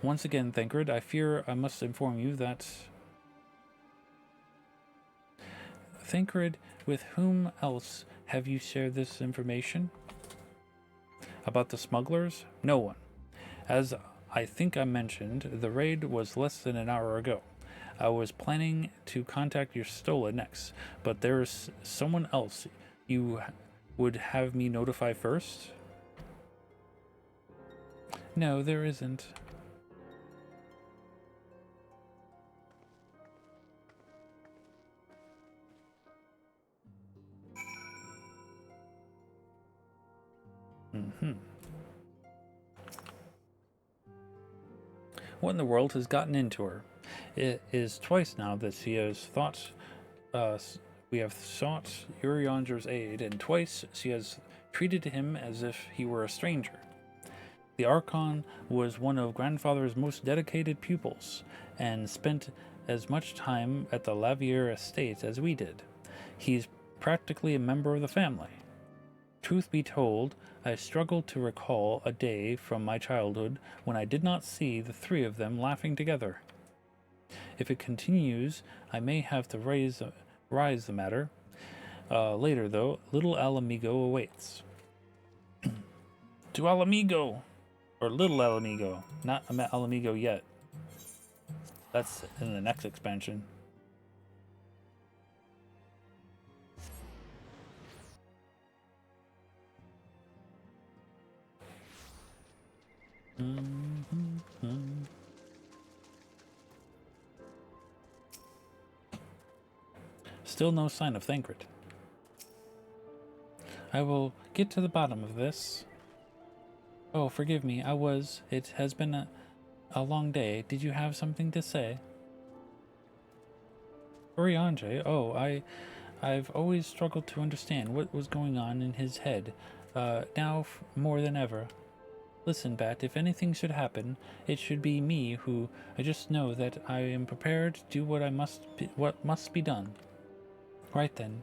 Once again, Thancred, I fear I must inform you that... Thancred, with whom else have you shared this information? About the smugglers? No one. As I think I mentioned, the raid was less than an hour ago. I was planning to contact your Stola next, but there's someone else you would have me notify first? No, there isn't. What in the world has gotten into her? It is twice now that she has thought we have sought Urianger's aid, and twice she has treated him as if he were a stranger. The Archon was one of Grandfather's most dedicated pupils, and spent as much time at the Lavier estate as we did. He's practically a member of the family. Truth be told, I struggle to recall a day from my childhood when I did not see the three of them laughing together. If it continues, I may have to rise the matter. Later, though, Little Alamigo awaits. To Alamigo! Or Little Alamigo. Not Alamigo yet. That's in the next expansion. Still no sign of Thancred. I will get to the bottom of this. Oh, forgive me, it has been a long day. Did you have something to say? Urianger, I've always struggled to understand what was going on in his head, now more than ever. Listen, Bat, if anything should happen, it should be me who... I just know that I am prepared to do what must be done. Right then,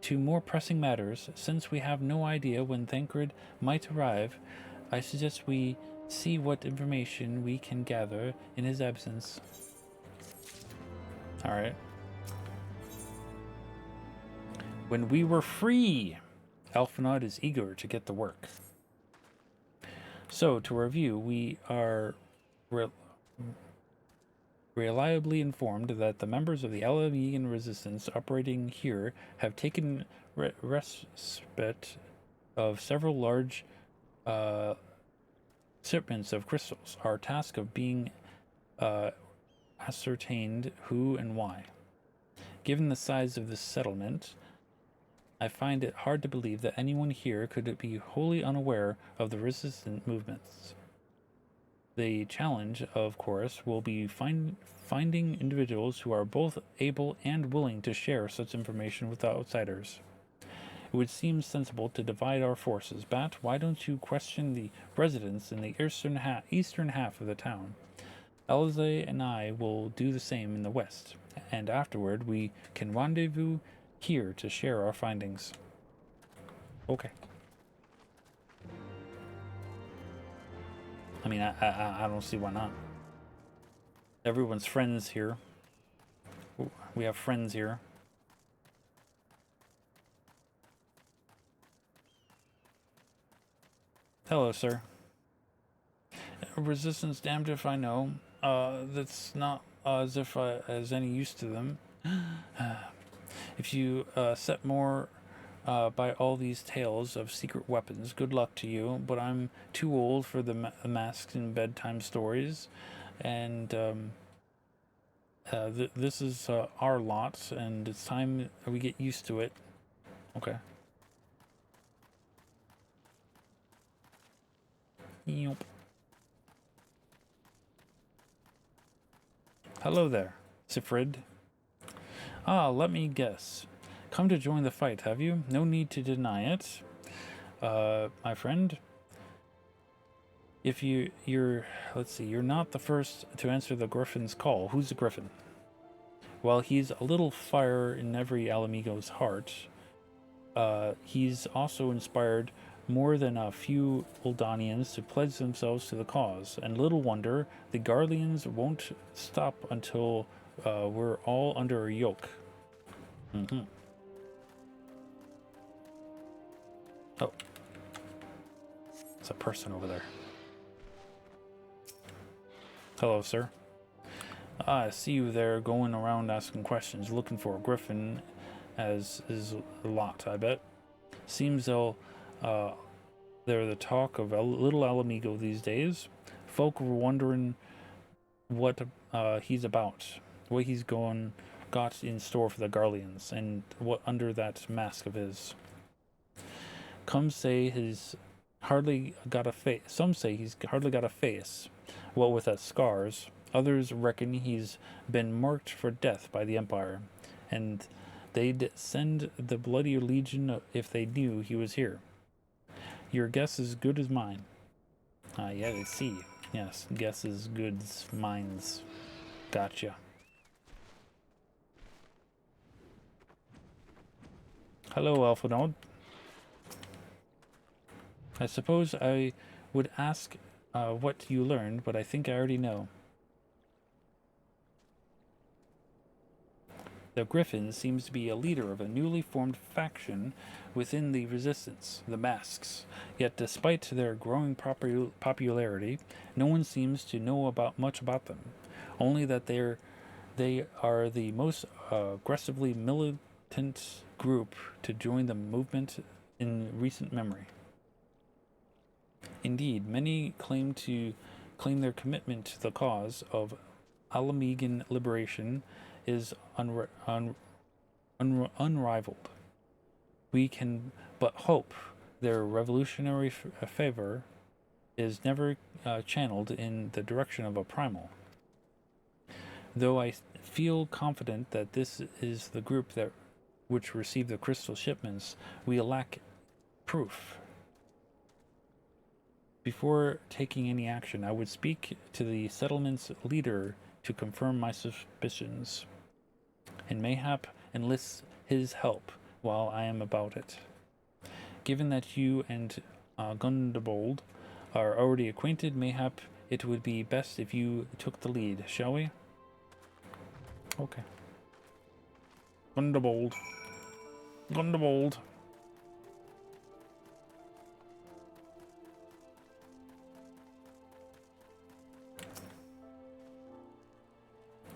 to more pressing matters, since we have no idea when Thancred might arrive, I suggest we see what information we can gather in his absence. Alright. When we were free! Alphinaud is eager to get to work. So, to review, we are reliably informed that the members of the Alamegan resistance operating here have taken respite of several large shipments of crystals. Our task of being ascertained who and why. Given the size of this settlement, I find it hard to believe that anyone here could be wholly unaware of the resistant movements. The challenge, of course, will be finding individuals who are both able and willing to share such information with outsiders. It would seem sensible to divide our forces. Bat, why don't you question the residents in the eastern half of the town? Elze and I will do the same in the west, and afterward we can rendezvous here to share our findings. Okay. I mean, I don't see why not. Everyone's friends here. We have friends here. Hello, sir. Resistance, damned if I know. That's not as if I as any use to them. If you set more by all these tales of secret weapons, good luck to you, but I'm too old for the masks and bedtime stories, and this is our lot, and it's time we get used to it. Okay. Yep. Hello there, Sifrid. Ah, let me guess. Come to join the fight, have you? No need to deny it. My friend, if let's see, you're not the first to answer the Griffin's call. Who's the Griffin? Well, he's a little fire in every Alamigo's heart. He's also inspired more than a few Uldanians to pledge themselves to the cause, and little wonder the Garleans won't stop until we're all under a yoke. Mm-hmm. Oh. It's a person over there. Hello, sir. I see you there going around asking questions, looking for a griffin, as is a lot, I bet. Seems they're the talk of Little Alamigo these days. Folk were wondering what he's about, what he's got in store for the Garleans, and what under that mask of his. Some say he's hardly got a face. What with that scars. Others reckon he's been marked for death by the Empire, and they'd send the bloody legion if they knew he was here. Your guess is good as mine. Yeah, I see. Yes, guess as good as mine's. Gotcha. Hello, Alphanode. I suppose I would ask what you learned, but I think I already know. The Griffin seems to be a leader of a newly formed faction within the Resistance, the Masks. Yet despite their growing popularity, no one seems to know much about them. Only that they are the most aggressively militant group to join the movement in recent memory. Indeed, many claim their commitment to the cause of Alamigan liberation is unrivaled. We can but hope their revolutionary favor is never channeled in the direction of a primal. Though I feel confident that this is the group which received the crystal shipments, we lack proof. Before taking any action, I would speak to the settlement's leader to confirm my suspicions, and mayhap enlist his help while I am about it. Given that you and Gundebold are already acquainted, mayhap it would be best if you took the lead, shall we? Okay. Gundebold. Gundebold.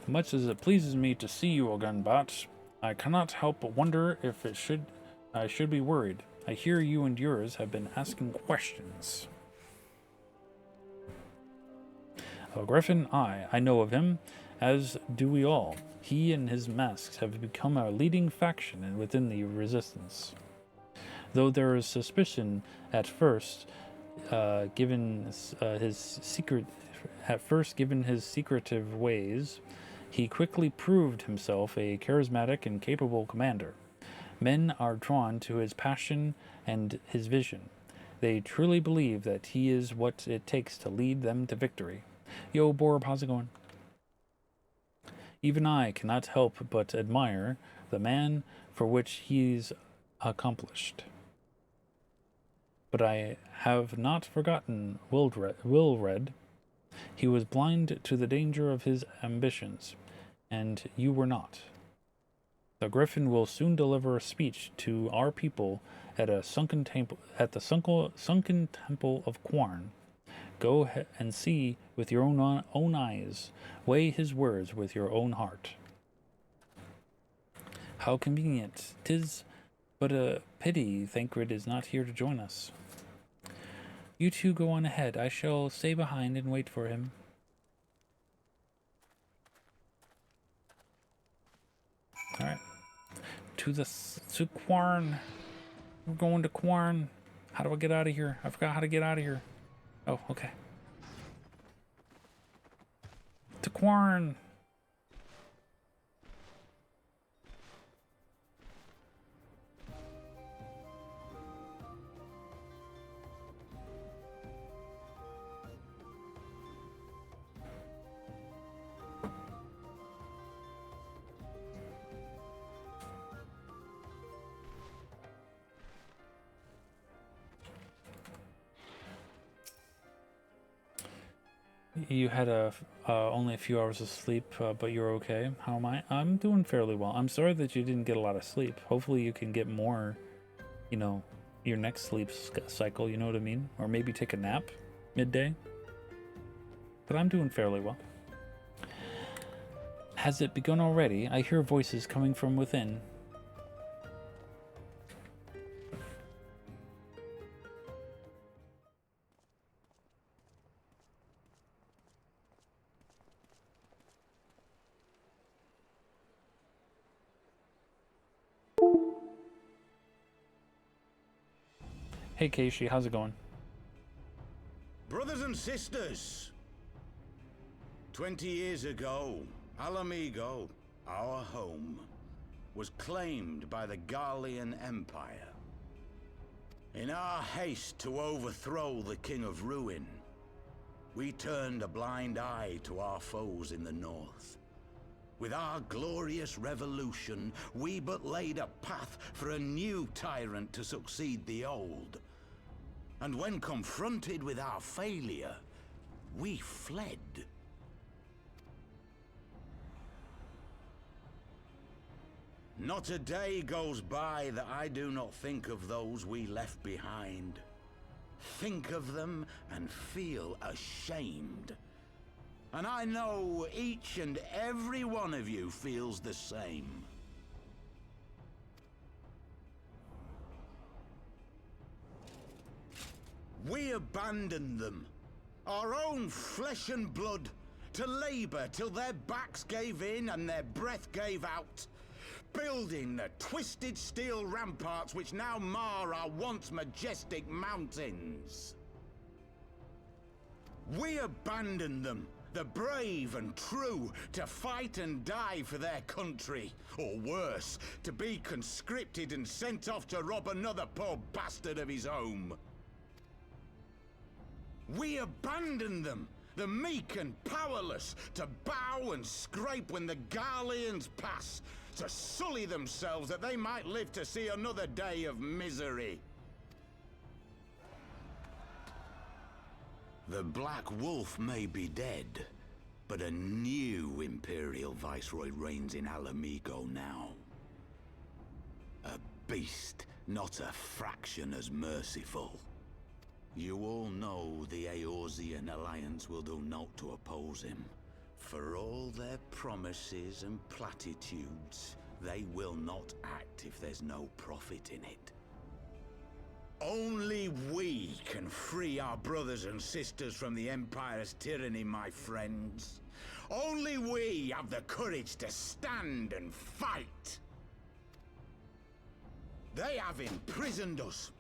Much as it pleases me to see you again, Bat, I cannot help but wonder if I should be worried. I hear you and yours have been asking questions. Griffin, I know of him, as do we all. He and his masks have become our leading faction within the Resistance. Though there is suspicion at first, given his secretive ways, he quickly proved himself a charismatic and capable commander. Men are drawn to his passion and his vision. They truly believe that he is what it takes to lead them to victory. Yo, Borb, how's it going? Even I cannot help but admire the man for which he's accomplished. But I have not forgotten Wilred. He was blind to the danger of his ambitions, and you were not. The Griffin will soon deliver a speech to our people at the sunken temple of Quarn. Go and see with your own eyes. Weigh his words with your own heart. How convenient. 'Tis but a pity Thancred is not here to join us. You two go on ahead. I shall stay behind and wait for him. Alright. To Quarn. We're going to Quarn. How do I get out of here? I forgot how to get out of here. Oh, okay. To Quarn. You had only a few hours of sleep, but you're okay. How am I? I'm doing fairly well. I'm sorry that you didn't get a lot of sleep. Hopefully you can get more, you know, your next sleep cycle, you know what I mean? Or maybe take a nap midday. But I'm doing fairly well. Has it begun already? I hear voices coming from within. Hey Keishi, how's it going? Brothers and sisters, 20 years ago, Alamigo, our home, was claimed by the Garlean Empire. In our haste to overthrow the King of Ruin, we turned a blind eye to our foes in the north. With our glorious revolution, we but laid a path for a new tyrant to succeed the old. And when confronted with our failure, we fled. Not a day goes by that I do not think of those we left behind. Think of them and feel ashamed. And I know each and every one of you feels the same. We abandoned them, our own flesh and blood, to labor till their backs gave in and their breath gave out, building the twisted steel ramparts which now mar our once majestic mountains. We abandoned them, the brave and true, to fight and die for their country, or worse, to be conscripted and sent off to rob another poor bastard of his home. We abandoned them, the meek and powerless, to bow and scrape when the Garleans pass, to sully themselves that they might live to see another day of misery. The Black Wolf may be dead, but a new Imperial Viceroy reigns in Alamigo now. A beast, not a fraction as merciful. You all know the Eorzean Alliance will do naught to oppose him. For all their promises and platitudes, they will not act if there's no profit in it. Only we can free our brothers and sisters from the Empire's tyranny, my friends. Only we have the courage to stand and fight. They have imprisoned us.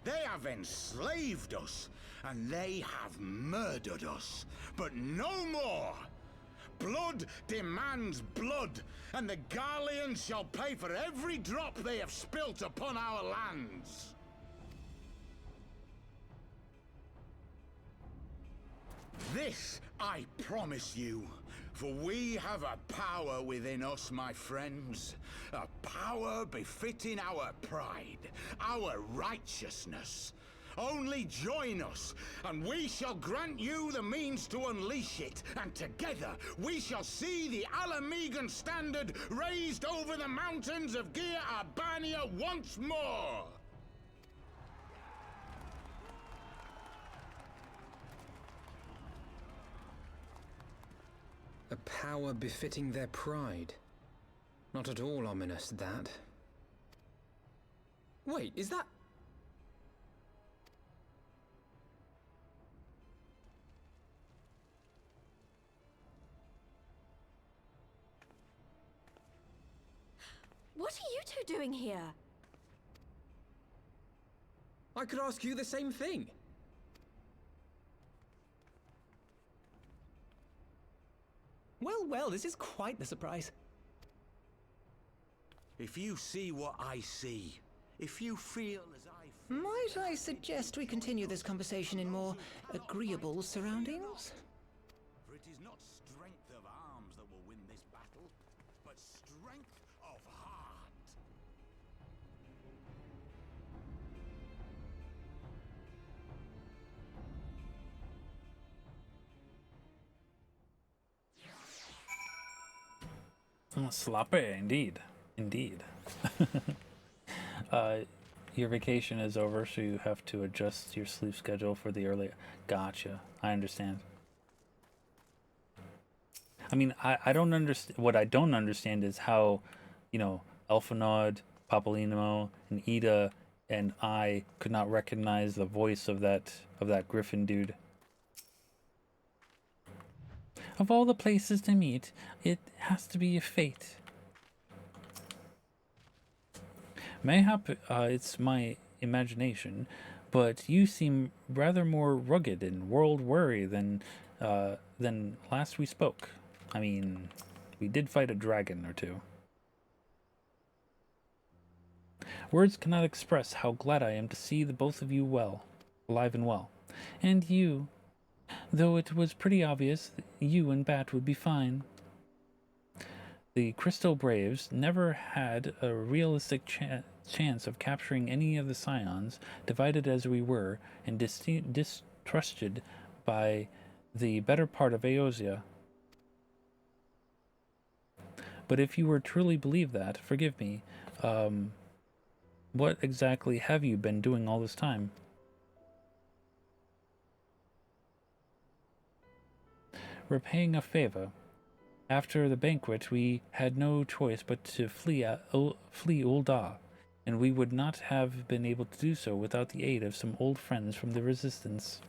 They have enslaved us. And they have murdered us. But no more! Blood demands blood, and the Garleans shall pay for every drop they have spilt upon our lands. This I promise you, for we have a power within us, my friends. A power befitting our pride, our righteousness. Only join us, and we shall grant you the means to unleash it, and together we shall see the Alamegan standard raised over the mountains of Gia Arbania once more! A power befitting their pride. Not at all ominous, that. Wait, is that... What are you two doing here? I could ask you the same thing. Well, well, this is quite the surprise. If you see what I see, if you feel as I feel... Might I suggest we continue this conversation in more agreeable surroundings? For it is not strength of arms that will win this battle, but strength of heart. Sloppy, indeed. Indeed. Your vacation is over, so you have to adjust your sleep schedule for the early... Gotcha. I understand. I mean, I don't understand... What I don't understand is how, you know, Elfanaud, Papolino, and Ida, and I could not recognize the voice of that Griffin dude. Of all the places to meet, it has to be a fate. Mayhap it's my imagination, but you seem rather more rugged and world-weary than last we spoke. I mean, we did fight a dragon or two. Words cannot express how glad I am to see the both of you well, alive and well. And you, though it was pretty obvious that you and Bat would be fine. The Crystal Braves never had a realistic chance of capturing any of the Scions, divided as we were, and distrusted by the better part of Eosia. But if you were truly believe that, forgive me, what exactly have you been doing all this time? Repaying a favor. After the banquet, we had no choice but to flee Ul'dah, and we would not have been able to do so without the aid of some old friends from the Resistance.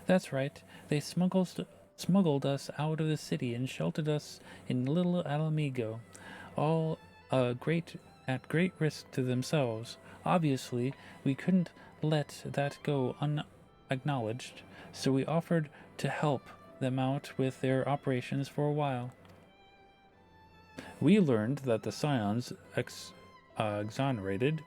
That's right, they smuggled us out of the city and sheltered us in Little Alamigo, all at great risk to themselves. Obviously, we couldn't let that go unacknowledged, so we offered to help them out with their operations for a while. We learned that the Scions exonerated,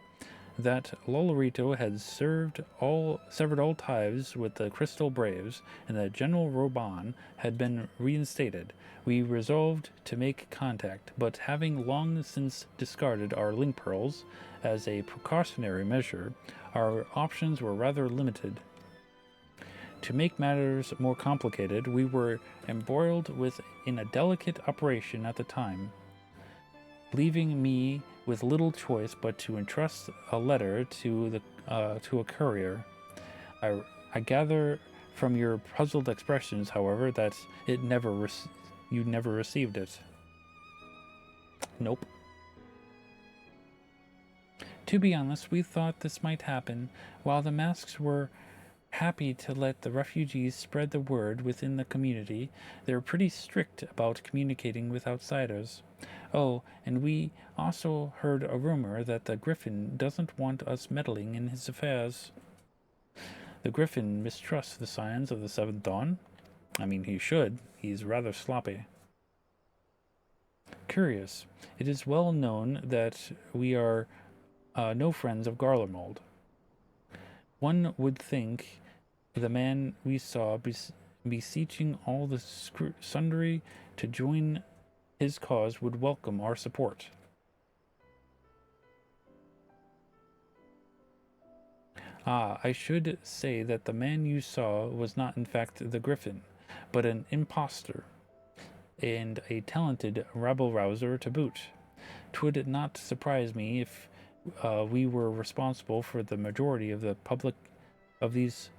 that Lolorito had severed all ties with the Crystal Braves, and that General Roban had been reinstated. We resolved to make contact, but having long since discarded our link pearls as a precautionary measure, our options were rather limited. To make matters more complicated, we were embroiled in a delicate operation at the time, leaving me with little choice but to entrust a letter to a courier. I gather from your puzzled expressions, however, that you never received it. Nope. To be honest, we thought this might happen while the masks were happy to let the refugees spread the word within the community. They're pretty strict about communicating with outsiders. Oh, and we also heard a rumor that the Griffin doesn't want us meddling in his affairs. The Griffin mistrusts the signs of the Seventh Dawn? I mean, he should. He's rather sloppy. Curious. It is well known that we are no friends of Garlemald. One would think the man we saw beseeching all the sundry to join his cause would welcome our support. Ah, I should say that the man you saw was not in fact the Griffin, but an impostor, and a talented rabble-rouser to boot. 'Twould not surprise me if we were responsible for the majority of the public of these.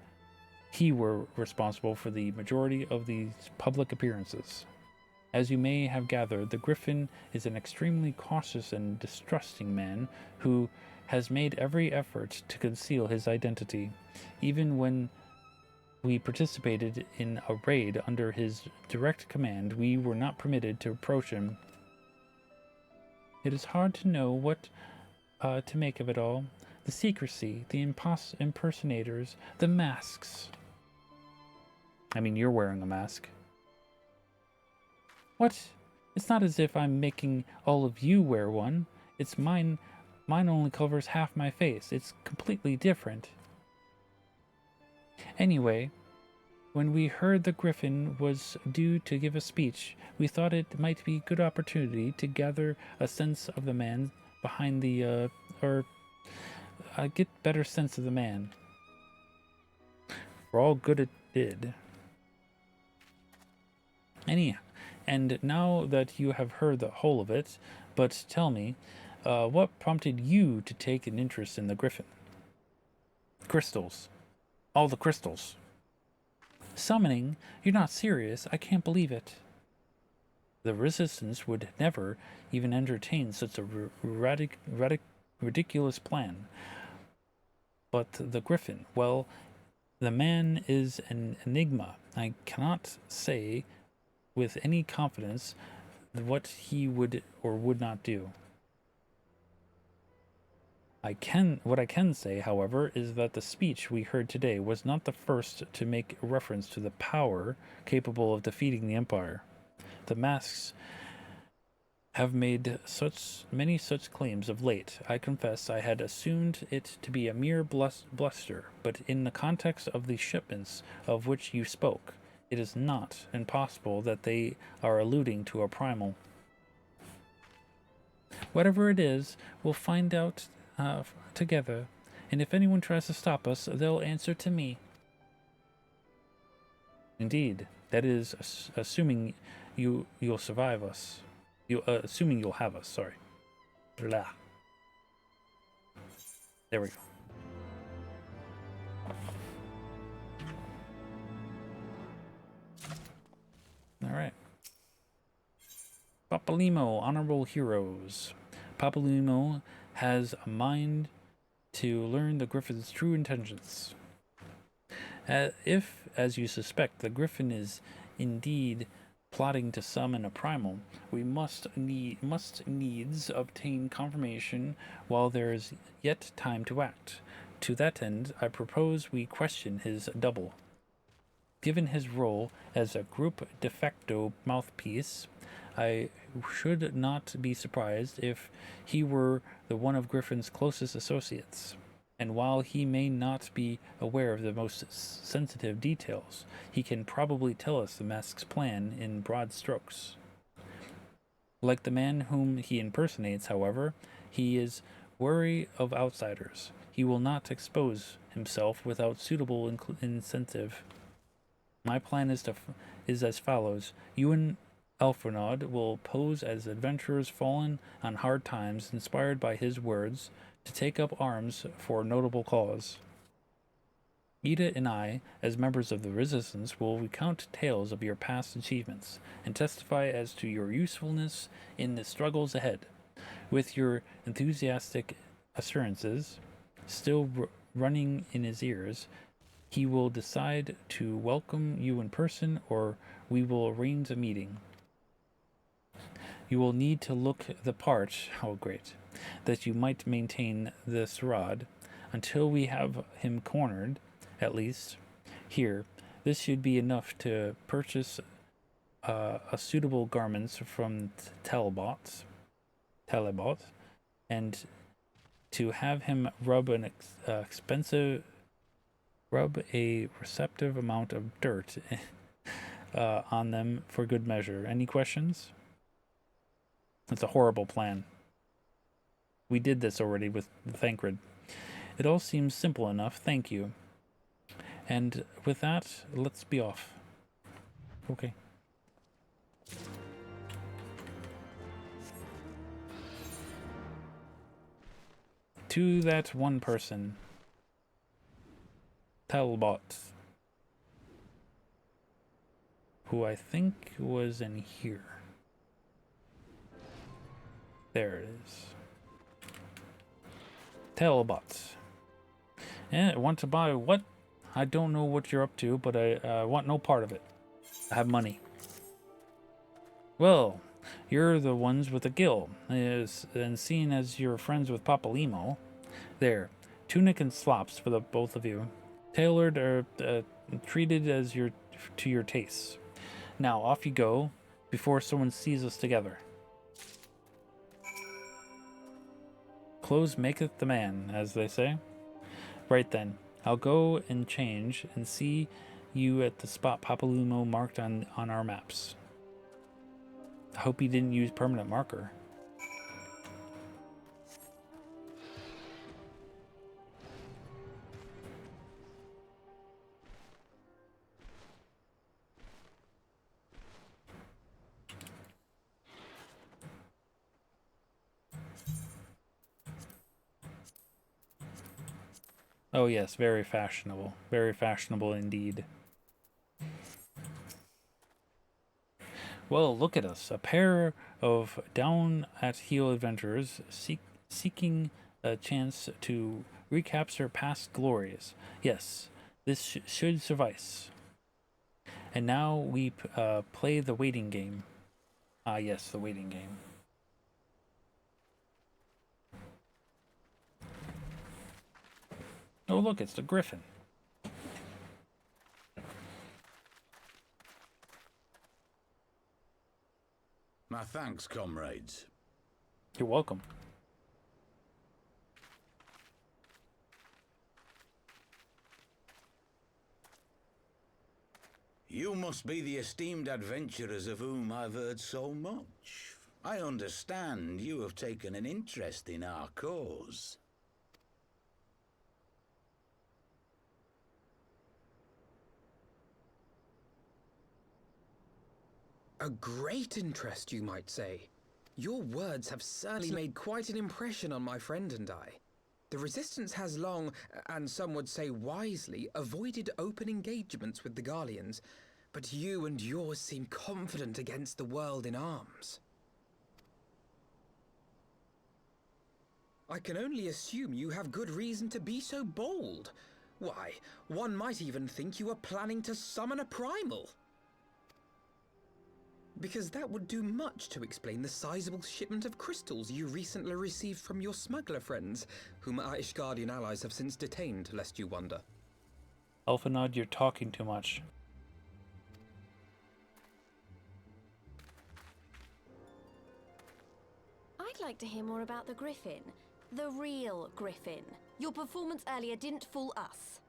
He were responsible for the majority of these public appearances. As you may have gathered, the Griffin is an extremely cautious and distrusting man who has made every effort to conceal his identity. Even when we participated in a raid under his direct command, we were not permitted to approach him. It is hard to know what to make of it all. The secrecy, the impersonators, the masks. I mean, you're wearing a mask. What? It's not as if I'm making all of you wear one. It's mine. Mine only covers half my face. It's completely different. Anyway, when we heard the Griffin was due to give a speech, we thought it might be a good opportunity to gather a sense of the man behind the, get better sense of the man. For all good it did. Anyhow, and now that you have heard the whole of it, but tell me, what prompted you to take an interest in the Griffin? Crystals. All the crystals. Summoning? You're not serious. I can't believe it. The Resistance would never even entertain such a ridiculous plan. But the Griffin, well, the man is an enigma. I cannot say with any confidence what he would or would not do. What I can say, however, is that the speech we heard today was not the first to make reference to the power capable of defeating the Empire. The masks have made many such claims of late. I confess I had assumed it to be a mere bluster, but in the context of the shipments of which you spoke, it is not impossible that they are alluding to a primal. Whatever it is, we'll find out together, and if anyone tries to stop us, they'll answer to me. Indeed, that is assuming you'll survive us. Assuming you'll have us. Sorry. Blah. There we go. All right. Papalymo, Honorable Heroes. Papalymo has a mind to learn the Griffin's true intentions. If, as you suspect, the Griffin is indeed plotting to summon a primal, we must needs obtain confirmation while there is yet time to act. To that end, I propose we question his double. Given his role as a group de facto mouthpiece, I should not be surprised if he were the one of Griffin's closest associates. And while he may not be aware of the most sensitive details, he can probably tell us the mask's plan in broad strokes. Like the man whom he impersonates, however, he is wary of outsiders. He will not expose himself without suitable incentive. My plan is as follows. You and Elfrenod will pose as adventurers fallen on hard times, inspired by his words, to take up arms for a notable cause. Ida and I, as members of the Resistance, will recount tales of your past achievements and testify as to your usefulness in the struggles ahead. With your enthusiastic assurances still running in his ears, He will decide to welcome you in person, or we will arrange a meeting. You will need to look the part, oh great, that you might maintain this rod until we have him cornered, at least. Here, this should be enough to purchase a suitable garments from Telebot, and to have him rub a receptive amount of dirt on them for good measure. Any questions? It's a horrible plan. We did this already with Thancred. It all seems simple enough, thank you. And with that, let's be off. Okay. To that one person. Talbot. Who I think was in here. There it is. Talbot. Yeah, want to buy what? I don't know what you're up to, but I want no part of it. I have money. Well, you're the ones with the gill, and seeing as you're friends with Papalymo, there, tunic and slops for the both of you, tailored or treated as to your tastes. Now off you go, before someone sees us together. Clothes maketh the man, as they say. Right then, I'll go and change and see you at the spot Papalymo marked on our maps. I hope he didn't use permanent marker. Oh yes, very fashionable. Very fashionable indeed. Well, look at us. A pair of down-at-heel adventurers seeking a chance to recapture past glories. Yes, this should suffice. And now we play the waiting game. Ah, yes, the waiting game. Oh, look, it's the Griffin. My thanks, comrades. You're welcome. You must be the esteemed adventurers of whom I've heard so much. I understand you have taken an interest in our cause. A great interest, you might say. Your words have certainly made quite an impression on my friend and I. The Resistance has long, and some would say wisely, avoided open engagements with the Garleans, but you and yours seem confident against the world in arms. I can only assume you have good reason to be so bold. Why, one might even think you are planning to summon a primal. Because that would do much to explain the sizable shipment of crystals you recently received from your smuggler friends, whom our Ishgardian allies have since detained, lest you wonder. Elfinod, you're talking too much. I'd like to hear more about the Griffin. The real Griffin. Your performance earlier didn't fool us.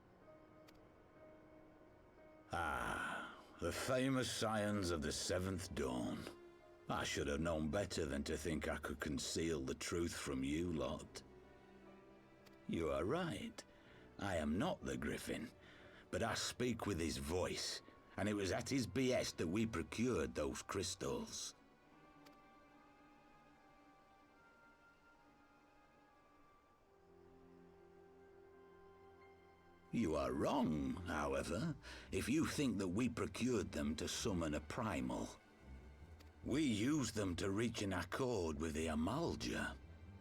Ah, the famous scions of the Seventh Dawn. I should have known better than to think I could conceal the truth from you lot. You are right. I am not the Griffin, but I speak with his voice, and it was at his behest that we procured those crystals. You are wrong, however, if you think that we procured them to summon a primal. We used them to reach an accord with the Amalja.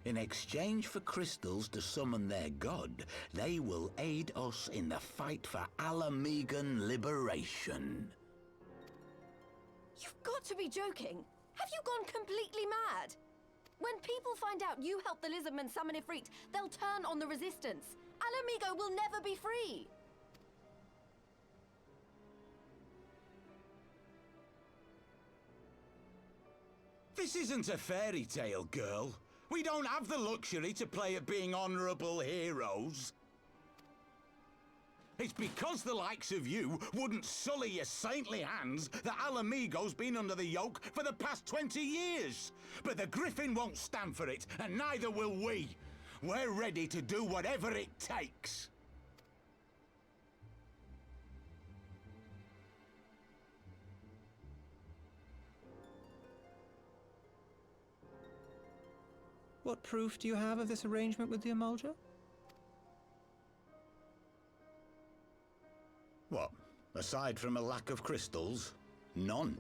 In exchange for crystals to summon their god, they will aid us in the fight for Alamegan liberation. You've got to be joking. Have you gone completely mad? When people find out you helped the Lizardmen summon Ifrit, they'll turn on the Resistance. Alamigo will never be free. This isn't a fairy tale, girl. We don't have the luxury to play at being honourable heroes. It's because the likes of you wouldn't sully your saintly hands that Alamigo's been under the yoke for the past 20 years. But the Griffin won't stand for it, and neither will we. We're ready to do whatever it takes. What proof do you have of this arrangement with the Emulger? What? Aside from a lack of crystals? None.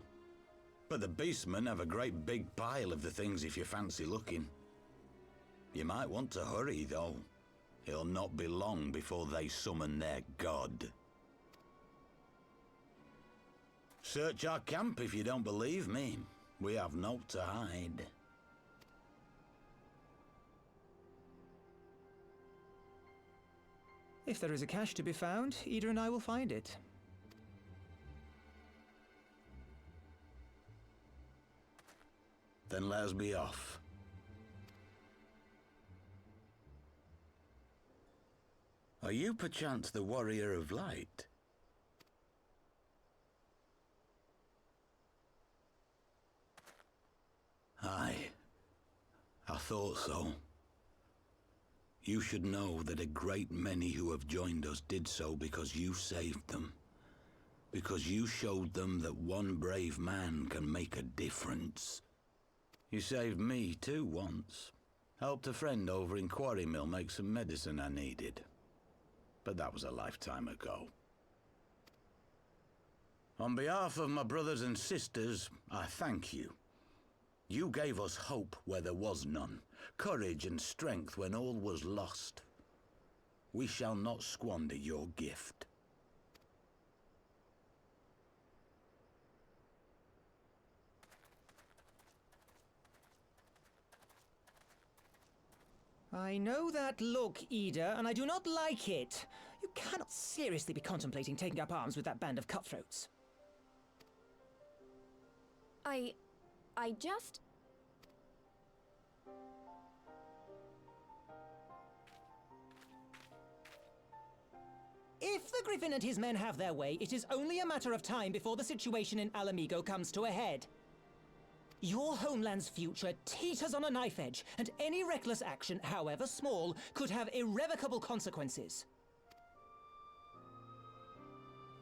But the Beastmen have a great big pile of the things if you fancy looking. You might want to hurry, though. It'll not be long before they summon their god. Search our camp if you don't believe me. We have naught to hide. If there is a cache to be found, Ida and I will find it. Then let us be off. Are you perchance the Warrior of Light? Aye, I thought so. You should know that a great many who have joined us did so because you saved them. Because you showed them that one brave man can make a difference. You saved me too once. Helped a friend over in Quarry Mill make some medicine I needed. But that was a lifetime ago. On behalf of my brothers and sisters, I thank you. You gave us hope where there was none, courage and strength when all was lost. We shall not squander your gift. I know that look, Ida, and I do not like it. You cannot seriously be contemplating taking up arms with that band of cutthroats. I just... If the Griffin and his men have their way, it is only a matter of time before the situation in Alamigo comes to a head. Your homeland's future teeters on a knife edge, and any reckless action, however small, could have irrevocable consequences.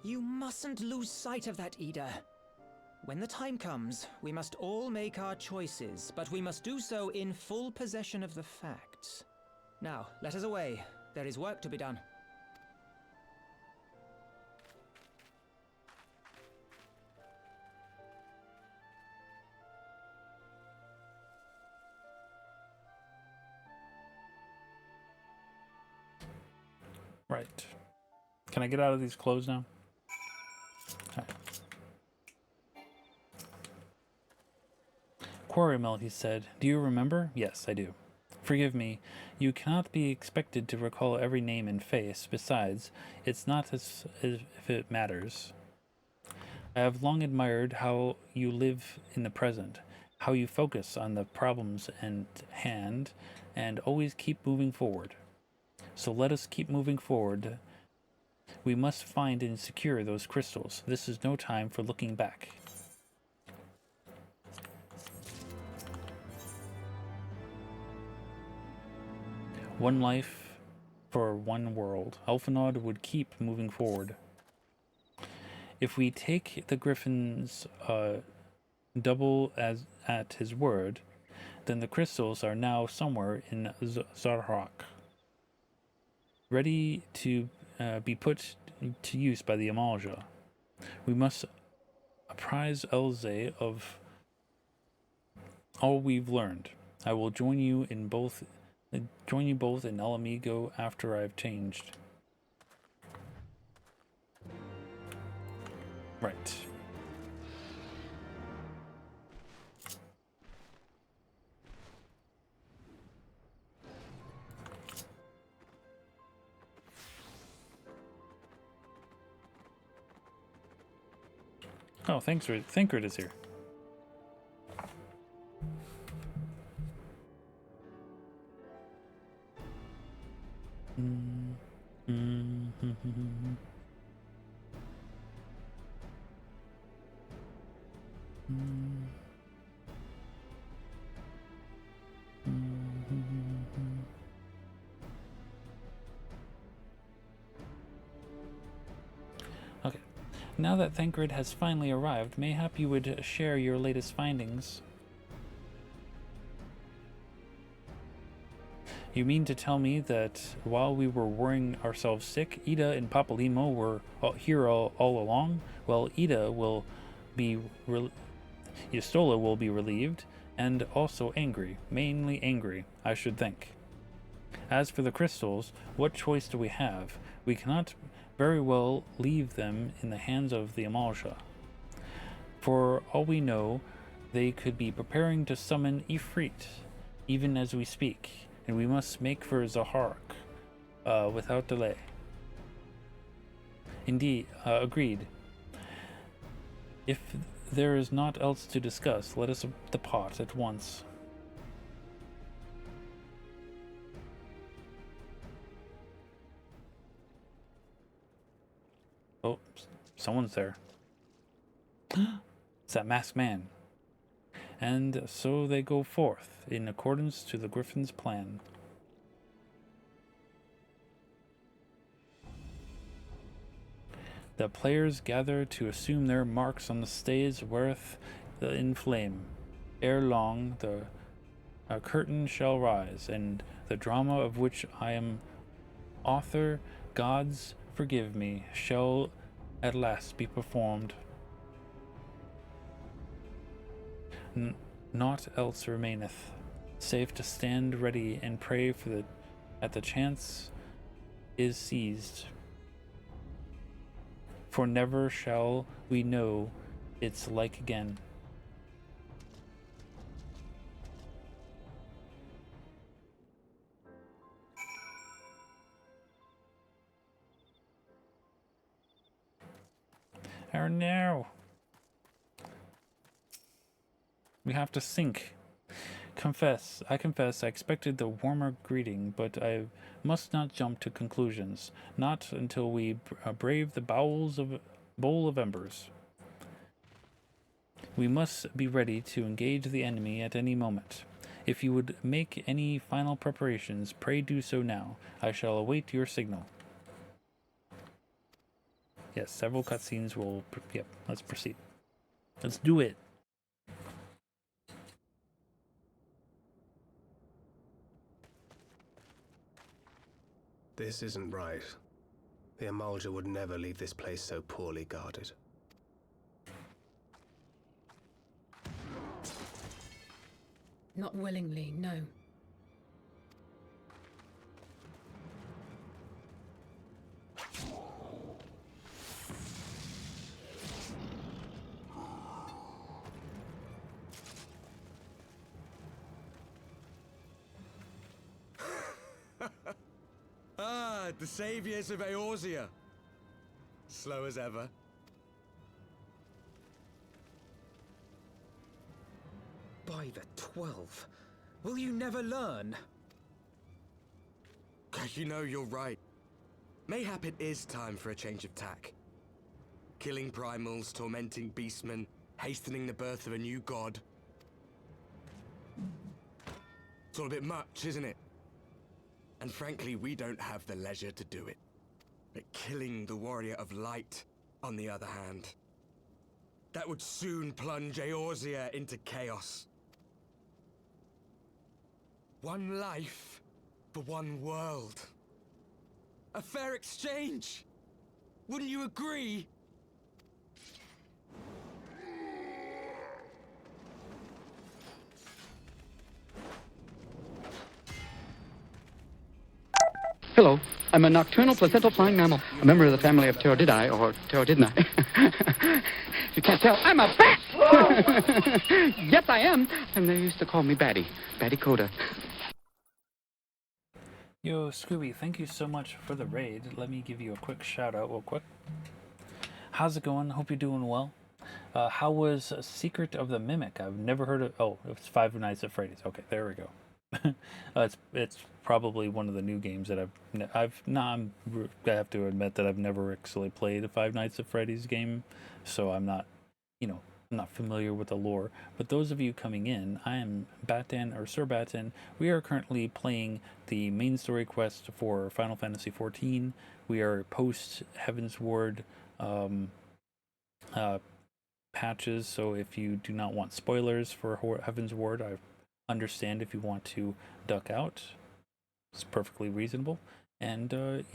You mustn't lose sight of that, Ida. When the time comes, we must all make our choices, but we must do so in full possession of the facts. Now, let us away. There is work to be done. Right. Can I get out of these clothes now? Okay. Quarry Mill, he said. Do you remember? Yes, I do. Forgive me. You cannot be expected to recall every name and face. Besides, it's not as if it matters. I have long admired how you live in the present, how you focus on the problems at hand, and always keep moving forward. So let us keep moving forward. We must find and secure those crystals. This is no time for looking back. One life for one world. Elfenod would keep moving forward. If we take the Griffin's double as at his word, then the crystals are now somewhere in Zarhok, ready to be put to use by the Amalja. We must apprise Elze of all we've learned. I will join you both in Alamigo after I've changed. Right. Oh, Thancred is here. Okay. Now that Thancred has finally arrived, mayhap you would share your latest findings. You mean to tell me that while we were worrying ourselves sick, Ida and Papalymo were here all along? Well, Ida will be... Yustola will be relieved, and also angry. Mainly angry, I should think. As for the crystals, what choice do we have? We cannot very well leave them in the hands of the Amalja. For all we know, they could be preparing to summon Ifrit, even as we speak, and we must make for Zahark without delay. Indeed, agreed. If there is naught else to discuss, let us depart at once. Oh, someone's there. It's that masked man. And so they go forth, in accordance to the Griffin's plan. The players gather to assume their marks on the stage whereof in flame. Ere long, the curtain shall rise, and the drama of which I am author, gods forgive me, shall at last be performed. Naught else remaineth, save to stand ready and pray for the chance is seized. For never shall we know its like again. Oh no! We have to sink. I confess I expected the warmer greeting, but I must not jump to conclusions. Not until we brave the bowl of embers. We must be ready to engage the enemy at any moment. If you would make any final preparations, pray do so now. I shall await your signal. Yes, several cutscenes will... Yep, let's proceed. Let's do it. This isn't right. The Amalja would never leave this place so poorly guarded. Not willingly, no. The saviors of Eorzea. Slow as ever. By the 12, will you never learn? You know, you're right. Mayhap it is time for a change of tack. Killing primals, tormenting beastmen, hastening the birth of a new god. It's all a bit much, isn't it? And frankly, we don't have the leisure to do it. But killing the warrior of light, on the other hand, that would soon plunge Eorzea into chaos. One life for one world. A fair exchange! Wouldn't you agree? Hello. I'm a nocturnal placental flying mammal, a member of the family of Pterodiddae, or Pterodidna. If you can't tell, I'm a bat! Yes, I am. And they used to call me Batty. Batty Coda. Yo, Scooby, thank you so much for the raid. Let me give you a quick shout out real quick. How's it going? Hope you're doing well. How was Secret of the Mimic? I've never heard of... Oh, it's Five Nights at Freddy's. Okay, there we go. It's probably one of the new games that I have to admit that I've never actually played a Five Nights at Freddy's game, so I'm not, I'm not familiar with the lore. But those of you coming in, I am BatDan, or Sir BatDan. We are currently playing the main story quest for Final Fantasy XIV. We are post Heaven's Ward patches, so if you do not want spoilers for Heaven's Ward, I understand if you want to duck out. It's perfectly reasonable. And for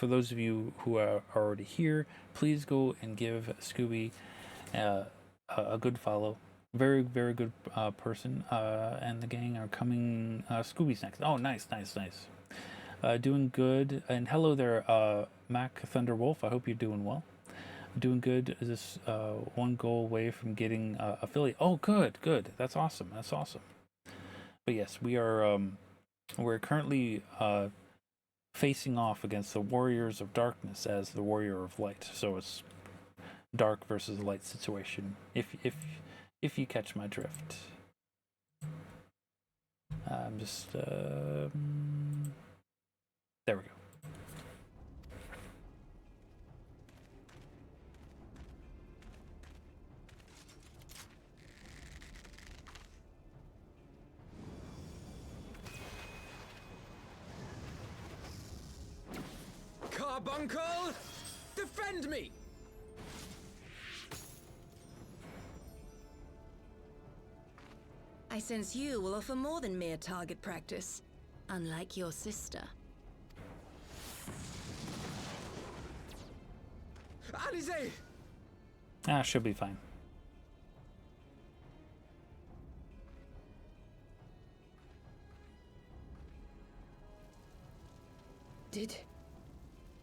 those of you who are already here, please go and give Scooby a good follow. Very, very good person. And the gang are coming. Scooby's next. Oh, nice. Doing good. And hello there, Mac Thunderwolf. I hope you're doing well. Doing good. Is this one goal away from getting affiliate? Oh, good. That's awesome. But yes, we are. We're currently facing off against the Warriors of Darkness as the Warrior of Light. So it's dark versus light situation. If you catch my drift. I'm just there we go. Carbuncle, defend me! I sense you will offer more than mere target practice, unlike your sister. Alize! Should be fine.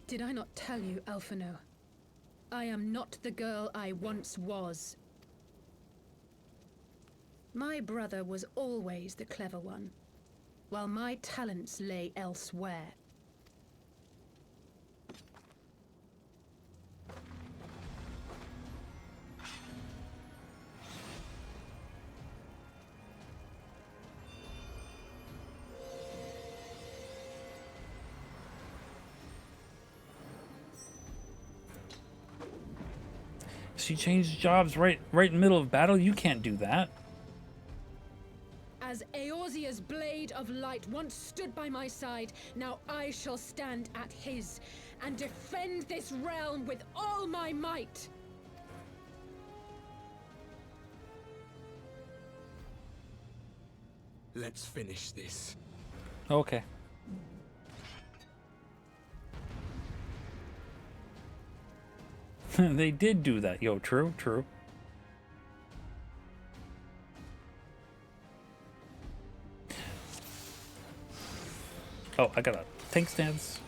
Did I not tell you, Alphino? I am not the girl I once was. My brother was always the clever one, while my talents lay elsewhere. She changed jobs right in the middle of battle. You can't do that. As Eorzea's blade of light once stood by my side, now I shall stand at his and defend this realm with all my might. Let's finish this. Okay. They did do that. Yo, true. Oh, I got a tank stance.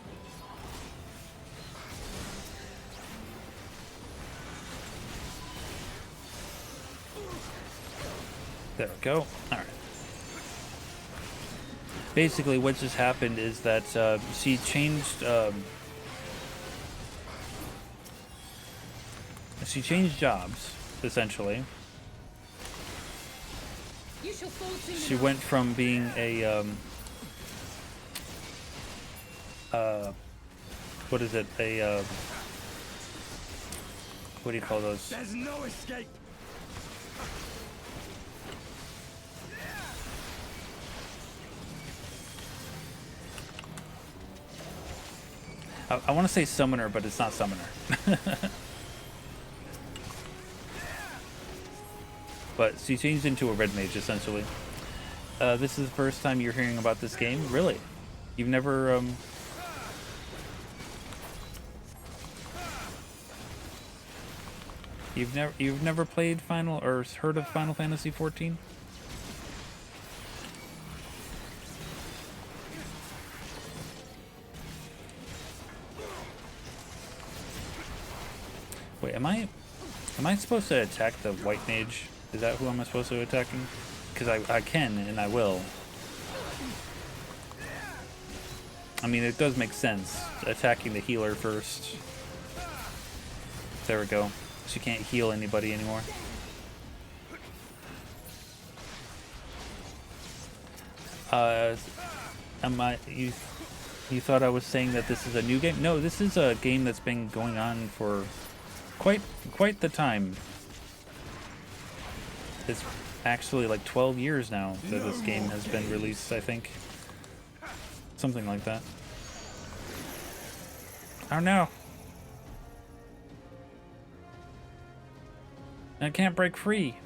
There we go. Alright. Basically, what just happened is that she changed... She changed jobs, essentially. She went from being a, what is it? A, what do you call those? There's no escape! I want to say summoner, but it's not summoner. But she changed into a red mage, essentially. This is the first time you're hearing about this game? Really? You've never, You've never played Final, or heard of Final Fantasy XIV? am I supposed to attack the white mage? Is that who I'm supposed to attacking? Because I can and I will. I mean, it does make sense attacking the healer first. There we go. She can't heal anybody anymore. You thought I was saying that this is a new game? No, this is a game that's been going on for quite the time. It's actually like 12 years now that this game has been released, I think. Something like that. Oh no! I can't break free.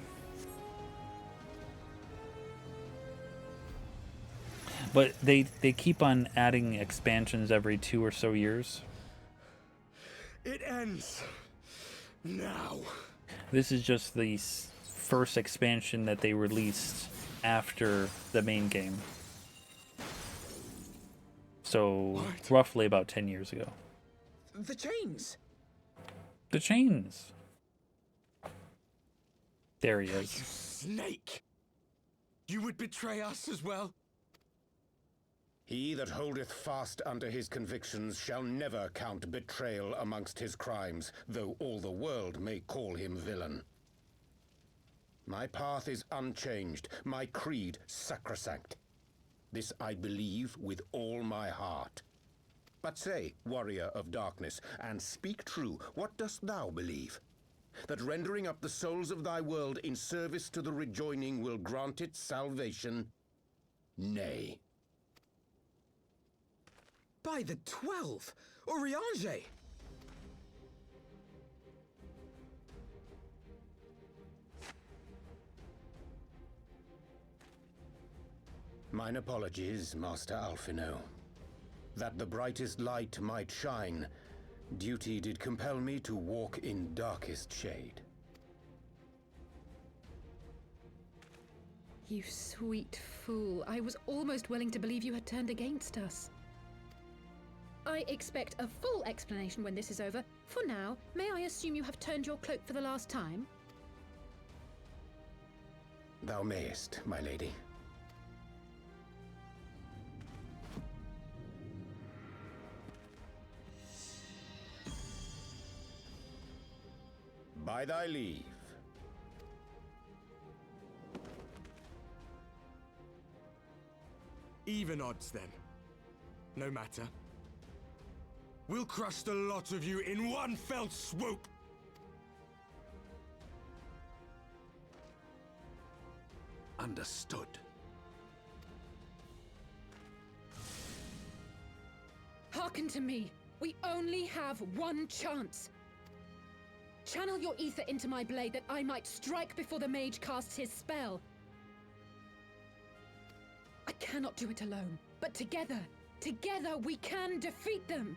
But they keep on adding expansions every 2 or so years. It ends now. This is just the first expansion that they released after the main game. So roughly about 10 years ago. The chains. The chains. There he You is. snake! You would betray us as well? He that holdeth fast unto his convictions shall never count betrayal amongst his crimes, though all the world may call him villain. My path is unchanged, my creed sacrosanct. This I believe with all my heart. But say, warrior of darkness, and speak true, what dost thou believe? That rendering up the souls of thy world in service to the rejoining will grant it salvation? Nay. By the 12! Oriange! Mine apologies, Master Alphino. That the brightest light might shine, duty did compel me to walk in darkest shade. You sweet fool. I was almost willing to believe you had turned against us. I expect a full explanation when this is over. For now, may I assume you have turned your cloak for the last time? Thou mayest, my lady. By thy leave. Even odds, then. No matter. We'll crush the lot of you in one fell swoop! Understood. Hearken to me. We only have one chance. Channel your ether into my blade that I might strike before the mage casts his spell. I cannot do it alone, but together we can defeat them.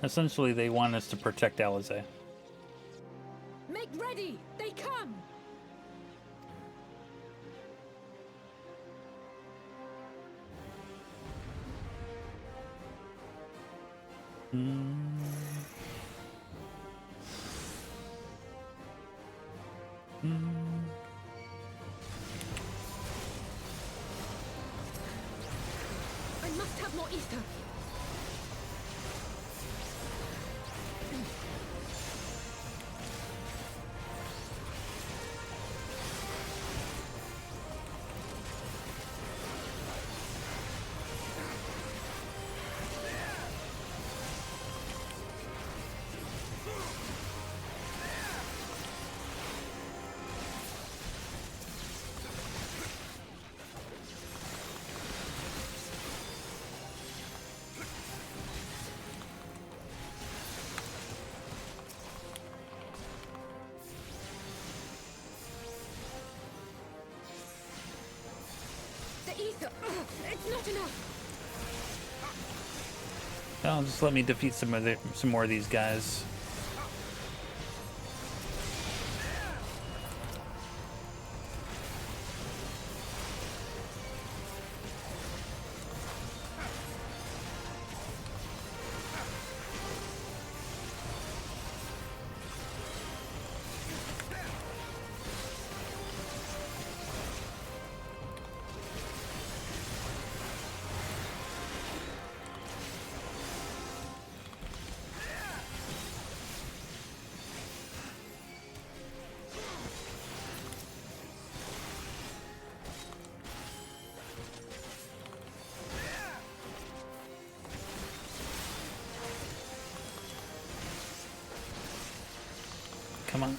Essentially, they want us to protect Alizé. Make ready! They come! I must have more ether. Ether! It's not enough! Well, just let me defeat some more of these guys. Come on.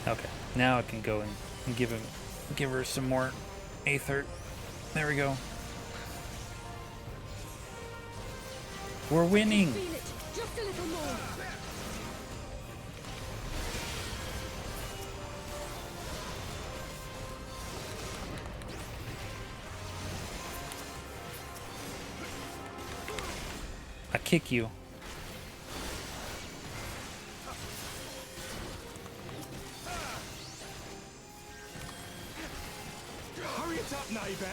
Okay, now I can go and give her some more aether. There we go. We're winning. Feel it. Just a little more. I kick you. Hurry it up, neighbor!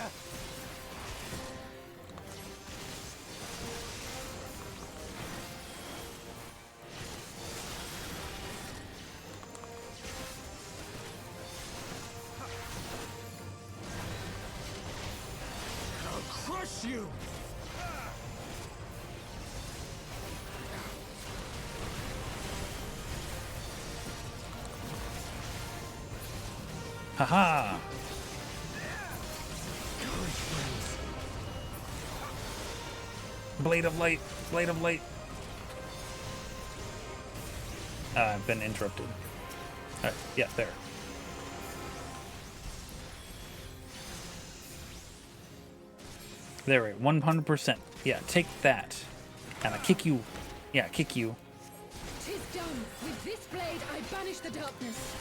I'll crush you! Haha! Blade of light! Blade of light! I've been interrupted. Alright, yeah, there. There we go, 100%. Yeah, take that. And I kick you. Yeah, kick you. 'Tis done. With this blade, I banish the darkness.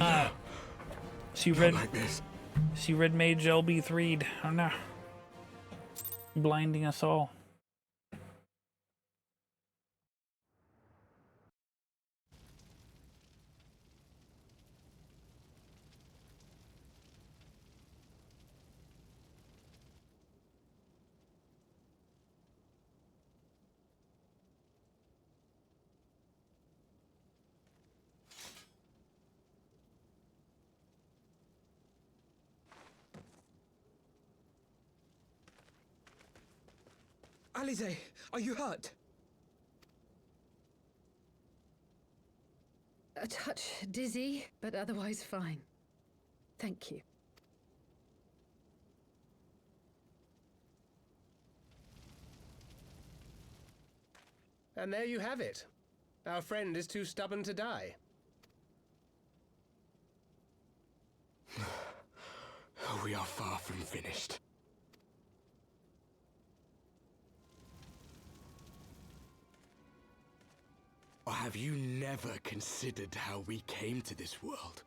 Ah. She Not red. like this. She red mage LB3'd. Oh no. Blinding us all. Alize, are you hurt? A touch dizzy, but otherwise fine. Thank you. And there you have it. Our friend is too stubborn to die. We are far from finished. Or have you never considered how we came to this world?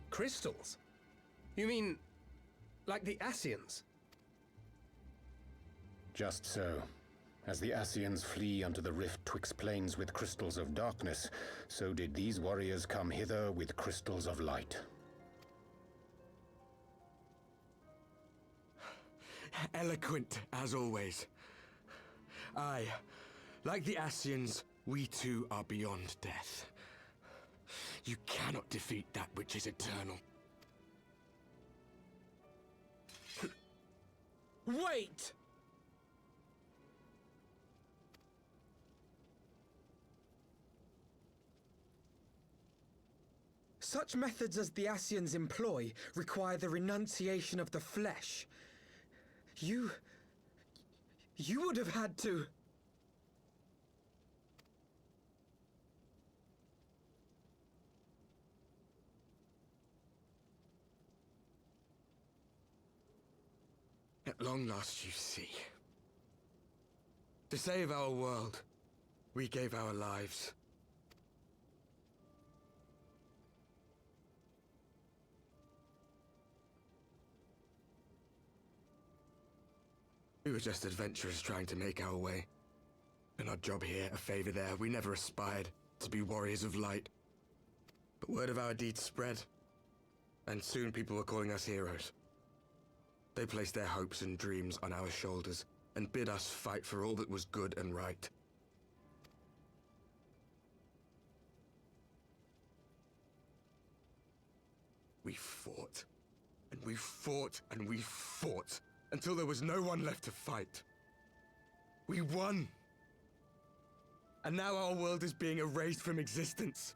Crystals? You mean, like the Ascians? Just so. As the Ascians flee unto the rift twixt plains with crystals of darkness, so did these warriors come hither with crystals of light. Eloquent, as always. Aye, like the Ascians, we too are beyond death. You cannot defeat that which is eternal. Wait! Such methods as the Ascians employ require the renunciation of the flesh. You would have had to... At long last, you see. To save our world, we gave our lives. We were just adventurers trying to make our way. An odd job here, a favor there. We never aspired to be warriors of light. But word of our deeds spread, and soon people were calling us heroes. They placed their hopes and dreams on our shoulders, and bid us fight for all that was good and right. We fought, and we fought, and we fought. until there was no one left to fight. We won. And now our world is being erased from existence.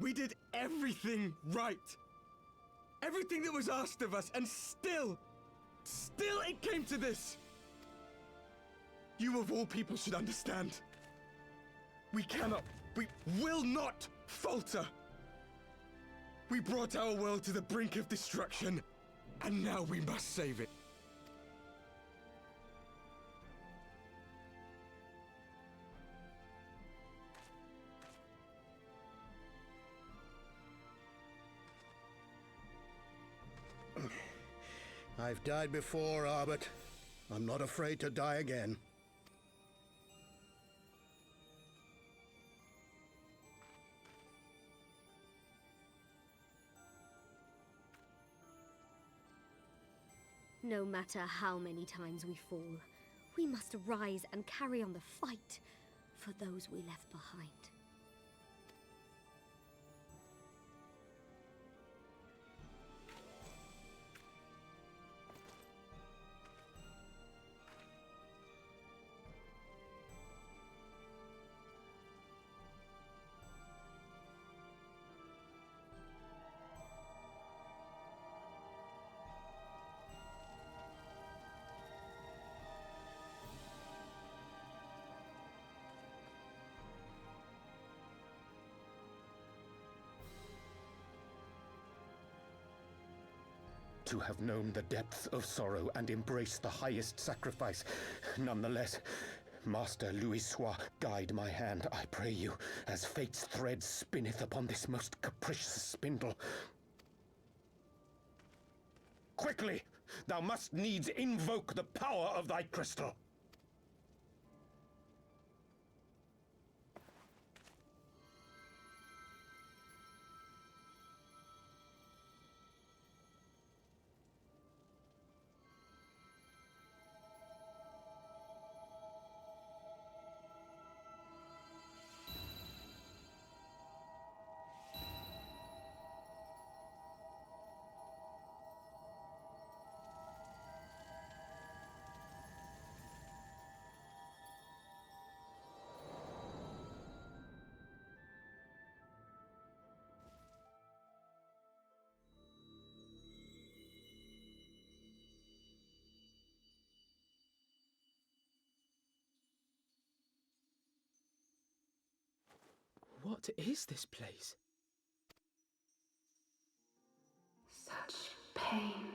We did everything right. Everything that was asked of us, and still it came to this. You of all people should understand. We will not falter. We brought our world to the brink of destruction, and now we must save it. I've died before, Arbet. I'm not afraid to die again. No matter how many times we fall, we must rise and carry on the fight for those we left behind. To have known the depth of sorrow and embraced the highest sacrifice. Nonetheless, Master Louis-Soix, guide my hand, I pray you, as fate's thread spinneth upon this most capricious spindle. Quickly! Thou must needs invoke the power of thy crystal. What is this place? Such pain.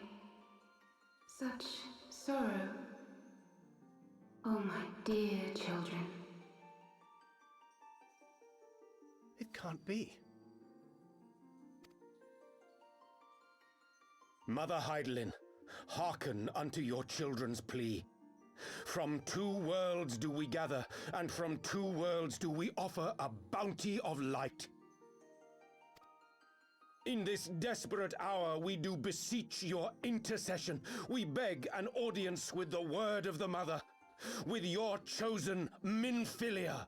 Such sorrow. Oh, my dear children. It can't be. Mother Heidelin, hearken unto your children's plea. From two worlds do we gather, and from two worlds do we offer a bounty of light. In this desperate hour we do beseech your intercession. We beg an audience with the word of the Mother, with your chosen Minfilia.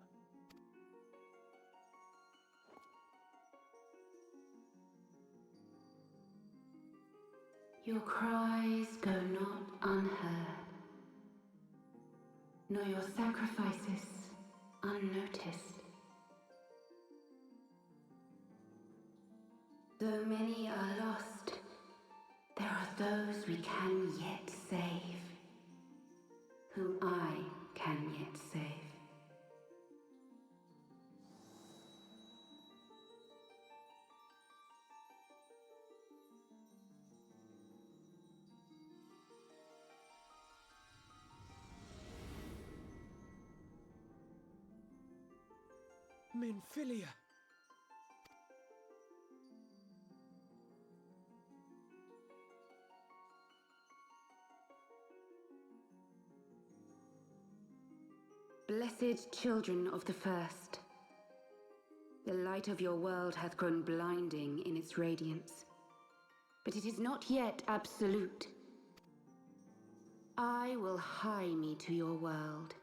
Your cries go not unheard, nor your sacrifices unnoticed. Though many are lost, there are those we can yet save, whom I can yet save. Minfilia. Blessed children of the first, the light of your world hath grown blinding in its radiance, but it is not yet absolute. I will hie me to your world,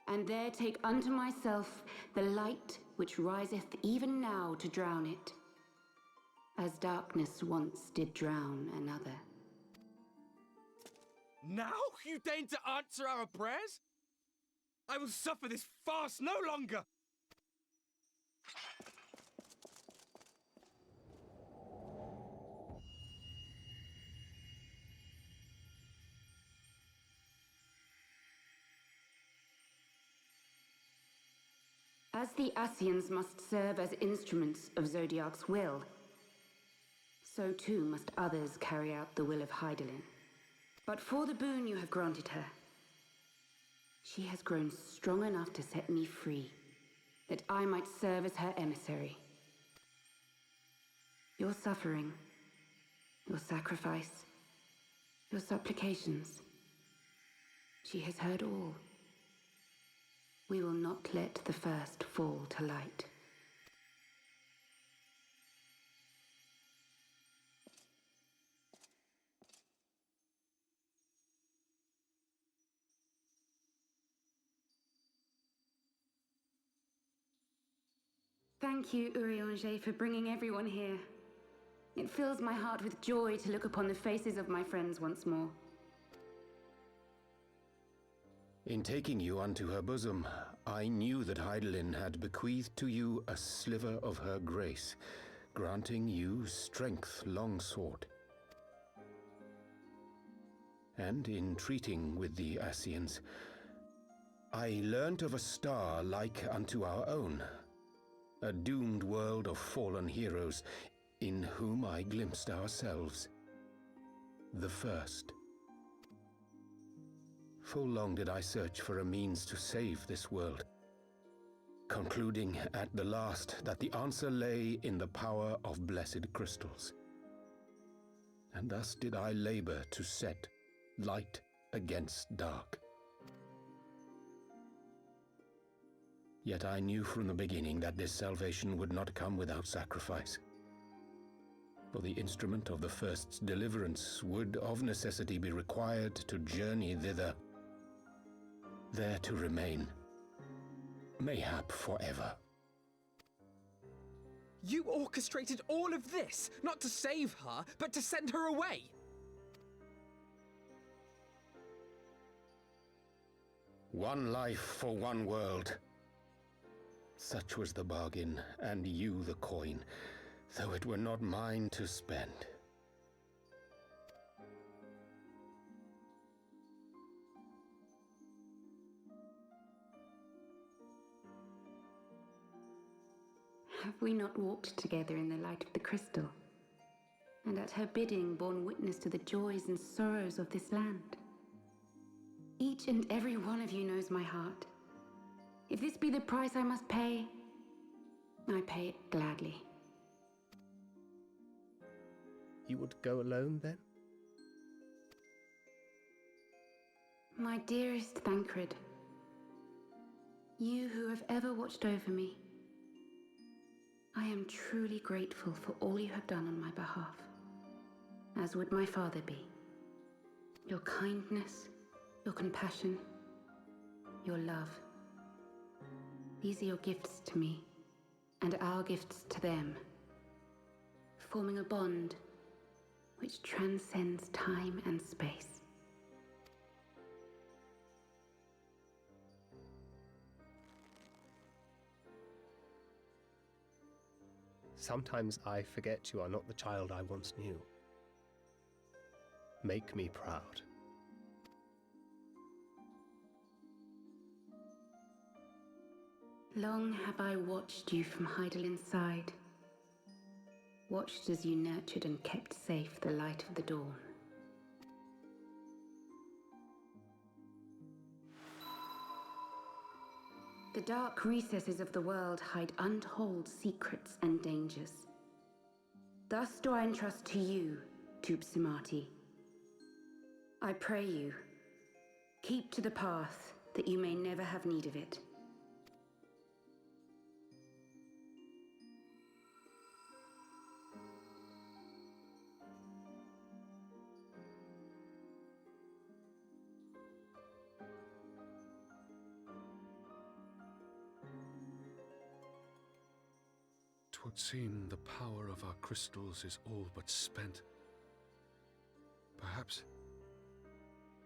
and there take unto myself the light which riseth even now to drown it, as darkness once did drown another. Now you deign to answer our prayers? I will suffer this farce no longer! As the Ascians must serve as instruments of Zodiark's will, so too must others carry out the will of Hydaelyn. But for the boon you have granted her, she has grown strong enough to set me free, that I might serve as her emissary. Your suffering, your sacrifice, your supplications, she has heard all. We will not let the first fall to light. Thank you, Urianger, for bringing everyone here. It fills my heart with joy to look upon the faces of my friends once more. In taking you unto her bosom, I knew that Hydaelyn had bequeathed to you a sliver of her grace, granting you strength long sought. And in treating with the Ascians, I learnt of a star like unto our own, a doomed world of fallen heroes, in whom I glimpsed ourselves, the first. Full long did I search for a means to save this world, concluding at the last that the answer lay in the power of blessed crystals. And thus did I labor to set light against dark. Yet I knew from the beginning that this salvation would not come without sacrifice. For the instrument of the first's deliverance would of necessity be required to journey thither, there to remain, mayhap forever. You orchestrated all of this, not to save her, but to send her away! One life for one world. Such was the bargain, and you the coin, though it were not mine to spend. Have we not walked together in the light of the crystal, and at her bidding borne witness to the joys and sorrows of this land? Each and every one of you knows my heart. If this be the price I must pay, I pay it gladly. You would go alone, then? My dearest Thancred, you who have ever watched over me, I am truly grateful for all you have done on my behalf, as would my father be. Your kindness, your compassion, your love. These are your gifts to me, and our gifts to them, forming a bond which transcends time and space. Sometimes I forget you are not the child I once knew. Make me proud. Long have I watched you from Hydaelyn's side, watched as you nurtured and kept safe the light of the dawn. The dark recesses of the world hide untold secrets and dangers. Thus do I entrust to you, Tupsimati. I pray you, keep to the path that you may never have need of it. seem the power of our crystals is all but spent. Perhaps,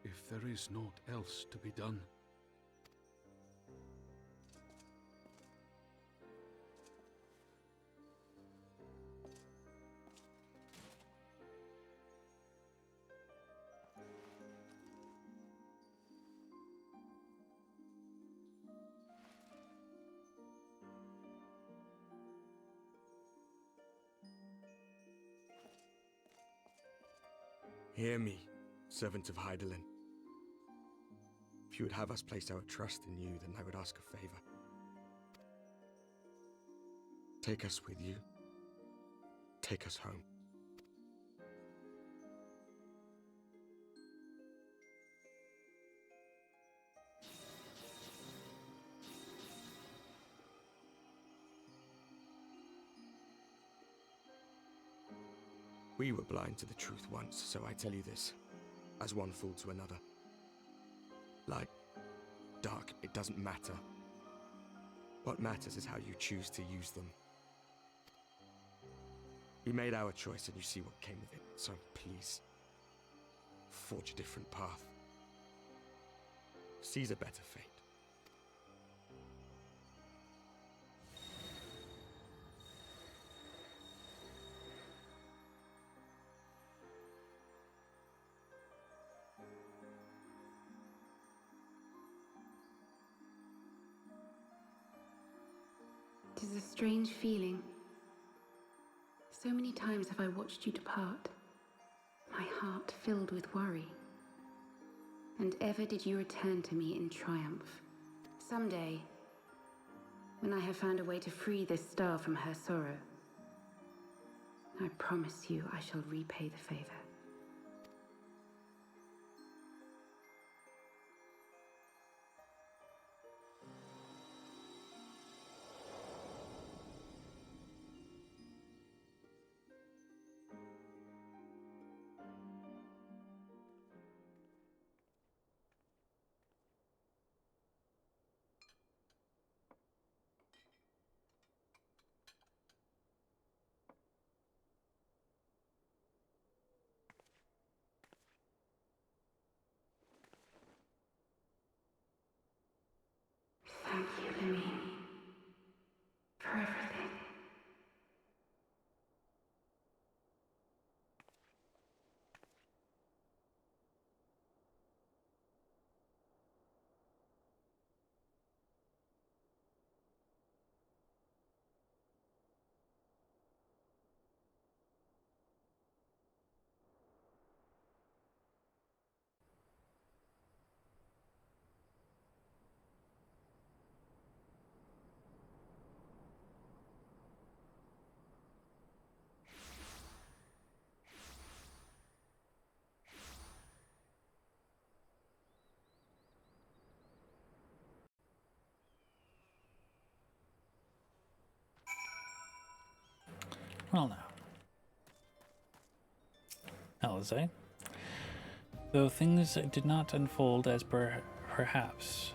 if there is naught else to be done. Hear me, servant of Hydaelyn. If you would have us place our trust in you, then I would ask a favor. Take us with you. Take us home. We were blind to the truth once, so I tell you this, as one fool to another. Light, dark, it doesn't matter. What matters is how you choose to use them. We made our choice and you see what came of it, so please, forge a different path. Seize a better fate. It is a strange feeling. So many times have I watched you depart, my heart filled with worry. And ever did you return to me in triumph. Someday, when I have found a way to free this star from her sorrow, I promise you I shall repay the favor. Thank you, Lemmy, for everything. Well now. Alizé. Though things did not unfold as perhaps,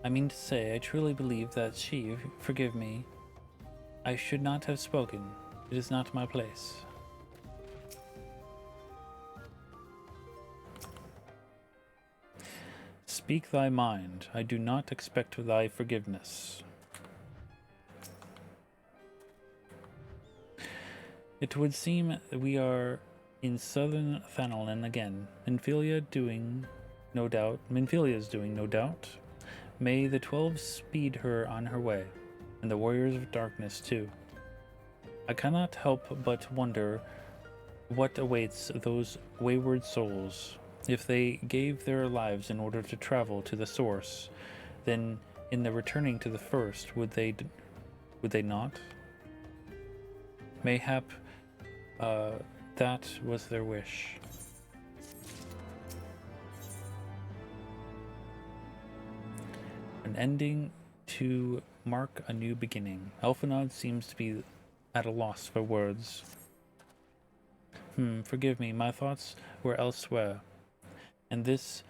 I mean to say, I truly believe that she, forgive me, I should not have spoken. It is not my place. Speak thy mind. I do not expect thy forgiveness. It would seem we are in southern Thanalan again. Minfilia is doing, no doubt. May the 12 speed her on her way, and the warriors of darkness too. I cannot help but wonder what awaits those wayward souls. If they gave their lives in order to travel to the source, then in the returning to the first, would they not? Mayhap that was their wish. An ending to mark a new beginning. Elfenod seems to be at a loss for words. Forgive me, my thoughts were elsewhere. And this,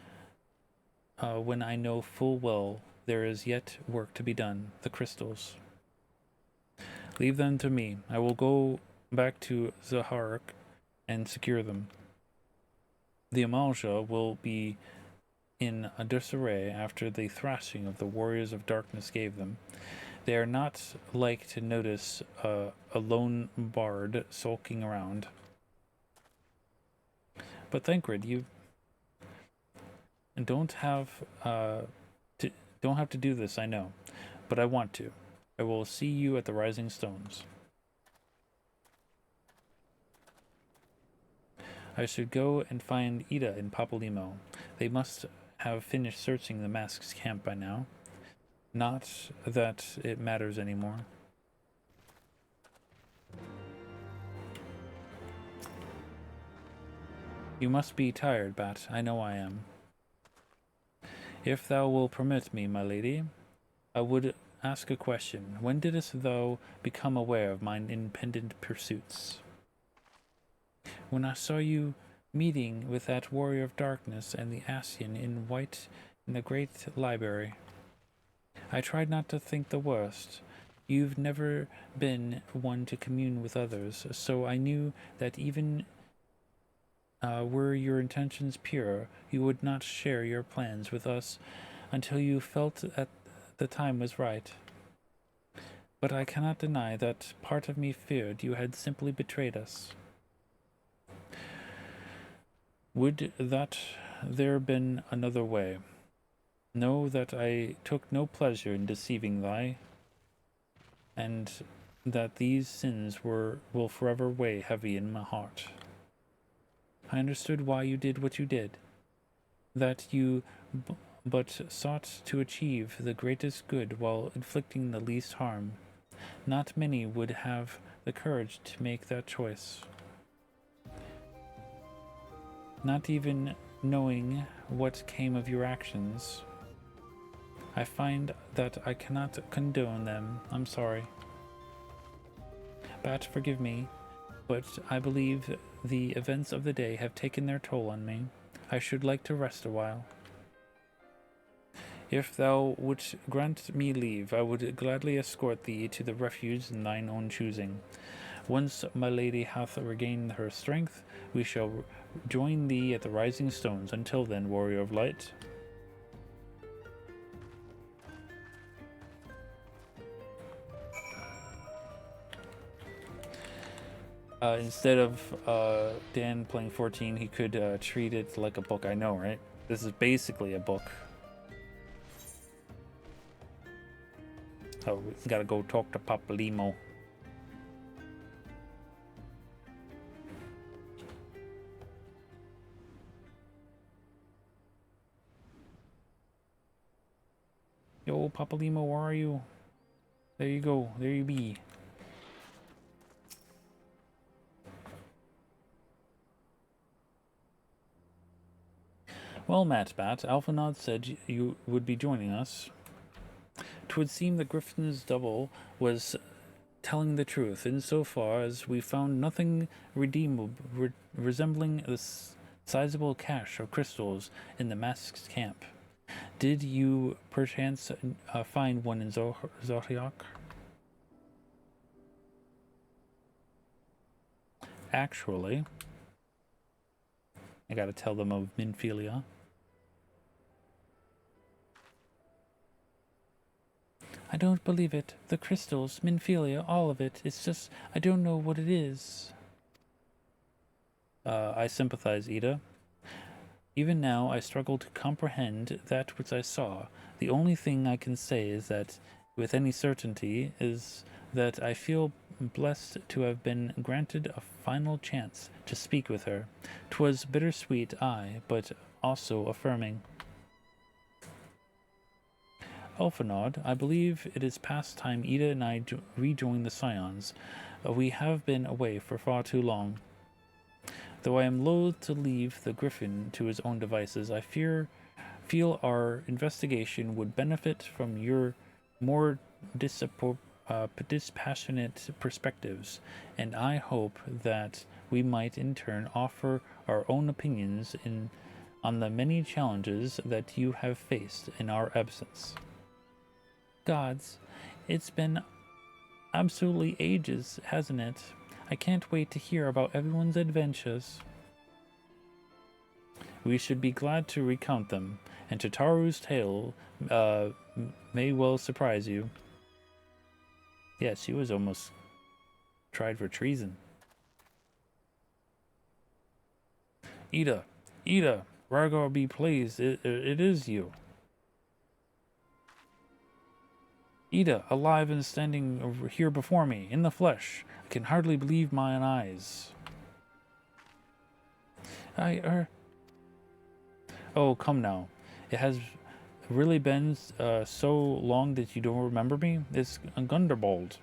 when I know full well there is yet work to be done. The crystals. Leave them to me. I will go back to Zaharak and secure them. The Amalja will be in a disarray after the thrashing of the warriors of darkness gave them. They are not like to notice a lone bard sulking around. But Thancred, you don't have to do this, I know, but I want to. I will see you at the Rising Stones. I should go and find Ida and Papalymo. They must have finished searching the Mask's camp by now. Not that it matters anymore. You must be tired, Bat. I know I am. If thou will permit me, my lady, I would ask a question. When didst thou become aware of mine impendent pursuits? When I saw you meeting with that warrior of darkness and the Ascian in white in the great library. I tried not to think the worst. You've never been one to commune with others, so I knew that even were your intentions pure, you would not share your plans with us until you felt that the time was right. But I cannot deny that part of me feared you had simply betrayed us. Would that there been another way. Know that I took no pleasure in deceiving thee, and that these sins will forever weigh heavy in my heart. I understood why you did what you did, that you but sought to achieve the greatest good while inflicting the least harm. Not many would have the courage to make that choice. Not even knowing what came of your actions, I find that I cannot condone them. I'm sorry. Bat, forgive me, but I believe the events of the day have taken their toll on me. I should like to rest a while. If thou wouldst grant me leave, I would gladly escort thee to the refuge in thine own choosing. Once my lady hath regained her strength, we shall join thee at the Rising Stones. Until then, warrior of light. Instead of Dan playing 14, he could treat it like a book. I know, right? This is basically a book. Oh, we gotta go talk to Papalymo. Yo, Papalymo, where are you? There you go. There you be. Well, Matbat, Alphanod said you would be joining us. 'Twould seem the Griffin's double was telling the truth, insofar as we found nothing resembling a sizable cache of crystals in the Mask's camp. Did you perchance find one in Zodiac? Actually, I gotta tell them of Minfilia. I don't believe it. The crystals, Minfilia, all of it. It's just, I don't know what it is. I sympathize, Ida. Even now, I struggle to comprehend that which I saw. The only thing I can say is that, with any certainty, is that I feel blessed to have been granted a final chance to speak with her. 'Twas bittersweet, aye, but also affirming. Elphanod, I believe it is past time Ida and I rejoin the Scions. We have been away for far too long. Though I am loath to leave the Griffin to his own devices, I feel our investigation would benefit from your more dispassionate perspectives, and I hope that we might in turn offer our own opinions on the many challenges that you have faced in our absence. Gods, it's been absolutely ages, hasn't it? I can't wait to hear about everyone's adventures. We should be glad to recount them, and Tataru's tale may well surprise you. Yeah, she was almost tried for treason. Ida, Rhaegar be pleased, it is you. Ida, alive and standing over here before me, in the flesh. I can hardly believe mine eyes. Oh, come now. It has really been so long that you don't remember me? It's Gunderbald.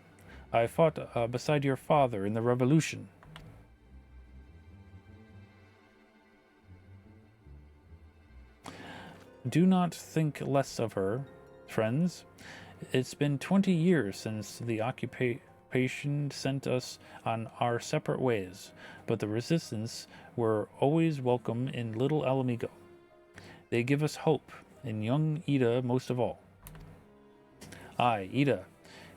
I fought beside your father in the revolution. Do not think less of her, friends. It's been 20 years since the occupation sent us on our separate ways, but the resistance were always welcome in Little Alamigo. They give us hope, and young Ida most of all. Aye, Ida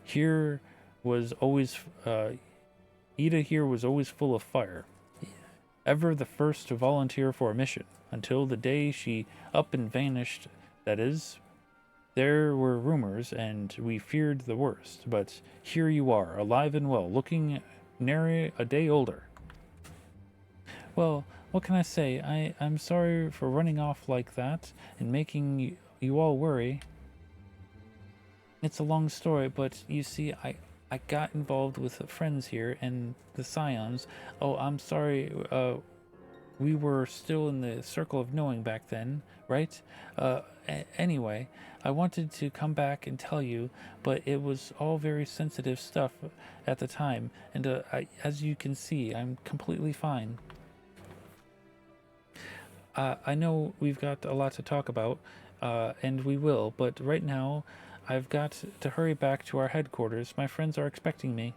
here was always full of fire, ever the first to volunteer for a mission, until the day she up and vanished. That is, there were rumors, and we feared the worst, but here you are, alive and well, looking nary a day older. Well, what can I say? I'm sorry for running off like that and making you all worry. It's a long story, but you see, I got involved with friends here and the Scions. Oh, I'm sorry, we were still in the circle of knowing back then, right? Anyway, I wanted to come back and tell you, but it was all very sensitive stuff at the time, and as you can see, I'm completely fine. I know we've got a lot to talk about, and we will, but right now, I've got to hurry back to our headquarters. My friends are expecting me.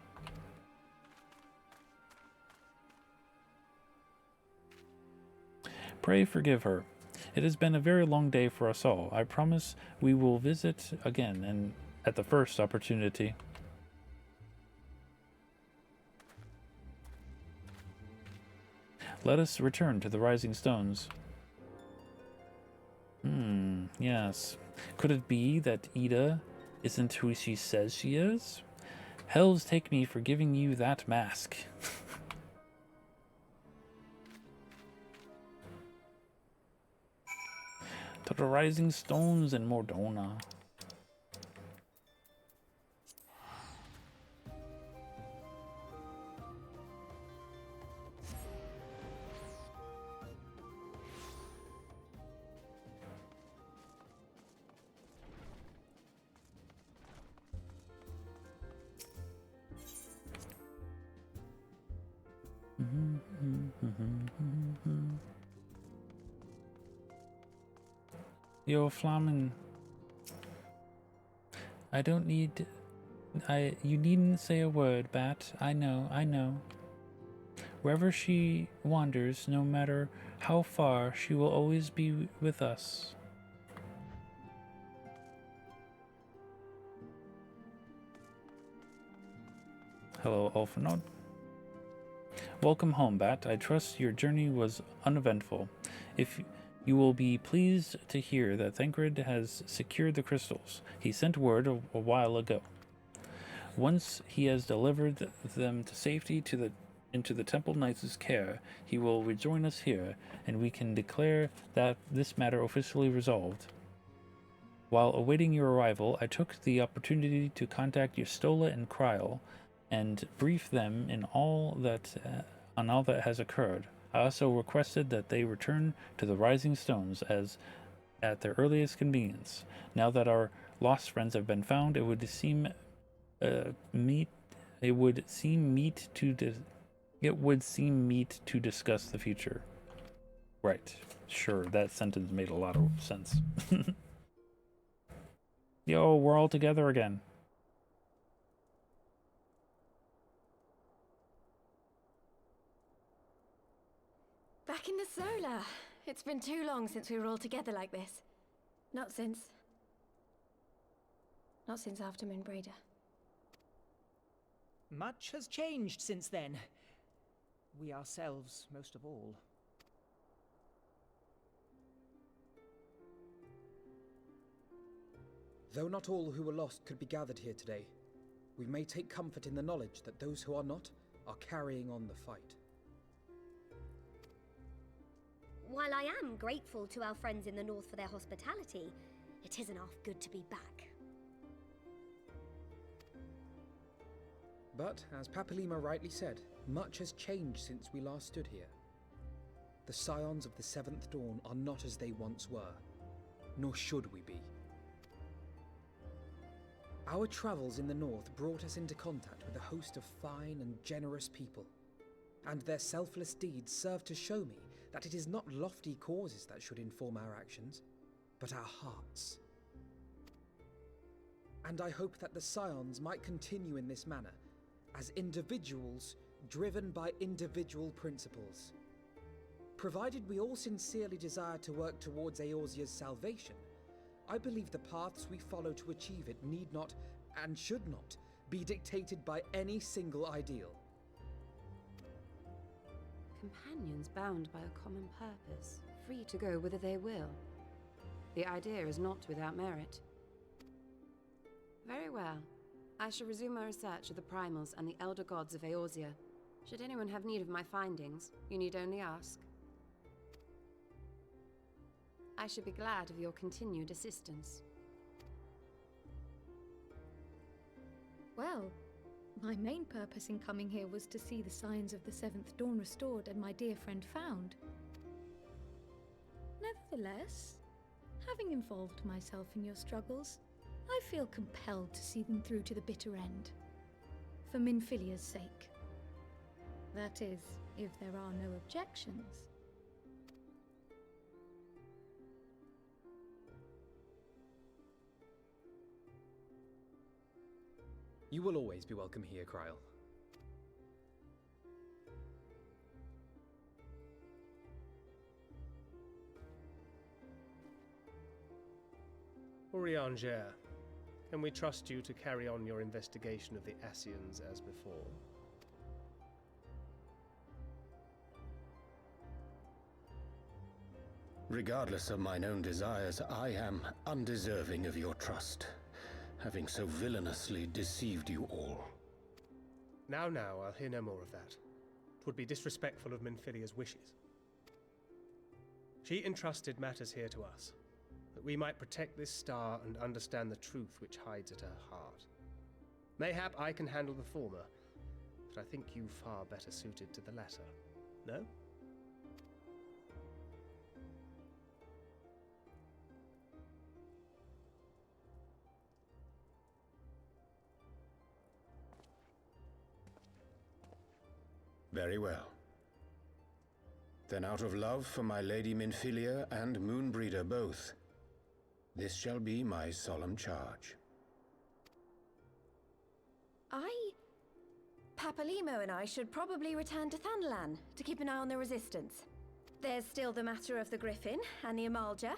Pray forgive her. It has been a very long day for us all. I promise we will visit again, and at the first opportunity. Let us return to the Rising Stones. Yes. Could it be that Ida isn't who she says she is? Hells take me for giving you that mask. To the Rising Stones in Mordona. Yo, Flamin. You needn't say a word, Bat. I know. Wherever she wanders, no matter how far, she will always be with us. Hello, Ulfanod. Welcome home, Bat. I trust your journey was uneventful. If you will be pleased to hear that Thancred has secured the crystals. He sent word a while ago. Once he has delivered them to safety into the Temple Knights' care, he will rejoin us here, and we can declare that this matter officially resolved. While awaiting your arrival, I took the opportunity to contact Yustola and Kryl, and brief them on all that has occurred. I also requested that they return to the Rising Stones at their earliest convenience. Now that our lost friends have been found, it would seem meet to discuss the future. Right. Sure, that sentence made a lot of sense. Yo, we're all together again. Back in the Solar. It's been too long since we were all together like this. Not since after Moonbraider. Much has changed since then. We ourselves, most of all. Though not all who were lost could be gathered here today, we may take comfort in the knowledge that those who are not are carrying on the fight. While I am grateful to our friends in the north for their hospitality, it isn't half good to be back. But, as Papalima rightly said, much has changed since we last stood here. The scions of the Seventh Dawn are not as they once were, nor should we be. Our travels in the north brought us into contact with a host of fine and generous people, and their selfless deeds serve to show me that it is not lofty causes that should inform our actions, but our hearts. And I hope that the scions might continue in this manner, as individuals driven by individual principles. Provided we all sincerely desire to work towards Eorzea's salvation, I believe the paths we follow to achieve it need not, and should not, be dictated by any single ideal. Companions bound by a common purpose, free to go whither they will. The idea is not without merit. Very well. I shall resume my research of the primals and the elder gods of Eorzea. Should anyone have need of my findings, you need only ask. I should be glad of your continued assistance. Well, my main purpose in coming here was to see the signs of the Seventh Dawn restored and my dear friend found. Nevertheless, having involved myself in your struggles, I feel compelled to see them through to the bitter end. For Minfilia's sake. That is, if there are no objections. You will always be welcome here, Kryl. Urianger, can we trust you to carry on your investigation of the Ascians as before? Regardless of mine own desires, I am undeserving of your trust, having so villainously deceived you all. Now, I'll hear no more of that. 'Twould be disrespectful of Minfilia's wishes. She entrusted matters here to us, that we might protect this star and understand the truth which hides at her heart. Mayhap I can handle the former, but I think you far better suited to the latter. No? Very well. Then out of love for my Lady Minfilia and Moonbreeder both, this shall be my solemn charge. Papalimo and I should probably return to Thanalan to keep an eye on the Resistance. There's still the matter of the Griffin and the Amalja,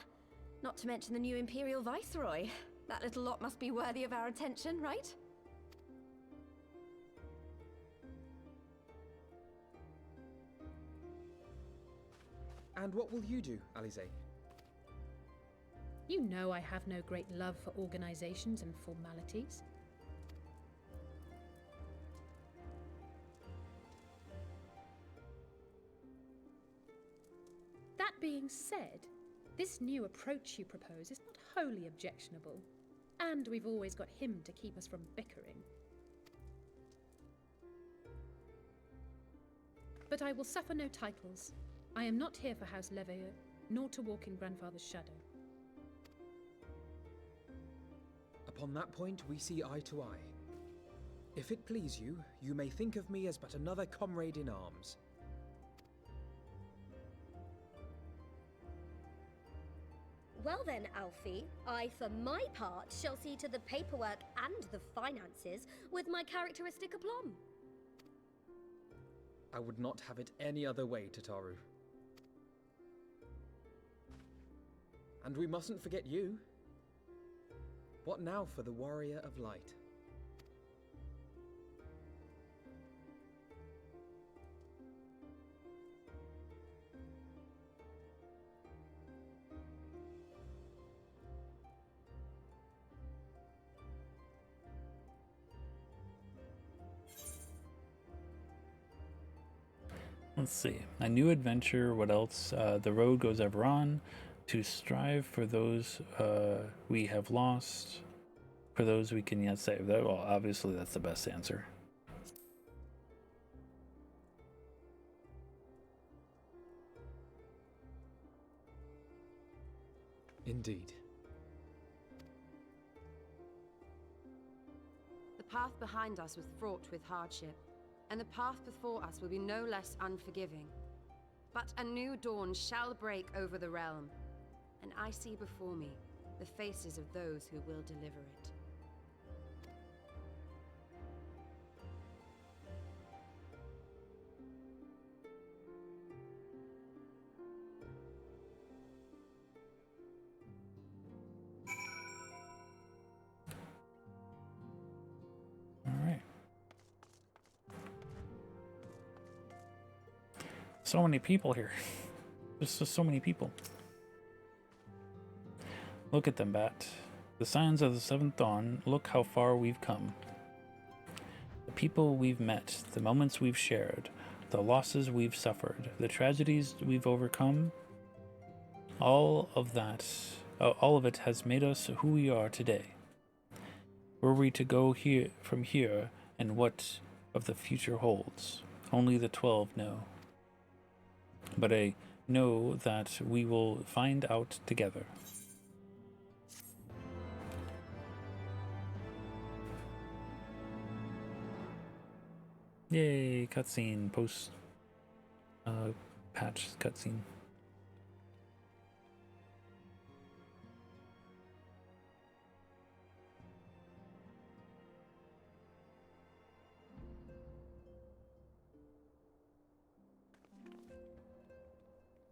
not to mention the new Imperial Viceroy. That little lot must be worthy of our attention, right? And what will you do, Alize? You know I have no great love for organizations and formalities. That being said, this new approach you propose is not wholly objectionable, and we've always got him to keep us from bickering. But I will suffer no titles. I am not here for House Leveilleur, nor to walk in Grandfather's shadow. Upon that point, we see eye to eye. If it please you, you may think of me as but another comrade in arms. Well then, Alfie, I for my part shall see to the paperwork and the finances with my characteristic aplomb. I would not have it any other way, Tataru. And we mustn't forget you. What now for the Warrior of Light? Let's see. A new adventure. What else? The road goes ever on. To strive for those we have lost. For those we can yet save. That, well, obviously that's the best answer. Indeed. The path behind us was fraught with hardship, and the path before us will be no less unforgiving. But a new dawn shall break over the realm, and I see before me the faces of those who will deliver it. So many people here. There's just so many people. Look at them, Bat. The signs of the seventh dawn. Look how far we've come. The people we've met, the moments we've shared, the losses we've suffered, the tragedies we've overcome. All of it has made us who we are today. Were we to go from here, and what of the future holds, only the 12 know. But I know that we will find out together. Yay, cutscene, post patch cutscene.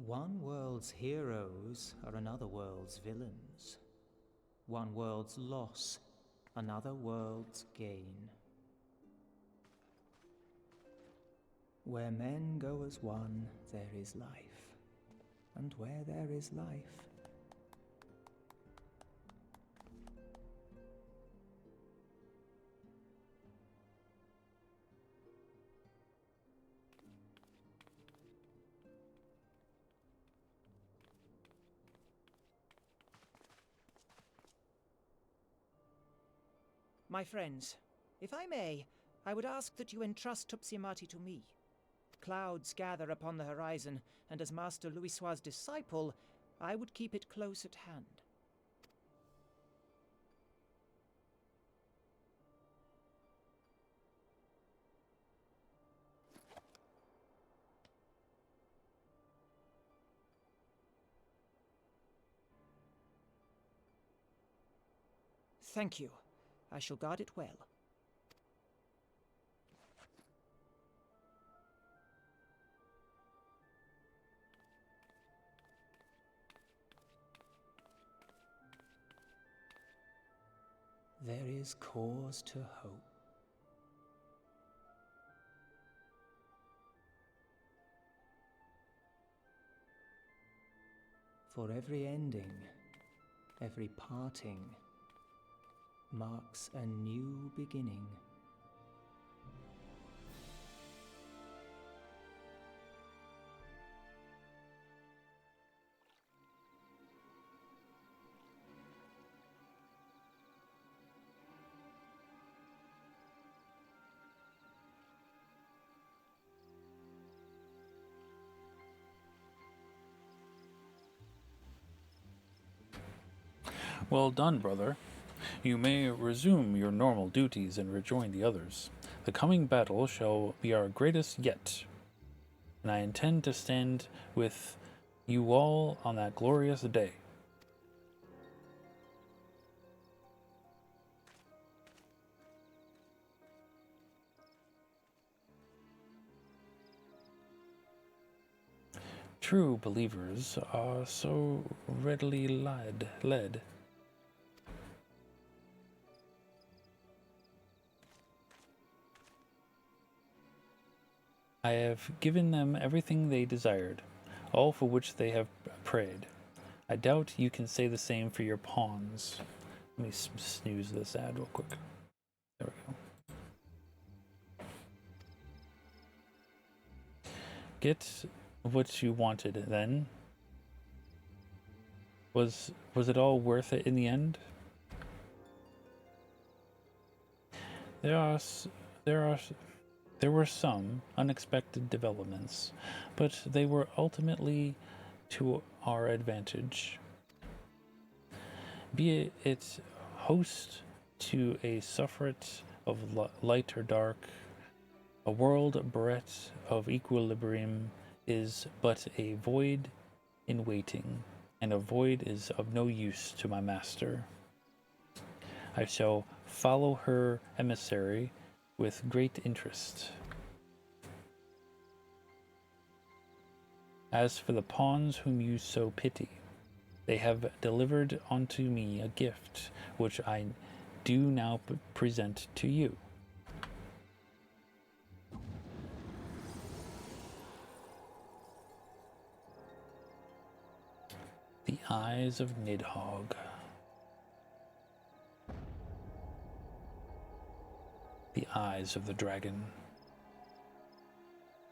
One world's heroes are another world's villains. One world's loss, another world's gain. Where men go as one, there is life. And where there is life, my friends, if I may, I would ask that you entrust Tupsimati to me. Clouds gather upon the horizon, and as Master Louisoix's disciple, I would keep it close at hand. Thank you. I shall guard it well. There is cause to hope. For every ending, every parting, marks a new beginning. Well done, brother. You may resume your normal duties and rejoin the others. The coming battle shall be our greatest yet, and I intend to stand with you all on that glorious day. True believers are so readily led. I have given them everything they desired, all for which they have prayed. I doubt you can say the same for your pawns. Let me snooze this ad real quick. There we go. get what you wanted then? Was it all worth it in the end? There were some unexpected developments, but they were ultimately to our advantage. Be it host to a suffrage of light or dark, a world bereft of equilibrium is but a void in waiting, and a void is of no use to my master. I shall follow her emissary with great interest. As for the pawns whom you so pity, they have delivered unto me a gift, which I do now present to you. The eyes of Nidhogg. The eyes of the dragon.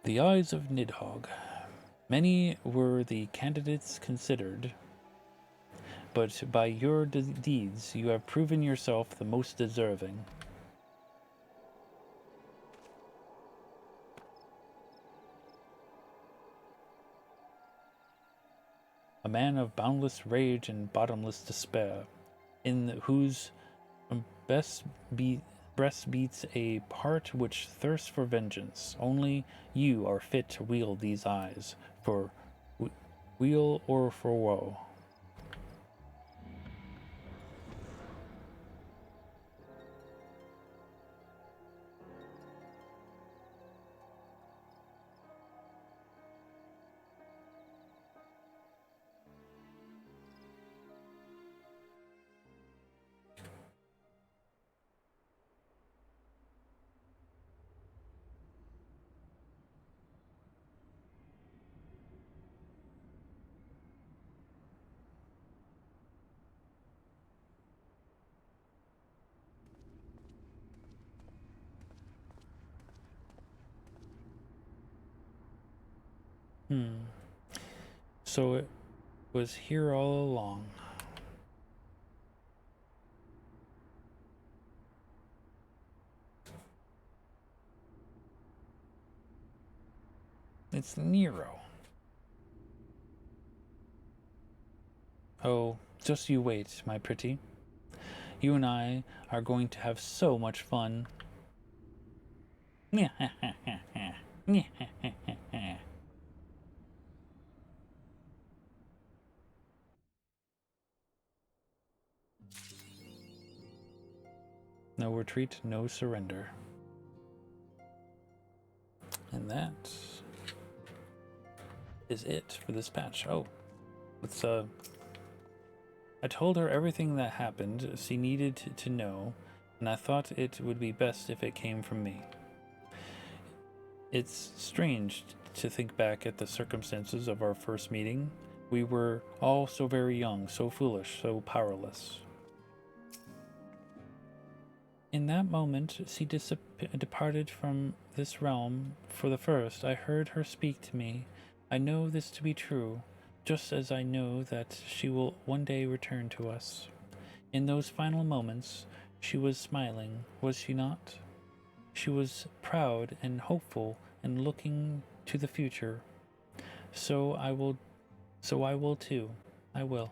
The eyes of Nidhogg. Many were the candidates considered, but by your deeds you have proven yourself the most deserving. A man of boundless rage and bottomless despair, in whose breast beats a heart which thirsts for vengeance. Only you are fit to wield these eyes, for weal or for woe. So it was here all along. It's Nero. Oh, just you wait, my pretty. You and I are going to have so much fun. No retreat, no surrender. And that is it for this patch. Oh, let's I told her everything that happened she needed to know, and I thought it would be best if it came from me. It's strange to think back at the circumstances of our first meeting. We were all so very young, so foolish, so powerless. In that moment, she departed from this realm. For the first, I heard her speak to me. I know this to be true, just as I know that she will one day return to us. In those final moments, she was smiling, was she not? She was proud and hopeful and looking to the future. So I will too. I will.